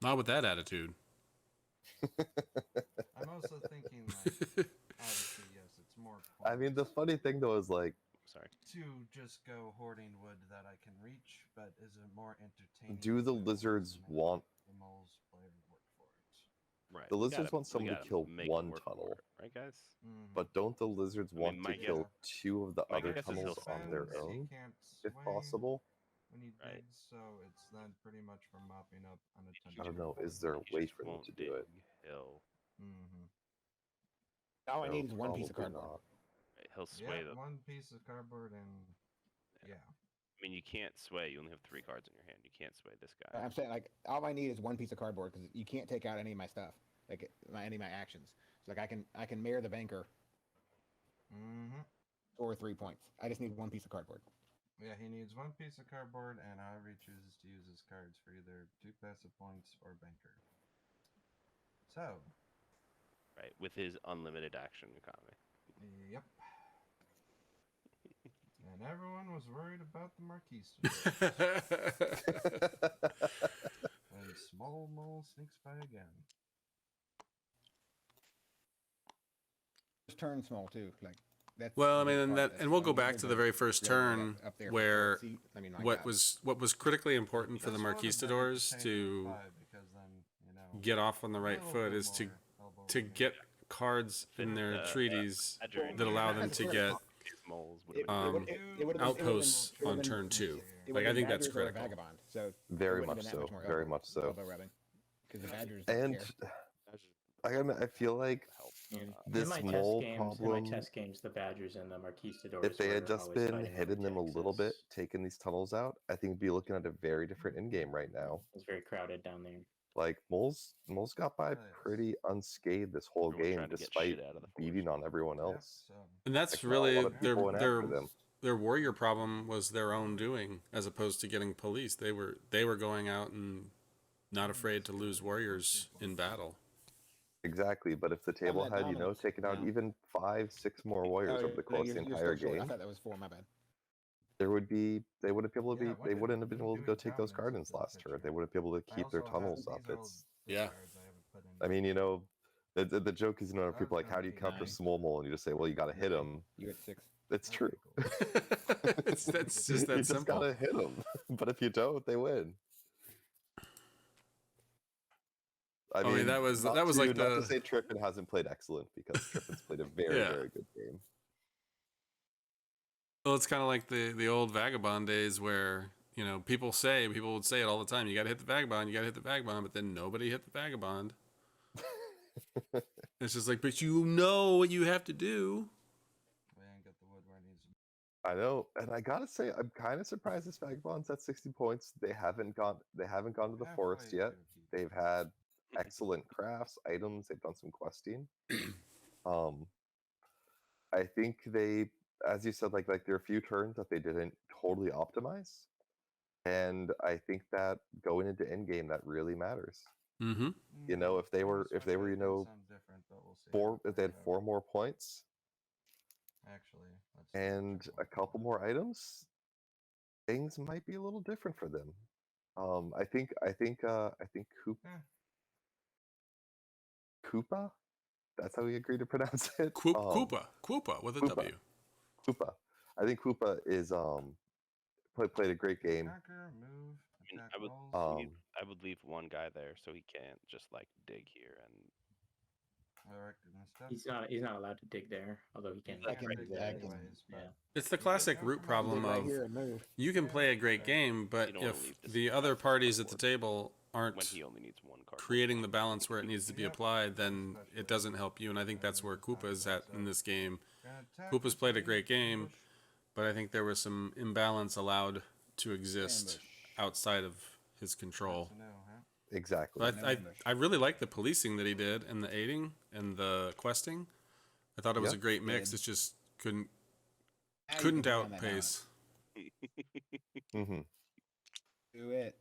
Not with that attitude. I'm also thinking like obviously yes, it's more points. I mean, the funny thing though is like, Sorry. to just go hoarding wood that I can reach, but is it more entertaining? do the to lizards make want the moles player work for it? Right. the we lizards gotta- want we someone to gotta kill make 'em one work for tunnel, it, right, guys? Mhm. but don't the lizards I mean, want my to guess- kill 2 of the my other guess is he'll tunnels on their Defends, he own, can't if sway possible? when he Right. digs, so it's then pretty much for mopping up unattended. I don't know. Is there a He way just for them won't to do it? dig. He'll Mm-hmm. All I No, need is one piece of probably cardboard. not. he'll sway Yeah, them. one piece of cardboard and yeah. I mean, you can't sway. You only have 3 cards in your hand. You can't sway this guy. I'm saying like all I need is one piece of cardboard because you can't take out any of my stuff, like any of my actions. So, like I can mayor the banker Mm-hmm. or 3 points. I just need one piece of cardboard. Yeah, he needs one piece of cardboard, and however he chooses to use his cards for either 2 passive points or banker. So, Right, with his unlimited action economy. yep. And everyone was worried about the Marquistadors. When Small Mole sneaks by again. Just turn small too, like that's. Well, I the big mean, and part. that, That's and we'll why go we back need to the very first turn up there where see, I mean, my what God. was critically important for the This would have been Marquistadors entertaining to with 5 because then, you know, get off on the a right little foot bit is to more elbow to room. get cards in their treaties Badger and that allow them That's to a get his moles would It- have it been would- great. it would've been- outposts it would've on been- turn 2. It Like, I would've think been that's Badgers or a critical. Vagabond, so Very it wouldn't much have been that so. much more Very elbow- much so. elbow rubbing because the Badgers don't And care. I feel like Help. And this in my mole test games, problem, in my test games, the Badgers and the Marquistadors. if they had were just always been fighting over hitting them a little bit, Texas. taking these tunnels out, I think we'd be looking at a very different end game right now. It's very crowded down there. Like moles got by Yes. pretty unscathed this whole Everyone's game, trying to get despite shit out of the beating forest. on everyone Yep, else. so And that's Like, not a really lot of people went after them. their warrior problem was their own doing as opposed to getting police. They were going out and not afraid to lose warriors in battle. Exactly, but if the table that had, dominance, taken out yeah. even 5 6 more warriors over the course of the entire still short. I game, thought that was 4. My bad. they wouldn't have been able to Yeah, be what they did wouldn't have been we able do to go with take those dominance gardens in the last turn. picture? They wouldn't be able to I keep their also tunnels have, up. these are all It's Yeah. cards I haven't put in I mean, the joke is, That's people like, how do you gonna be counter nice. small mole? And you just say, well, you got to hit him. You at 6. It's Okay, true. cool. That's just You that just simple. gotta hit them. But if you don't, they win. I mean, mean, that was not like not to the say Trippin hasn't played excellent, because Trippin's played a very, Yeah. very good game. well, it's kind of like the old vagabond days where people would say it all the time. You got to hit the vagabond. You got to hit the vagabond. But then nobody hit the vagabond. It's just like, but you know what you have to do. We ain't got the wood where it needs to be. I know, and I gotta say, I'm kind of surprised this Vagabond's at 60 points. They haven't gone to the forest Halfway yet. to keep They've had excellent crafts, items. They've done some questing. I think they, as you said, like there are a few turns that they didn't totally optimize, and I think that going into endgame, that really matters. Mm-hmm. If they were, This one might have done some different, but we'll see how it if they had plays out. 4 more points Actually, let's see what and you're a looking couple at. more items, things might be a little different for them. I think Eh, Kwupah, that's how we agree to pronounce it. Kwupah with a Kwupah. W. Kwupah. I think Kwupah is played a great game. Conquer, move, I mean, attack rolls. I would leave one guy there so he can't just like dig here and Alright, and stuff. He's not allowed to dig there, although he can. I can dig dig there there, anyways, yeah. but It's the classic root Dig problem right of here and move. you can Yeah, play a great right. game, but You don't wanna if leave this the guy other on the parties at the board table when aren't he only needs one card. creating the balance where it needs to be Yep. applied, then Especially it doesn't help you. And I think that's where Kwupah is at in this game. gonna attack Kwupah's with played a the great game, ambush. but I think there was some imbalance allowed to exist Ambush. outside of his control. Good to know, huh? Exactly. But No I ambush. really like the policing that he did and the aiding and the questing. I thought it was a Yep, great mix. did. It's just couldn't Now you can rely on that outpace. hmm balance. Do it.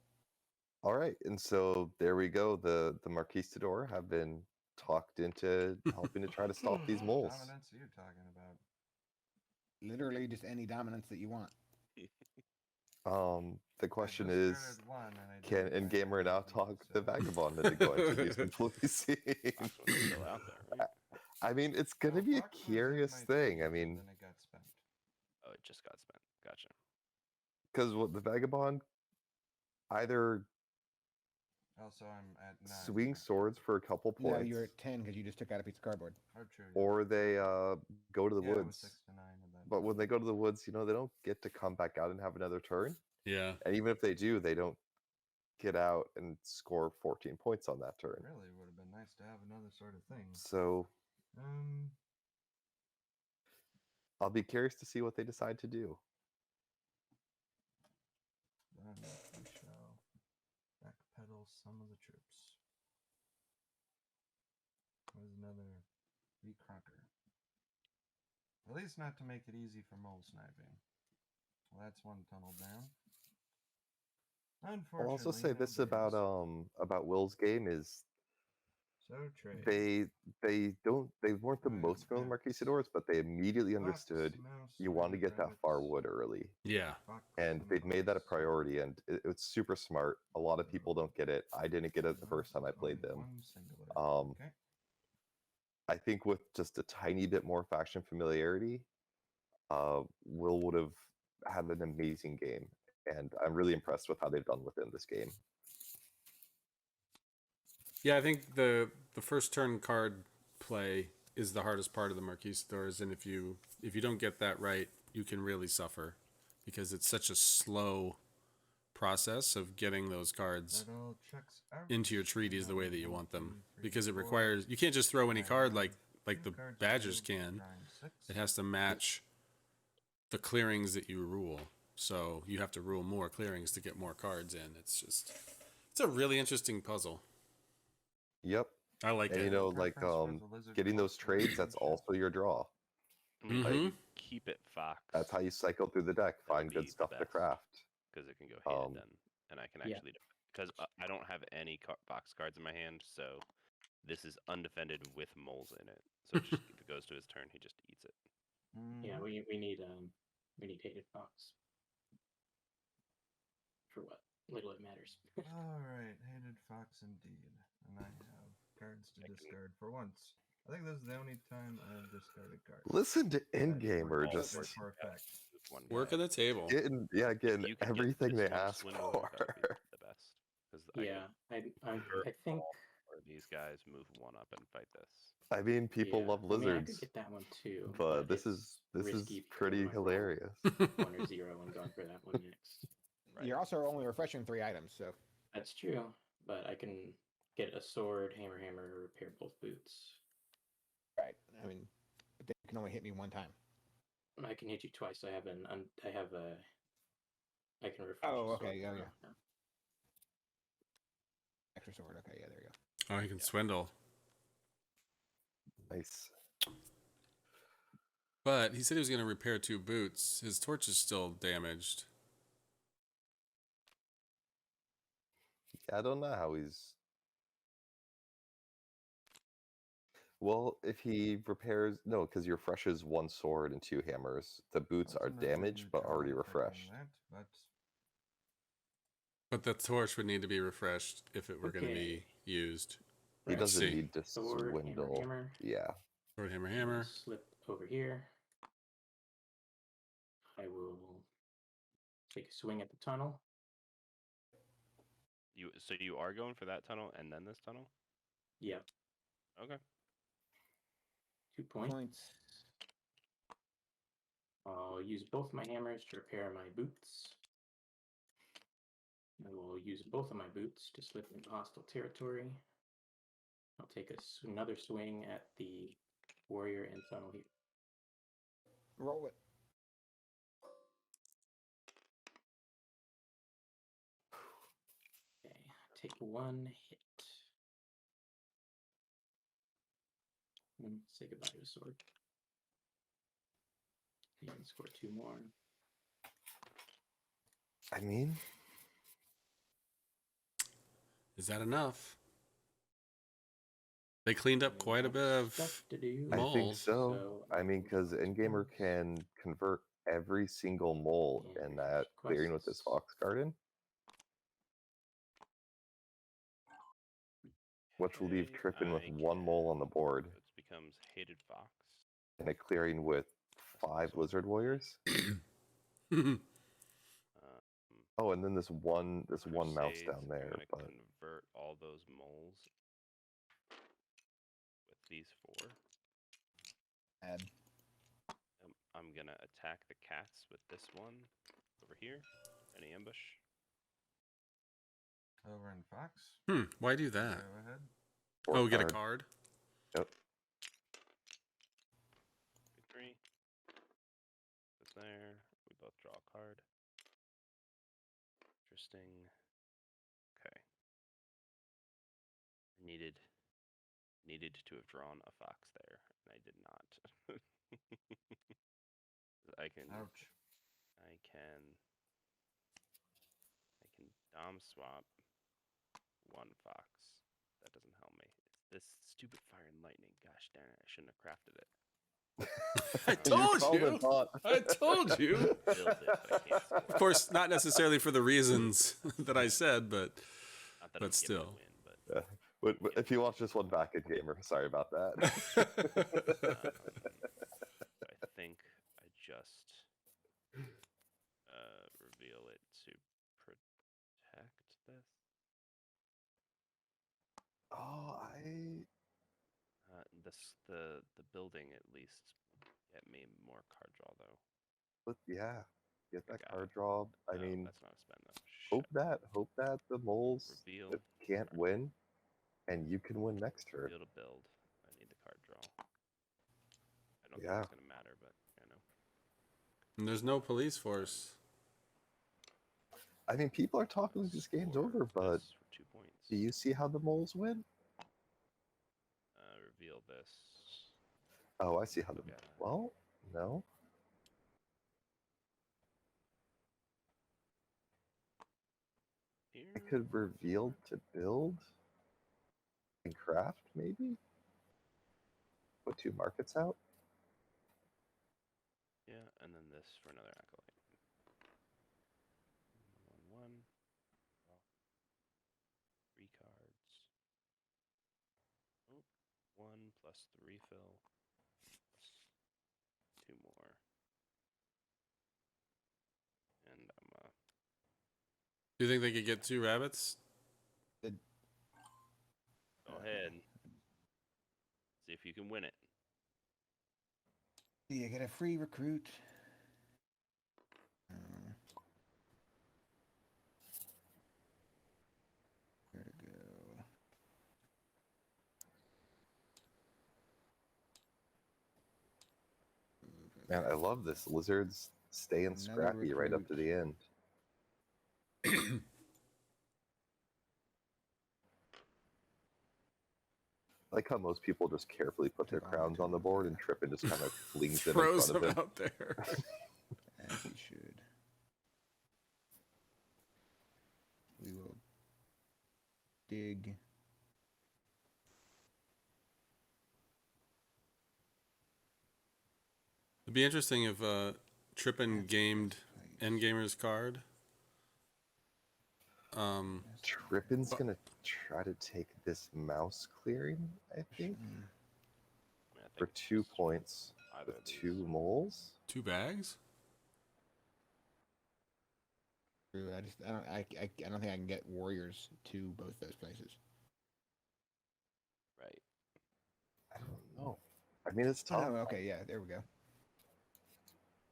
All right, and so there we go. The Marquistador have been talked into helping to try to stop these moles. Dominance are you talking about? Literally just any dominance that you want. The question I is, just started one and I can didn't find Endgamer now anything, talk the so- vagabond into going to these completely seen? Foxman's still out there, right? I mean, it's gonna Well, be a Fox was in curious my thing. I tree, but mean, then it got spent. Oh, it just got spent. Gotcha. because what the vagabond either Also, I'm at 9. swing swords for a couple No, points, you're at 10 because you just took out a piece of cardboard. Oh, true. yeah. or they go to the Yeah, it was woods. 6 to 9 at that But when point. they go to the woods, you know, they don't get to come back out and have another turn. Yeah. And even if they do, they don't get out and score 14 points on that turn. Really would have been nice to have another sort of thing. So I'll be curious to see what they decide to do. Then we shall backpedal some of the troops. There's another recrocker. At least not to make it easy for mole sniping. Well, that's one tunnel down. Unfortunately, I'll also say no this bears. about Will's game is So trade. they weren't the most familiar Marquistadors, but they immediately Fox, understood mouse, you want to rabbit, get that rabbits, far wood early. Yeah. fox, And and they've made that a fox. priority, and it's super smart. A lot of people don't get it. I didn't get it the first time I played them. One singular. Okay. I think with just a tiny bit more faction familiarity, Will would have had an amazing game, and I'm really impressed with how they've done within this game. Yeah, I think the first turn card play is the hardest part of the Marquistadors, and if you don't get that right, you can really suffer because it's such a slow process of getting those cards That all checks out. into your treaties the way that you One, want them, two, three, because it four. requires you can't just throw any Nine, card nine, like two the cards Badgers to can. grind 6. It has to match the clearings that you rule. So you have to rule more clearings to get more cards in. It's a really interesting puzzle. Yep. I like And it. you know, Preference like for the lizard getting those fox trades, that's relationship. also your draw. I mean, Mhm. if you keep it Fox. That's how you cycle through the deck, That would find be good the stuff to best. craft. Because it can go hand Um, then, and I can Yeah. actually because I don't have any Fox cards in my hand, so this is undefended with moles in it. So just, if it goes to his turn, he just eats it. Yeah, Mhm. we need hated fox. For what little it matters. All right, hated fox indeed, and I have cards to discard for once. I think this is the only time I've discarded cards. Listen to That Endgamer works just for effect. With one Work guy. of the table. getting If getting you could get everything they this one ask Swindler, for. that would be the best. Because Yeah, I think or these guys move one up and fight this. I mean, people yeah, love I mean, I lizards, could get that one too, but this it's is risky because pretty I might roll hilarious. 1 or 0 and going for that one next. Right. You're also only refreshing 3 items, so That's true, but I can get a sword, hammer, or repair both boots. right. I mean, but they can only hit me 1 time. I can hit you twice. I can refresh. Oh, a okay, sword yeah, now. yeah. Extra sword. Okay, yeah, there you go. Oh, you can swindle. Nice. But he said he was going to repair 2 boots. His torch is still damaged. I don't know how he's. Well, if he repairs, no, because he refreshes 1 sword and 2 hammers. The boots are Ultimately damaged but already neutral if I do refreshed. that, But the torch would need to be refreshed if it were going to be used. He Right. doesn't See. need to Sword, swindle. hammer. Yeah. Sword, hammer, I'm gonna hammer. Slip over here. I will take a swing at the tunnel. So you are going for that tunnel and then this tunnel? Yeah, Okay. 2 points. I'll use both my hammers to repair my boots. I will use both of my boots to slip into hostile territory. I'll take another swing at the warrior and tunnel here. Roll it. Okay, take 1 hit. And say goodbye to a sword. And score 2 more. I mean, Is that enough? They cleaned up quite a bit of stuff to do. I think moles. so. I mean, because Endgamer can convert every single mole And in that clearing with this quests. Fox Garden, which will leave Okay, Trippin with I one mole on the board It becomes hated fox. and a clearing with 5 Sword lizard play. warriors. Um, Oh, and then this one mouse Crusades, down I'm there. gonna But convert all those moles with these 4. Bad. I'm gonna attack the cats with this one over here. Any ambush? Over in Fox. Why do that? Go ahead. four Get a card. card. Yep. Victory. It's there. We both draw a card. Interesting. Okay. Needed to have drawn a fox there, and I did not. I can Ouch. dom swap 1 fox. That doesn't help me. It's this stupid fire and lightning. Gosh darn it! I shouldn't have crafted it. I told called you. it hot. I told you. Build it, but I can't score. Of course, not necessarily for the reasons that I said, but Not that but I'm giving still. a win, but Yeah. But if you watch this one back in Gamer, sorry about that. I think I just reveal it to protect this. Oh, The building at least get me more card draw though. but yeah, get I that got card it. draw. I No, mean, that's not a spend though. hope that the moles Reveal. that can't win, and you can win next turn. Reveal to build. I need the card draw. I don't Yeah. think it's gonna matter, but you know. And there's no police force. I mean, people are talking like this game's Score over, but this for 2 points. do you see how the moles win? Reveal this. Oh, I see how the. Okay. Well, no. Here. I could reveal to build and craft, maybe? Put 2 markets out? Yeah, and then this for another acolyte. 1/1. Draw 3 cards. Oh, 1 plus the refill. Plus 2 more. And I'm Do you think they could get 2 rabbits? go ahead. See if you can win it. You get a free recruit. Where to go? Man, I love this. Lizards staying Another scrappy right up to the end. I like how most people just carefully put their Took crowns on the board and Trippin just kind of flings them in Throws front them of him. out there. As he should. We will dig. It'd be interesting if Trippin gamed Endgamer's card. Trippin's gonna try to take this mouse clearing, I think, I mean, I for think 2 just points either with of these. 2 moles. 2 bags? True. I don't think I can get warriors to both those places. Right. I don't know. I mean, it's Oh, tough. okay, yeah, there we go.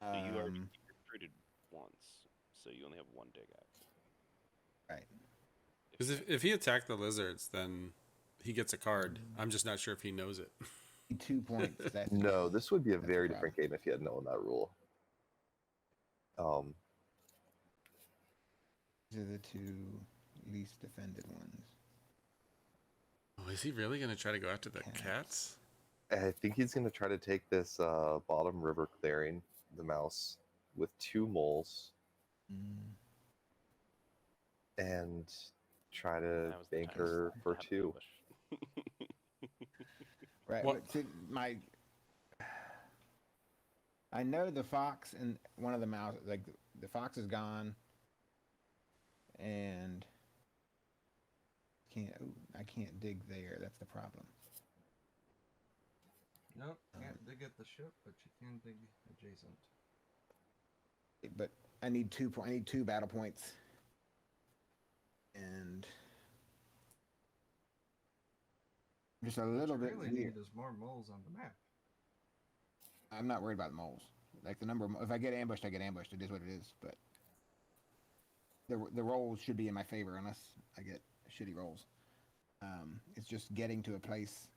So you already recruited once, so you only have 1 dig out. Right. Because if he attacked the lizards, then he gets a card. I'm just not sure if he knows it. 2 points. That's No, this would be a That's very the different game if he had known that rule. These are the 2 least defended ones. Oh, is he really going to try to go after the Cats. cats? I think he's going to try to take this bottom river clearing, the mouse, with 2 moles, Mm. and try to That was the time to banker for have an 2. ambush. Right. What- But see, I know the fox and one of the mouse, like the fox is gone, and I can't dig there. That's the problem. Nope, can't dig at the ship, but you can dig adjacent. But I need 2 battle points, and just a What little you bit really weird. need is more moles on the map. I'm not worried about the moles. Like the number of, if I get ambushed, I get ambushed. It is what it is. But the rolls should be in my favor unless I get shitty rolls. It's just getting to a place.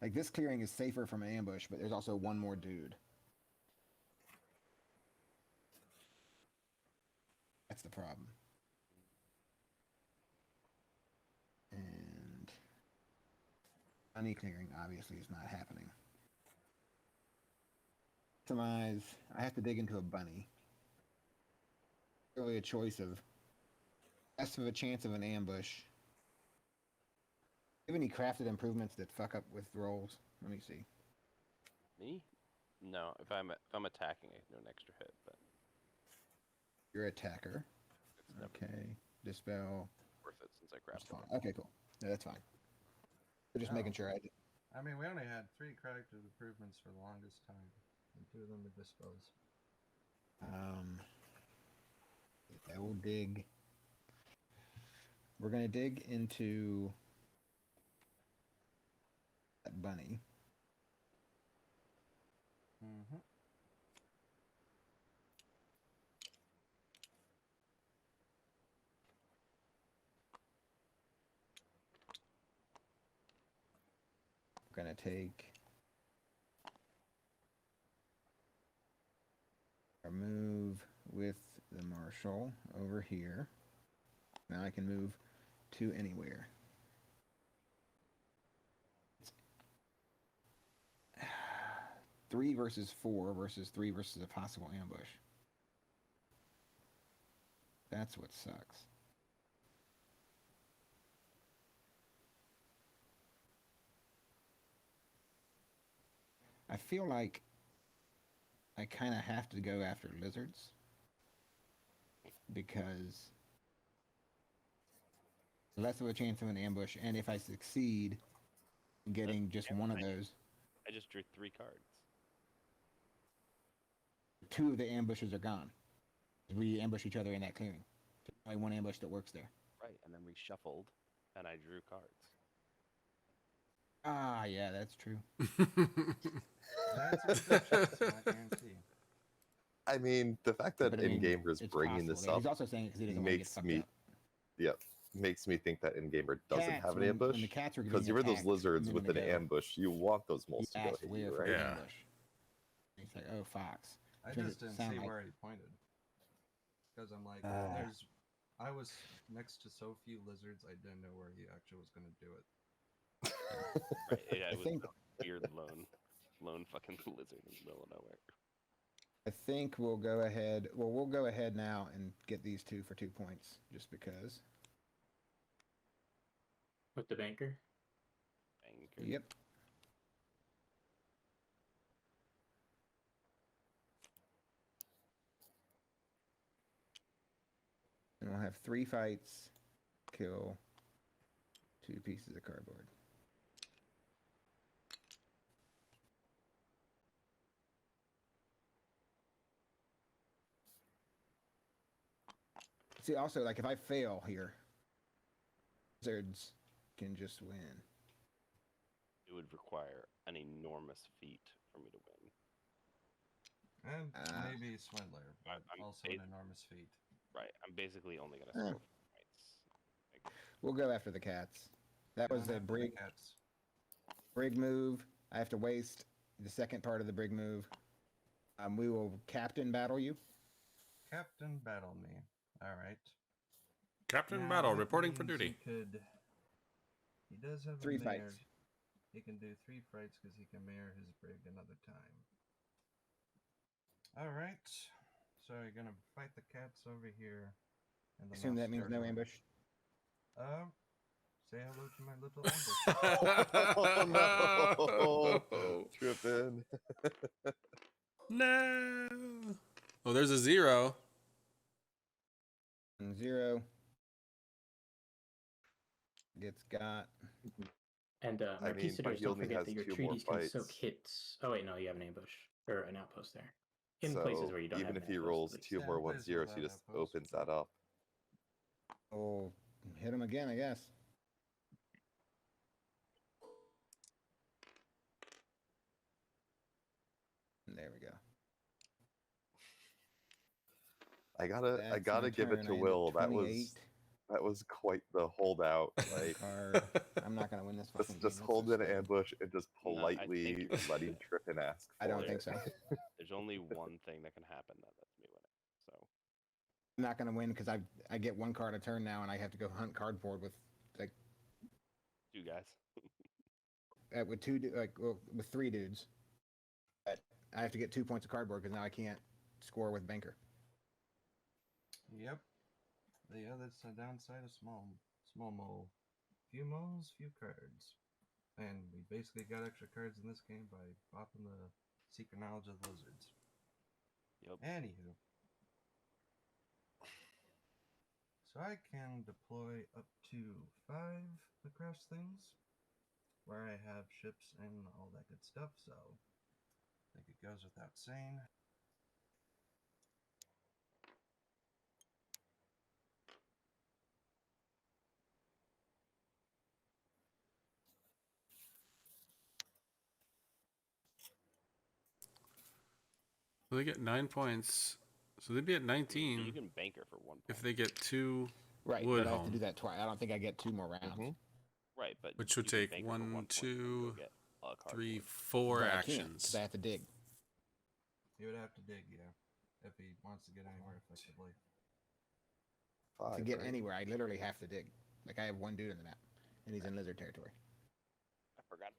Like this clearing is safer from an ambush, but there's also one more dude. That's the problem. And bunny clearing obviously is not happening. Customize. I have to dig into a bunny. Really a choice of less of a chance of an ambush. Do you have any crafted improvements that fuck up with rolls? Let me see. Me? No. If I'm attacking, I can do an extra hit, but You're attacker. it's never Okay. Dispel. worth it since I That's crafted fine. one. Okay, cool. No, that's fine. We're just Oh. making sure I mean, we only had 3 crafted improvements for the longest time, and 2 of them were dispels. I will dig. We're gonna dig into that bunny. Mm-hmm. We're gonna take our move with the marshal over here. Now I can move to anywhere. 3 versus 4 versus 3 versus a possible ambush. That's what sucks. I feel like I kind of have to go after lizards because less of a chance of an ambush, and if I succeed getting just one of those, I just drew 3 cards. 2 of the ambushes are gone. We ambush each other in that clearing. There's only 1 ambush that works there. Right, and then we shuffled, and I drew cards. Ah, yeah, that's true. That's a good chance, I guarantee. I mean, the fact that But I mean, Endgamer is it's bringing possible. this Yeah, up he's also saying because he doesn't want to get makes fucked me, up. yep, makes me think that Endgamer doesn't Cats, have an when ambush. the cats are Because getting you were those attacked, lizards a with minute an ago, ambush. You want those moles he to go asked hit where you, for right? the Yeah. ambush. He's like, oh, fox. I Which makes just it didn't sound see like- where he pointed. Because I'm like, I was next to so few lizards, I didn't know where he actually was going to do it. Right, yeah, I it was think- a weird lone fucking lizard in the middle of nowhere. I think we'll go ahead. Well, we'll go ahead now and get these 2 for 2 points, just because. With the banker. Banker. Yep. And we'll have 3 fights, kill 2 pieces of cardboard. See, also, like, if I fail here, lizards can just win. It would require an enormous feat for me to win. And Ah. maybe Swindler, but I'm also an enormous feat. Right, I'm basically only gonna Eh. score 4 points. We'll go after the cats. That was Going a after the brig cats. move. I have to waste the second part of the brig move. We will captain battle you. Captain Battle Me. Alright. Captain Now, Battle that reporting for means duty. He does have 3 a mare. fights. He can do 3 fights because he can mare his brig another time. Alright. So you're gonna fight the cats over here. And the Assume that means no Marquistadors. ambush. Say hello to my little ambush. Oh no, Trippin. No. Oh, there's a 0. And 0 gets got. And I mean, but Marquistadors, he don't only forget has that your 2 more treaties can soak fights. hits. Oh wait, no, you have an ambush or an outpost there. In So places where you don't even have if an he outpost, rolls at least. 2 Yeah, more in places 1-0s, without he just outposts. opens that up. Oh, hit him again, I guess. There we go. I gotta That's my give it turn. to I end Will. at That 28. was quite the holdout. Like Card. I'm not gonna win this fucking just game. hold That's in so an stupid. ambush and just No, I politely think letting Trippin ask I for don't it. think so. there's only one thing that can happen that lets me win it. So I'm not gonna win because I get 1 card a turn now, and I have to go hunt cardboard with like 2 guys. with with 3 dudes. But I have to get 2 points of cardboard because now I can't score with banker. Yep. Yeah, that's the downside of small mole. Few moles, few cards. And we basically got extra cards in this game by bopping the secret knowledge of the lizards. Yep. Anywho. So I can deploy up to 5 across things, where I have ships and all that good stuff, so I think it goes without saying. So they get 9 points. So they'd be at You 19 can bank her for 1 point. if they get 2 Right, wood but I have to home. do that twice. I don't think I get 2 more rounds. Mhm. Right, but Which would you can take bank her for 1, 1 point and 2, go get a card 3, board. 4 But I can't actions. because I have to dig. He would have to dig, yeah, if he wants to get anywhere effectively. 5, To get right? anywhere, I literally have to dig. Like I have 1 dude in the map, and he's in lizard territory. I forgot.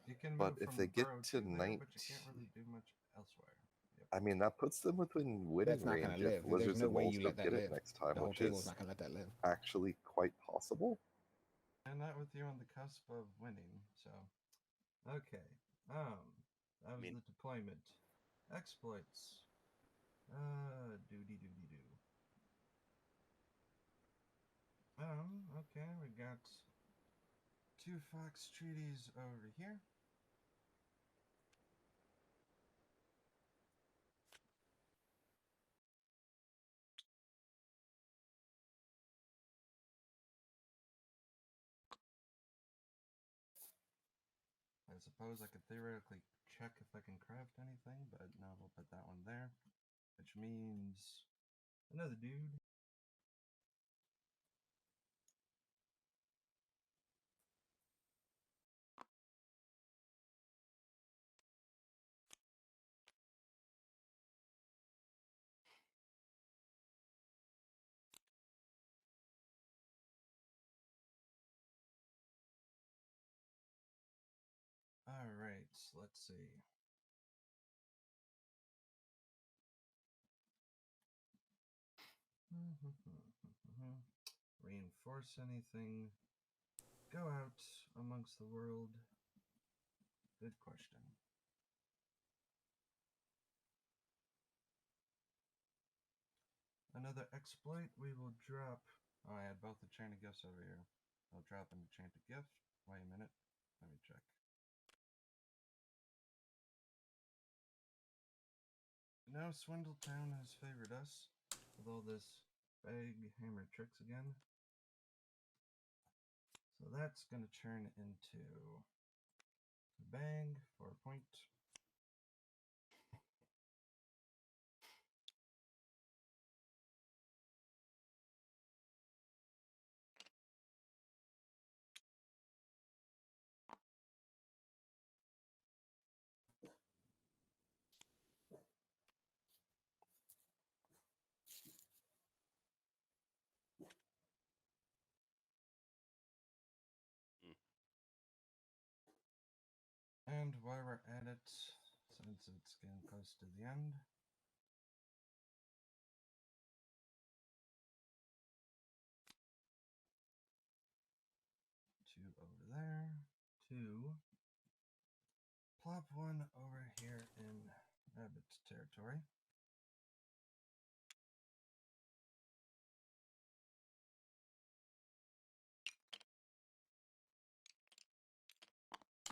You can But move if from they get burrow to there, but you 19, can't really do much elsewhere. Yep. I mean, that puts them within winning That's not going range to if live. There's Lizards no and way Moles you don't let that get live. it next time, The whole which table's is not going to let that live. actually quite possible. And that with you on the cusp of winning, so okay. That was the deployment. Exploits. Doody doody doo. Okay, we got 2 fox treaties over here. I suppose I could theoretically check if I can craft anything, but no, we'll put that one there. Which means another dude. Alright, let's see. Reinforce anything. Go out amongst the world. Good question. Another exploit, we will drop. Oh, I had both enchanted gifts over here. I'll drop an enchanted gift. Wait a minute. Let me check. No, Swindletown has favored us with all this bag hammer tricks again. So that's going to turn into bang for a point. And while we're at it, since it's getting close to the end, plop one over here in rabbit territory.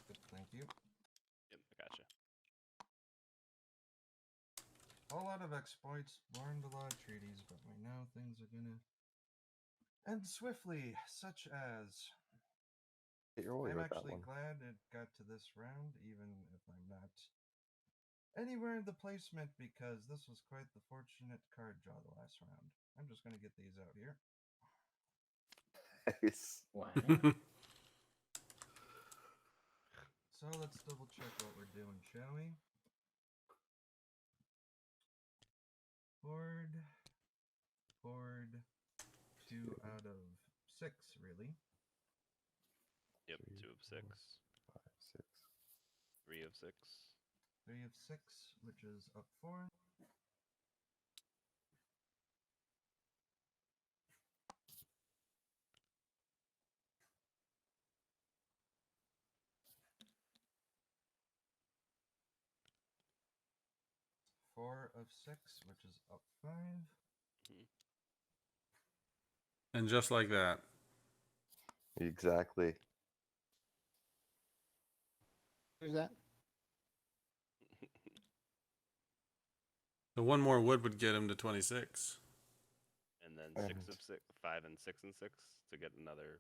Good, thank you. Yep, I gotcha. Whole lot of exploits, learned a lot of treaties, but we know things are gonna end swiftly, such as Get your way I'm with that actually one. glad it got to this round, even if I'm not anywhere in the placement, because this was quite the fortunate card draw the last round. I'm just gonna get these out here. Nice. Wow. So let's double check what we're doing, shall we? Board, 2 out of 6, really. Yep, Three, 2 of 6, 5, 6. 3 of 6. 3 of 6, which is up 4. Four of 6, which is up 5. And just like that. Exactly. Who's that? The one more wood would get him to 26. And then 6 of 6, 5 and 6 and 6 to get another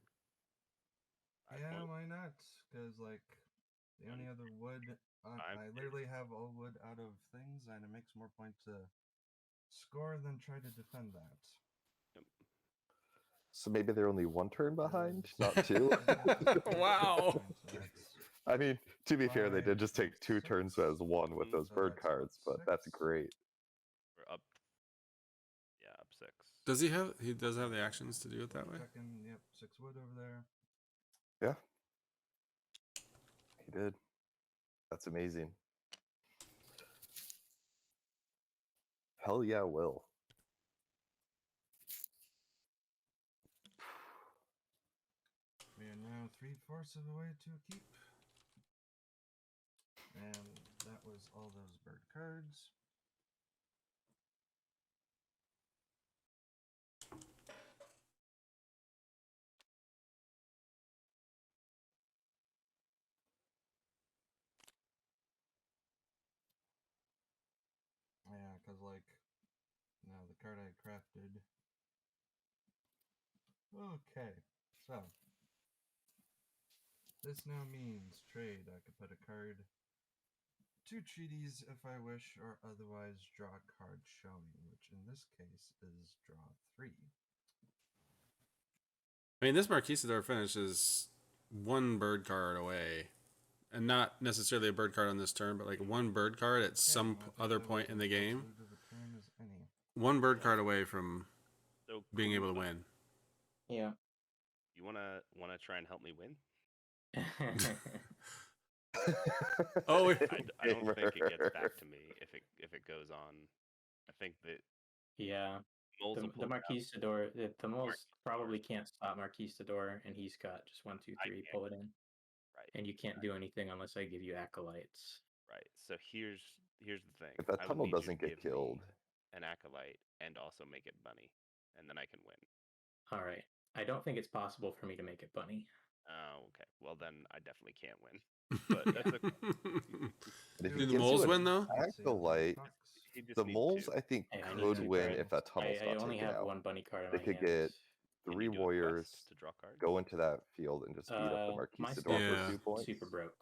5 Yeah, point. why not? Because, like, the only other wood, I literally have all wood out of things, and it makes more point to score than try to defend that. Yep. So maybe they're only one turn behind, Is- not two. Wow. So that's I mean, to be fair, they did 5, just take 2 turns 6. as one with those So bird that's cards, up but that's 6. great. We're up. Yeah, up 6. Does he have? He does have the actions to do it that way. Checking, yep, 6 wood over there. Yeah. He did. That's amazing. Hell yeah, Will. We are now 3/4 of the way to a keep. And that was all those bird cards. Yeah, because, like, now the card I crafted. Okay, so this now means trade. I could put a card, 2 treaties if I wish, or otherwise draw a card showing, which in this case is draw 3. I mean, this Marquistador finish is one bird card away, and not necessarily a bird card on this turn, but like one bird card at some I think other that point was in the as game. absolute of a turn as any. One bird card away from So being able to Kwupah, win. Yeah. You wanna try and help me win? Oh, I don't think it gets back to me if it goes on. I think that Yeah. Moles will The pull it out. Marquistador, the moles Marquistador. probably can't stop Marquistador, and he's got just 1, 2, I 3, can't. pull it in. Right. And you can't do anything unless I give you acolytes. Right. So here's the thing. If that I would tunnel need you to doesn't get give me killed, an acolyte and also make it bunny, and then I can win. All right. I don't think it's possible for me to make it bunny. Oh, okay. Well, then I definitely can't win. But that's okay. but if Do he the gives moles you win an though? acolyte, He just the needs moles 2. I think Hey, I need could 2 win cards. if that tunnel's I not only taken have out. 1 bunny card in They my could hand. get Can 3 you do a warriors, quest to draw cards? go into that field, and just beat up the My Marquistador stuff Yeah. for 2 points. super broke.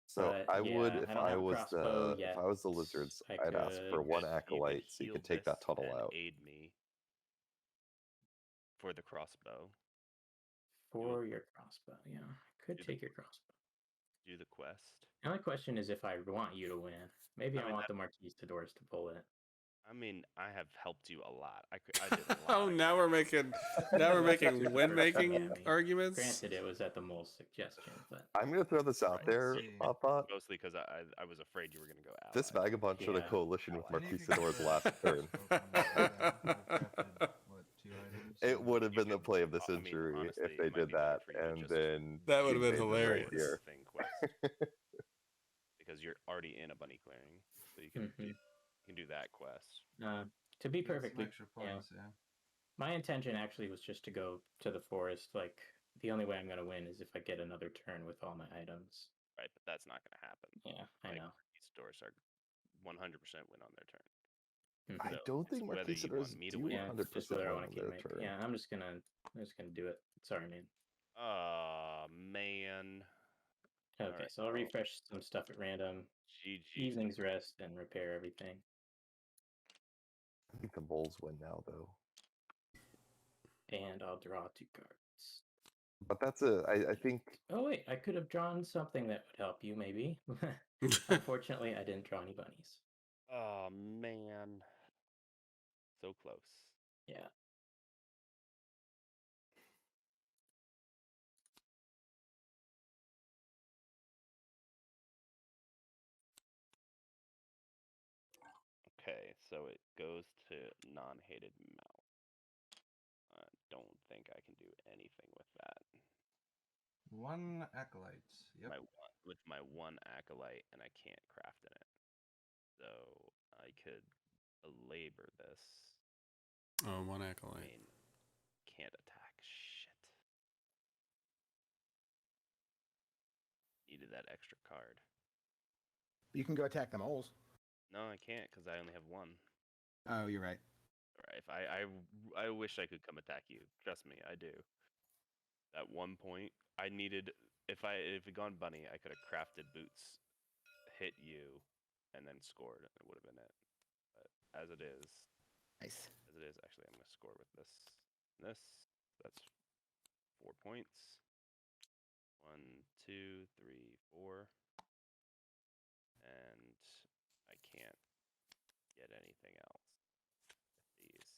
So But I would, yeah, if I don't I have a was crossbow the, yet. if I was the lizards, I I'd ask for could- one You acolyte so you heal could take that this tunnel and out. aid me for the crossbow. For your crossbow, yeah. I could Do the- take your crossbow. Do the quest. The only question is if I want you to win. Maybe I mean, want the Marquistadors to pull it. I mean, I have helped you a lot. I did a lot. Oh, now we're making win making Yeah, arguments. Granted, it was at the mole's suggestion, but I'm gonna throw this out Right. there, See. Papa. Mostly because I was afraid you were gonna go out. This vagabond showed a Yeah. coalition with I And you could Marquistadors get last the turn. crossbow from that, yeah. I've crafted, what, 2 items? It and- would have You been the could- play of the I mean, century honestly, if it they might did be better that, for you to and just then That would have he been made this right hilarious. here. Thing quest. you're already in a bunny clearing, so you can Mhm. you can do that quest. To be Get some perfectly, extra you know, points, yeah. my intention actually was just to go to the forest. Like, the only way I'm going to win is if I get another turn with all my items. Right, but that's not going to happen. Yeah, I Like, know. Marquistadors are 100% win on their turn. I Mhm. So don't think it's whether you want Marquistadors me to do win. Yeah, 100% just whether I win want on to keep their my. turn. Yeah, I'm just gonna do it. Sorry, man. Oh man. Okay, Alright, so I'll well, refresh some stuff at random. GG. Evening's rest and repair everything. I think the moles win now, though. And I'll draw 2 cards. But I think Oh wait, I could have drawn something that would help you, maybe. Unfortunately, I didn't draw any bunnies. Oh man. So close. Yeah. Okay, so it goes to non-hated mouth. I don't think I can do anything with that. 1 acolyte. Yep. With my 1 acolyte, and I can't craft in it. So I could belabor this. Oh, 1 I acolyte. mean, can't attack. Shit. Needed that extra card. You can go attack the moles. No, I can't because I only have 1. Oh, you're right. Alright, if I wish I could come attack you. Trust me, I do. At one point, I needed if it gone bunny, I could have crafted boots, hit you, and then scored, and it would have been it. But as it is, Nice. actually, I'm gonna score with this. This that's 4 points. 1, 2, 3, 4, and I can't get anything else. These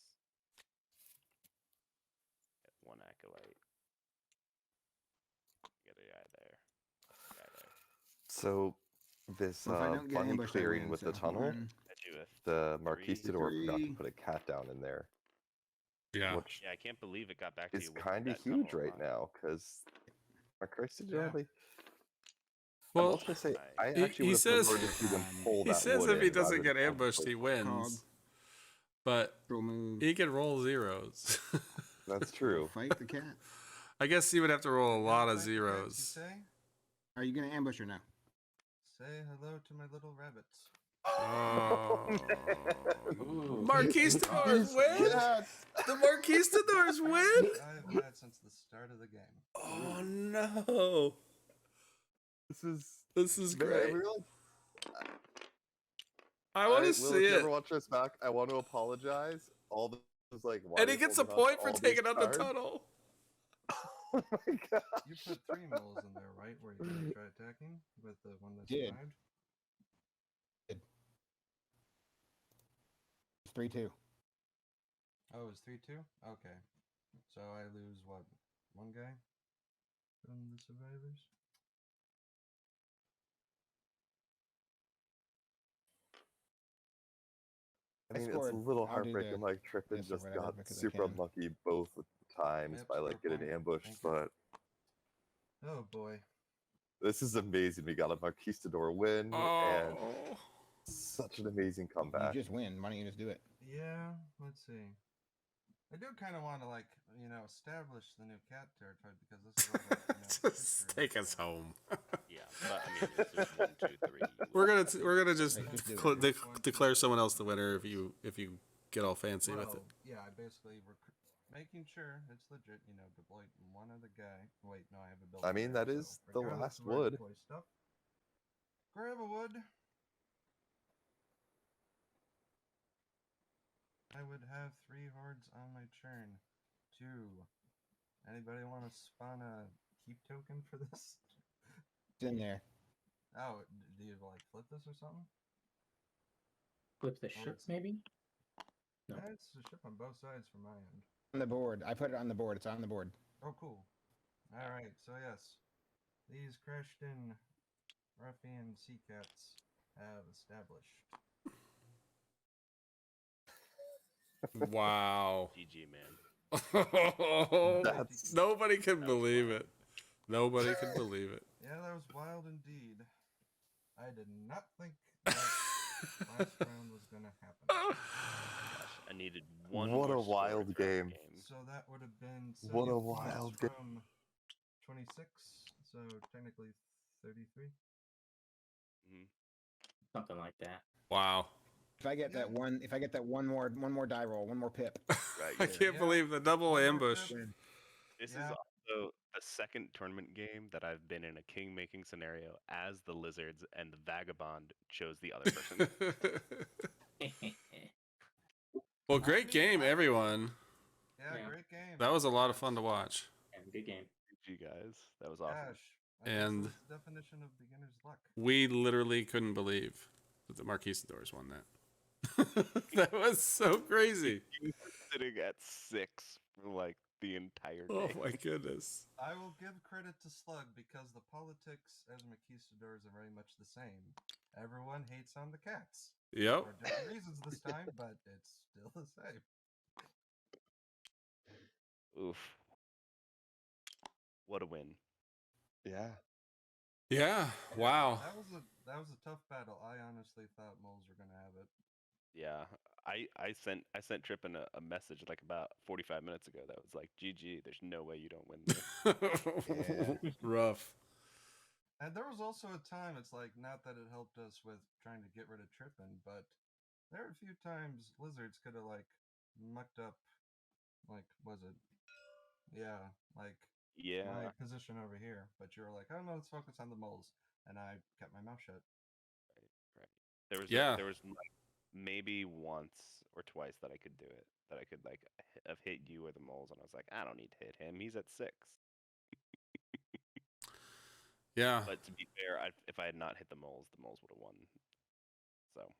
get 1 acolyte. Get a guy there. Guy there. so. This Well, if I don't get bunny ambushed, I clearing win, with so the tunnel, one, Hit you with the 3. Marquistador forgot to 3. put a cat down in there, Yeah. which Yeah, I can't believe it got back to is you with kind of that tunnel huge right alive. now because Yeah. Marquistador. I'm Well, also gonna say I he actually would have says- preferred to see them pull he that says wood if he in rather doesn't get than pull the ambushed, he plate. wins. But Roll move. he can roll zeros. That's true. Fight the cat. I guess he would have to roll a Gotta lot of fight the cats, you zeros. say? Are you going to ambush or no? Say hello to my little rabbits. Oh. Ooh. Marquistadors win? Yes. The Marquistadors win? I've had since the start of the game. Oh no. This is Man, great. everyone, I want to Will, see if you it. ever watch this back, I want to apologize. All this is like, why And are he you gets a holding on to point for all these taking out the cards? tunnel. Oh my god! You put 3 moles in there, right? Where you're gonna try attacking with the one that Did. survived. It's 3-2. Oh, it was 3-2. Okay, so I lose what? 1 guy from the survivors. I mean, it's scored. a little I'll do heartbreaking. the Like Trippin this or just whatever got because I super can. unlucky both times Yep, by like score getting point. ambushed. Thank you. But Oh boy. this is amazing. We got a Marquistador win and Oh. such an amazing You comeback. just win. Why don't you just do it? Yeah, let's see. I do kind of want to, like, establish the new cat territory because this is all about, Just history, take us so- home. Yeah, but I mean, this is 1, 2, 3. We're gonna just Like, just do it. declare someone else the winner if you get all fancy with it. Well, yeah, I basically making sure it's legit. Deploy one other guy. Wait, no, I have a building. I mean, there, that is so the regardless last of where I wood. deploy Stuff. Grab a wood. I would have 3 hordes on my turn. 2. Anybody want to spawn a keep token for this? It's in there. Oh, do you like flip this or something? Flip the Oh, ship, it's- maybe? No. Yeah, it's a ship on both sides from my end. On the board. I put it on the board. It's on the board. Oh, cool. All right, so yes, these crashed in ruffian sea cats have established. Wow. GG, man. That's- Nobody can believe it. Nobody can believe it. Yeah, that was wild indeed. I did not think that last round was gonna happen. Gosh, I needed one What more a sword wild throughout the game. So that would have been What 70 a points wild game. from 26, so technically 33. Mhm. Something like that. Wow. If I get Yeah. that one more die roll, one more pip. Right. I Yeah. can't Yeah. believe the double One more ambush. pip. Win. This is Yeah. also the second tournament game that I've been in a king making scenario as the lizards and the vagabond chose the other person. Well, great game, everyone. Yeah, Yeah. great game. That was a lot of fun to watch. Yeah, good game. GG guys. That was awesome. Gosh, I guess And- that's the definition of beginner's luck. We literally couldn't believe that the Marquistadors won that. That was so crazy. You were sitting at 6 for like the entire Oh day. my goodness. I will give credit to Slug because the politics as Marquistadors are very much the same. Everyone hates on the cats. Yep. For different reasons this time, but it's still the same. Oof. What a win. Yeah. Yeah. Yeah, Wow. that was a tough battle. I honestly thought moles were gonna have it. Yeah. I sent Trippin a message like about 45 minutes ago that was like, GG, there's no way you don't win this. Rough. And there was also a time, it's like, not that it helped us with trying to get rid of Trippin, but there were a few times lizards could have, like, mucked up, like, was it? Yeah, like, Yeah. my position over here. But you were like, oh no, let's focus on the moles. And I kept my mouth shut. Right. There was Yeah. there was like maybe once or twice that I could do it. That I could like have hit you or the moles, and I was like, I don't need to hit him. He's at 6. Yeah. But to be fair, if I had not hit the moles would have won. So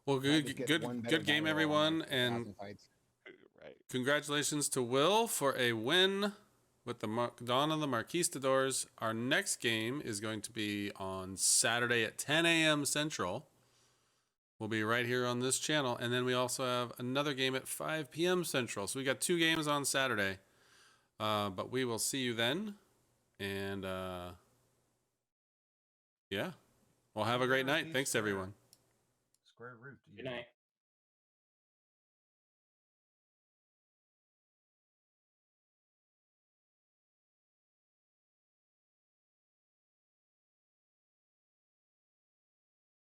Well, Might just get one better good game, die roll everyone, in and 1,000 fights. right. congratulations to Will for a win with the Dawn of the Marquistadors. Our next game is going to be on Saturday at 10 a.m. Central. We'll be right here on this channel, and then we also have another game at 5 p.m. Central. So we got 2 games on Saturday, but we will see you then, and yeah, well, have a great night. Thanks, everyone. Square root. Good night.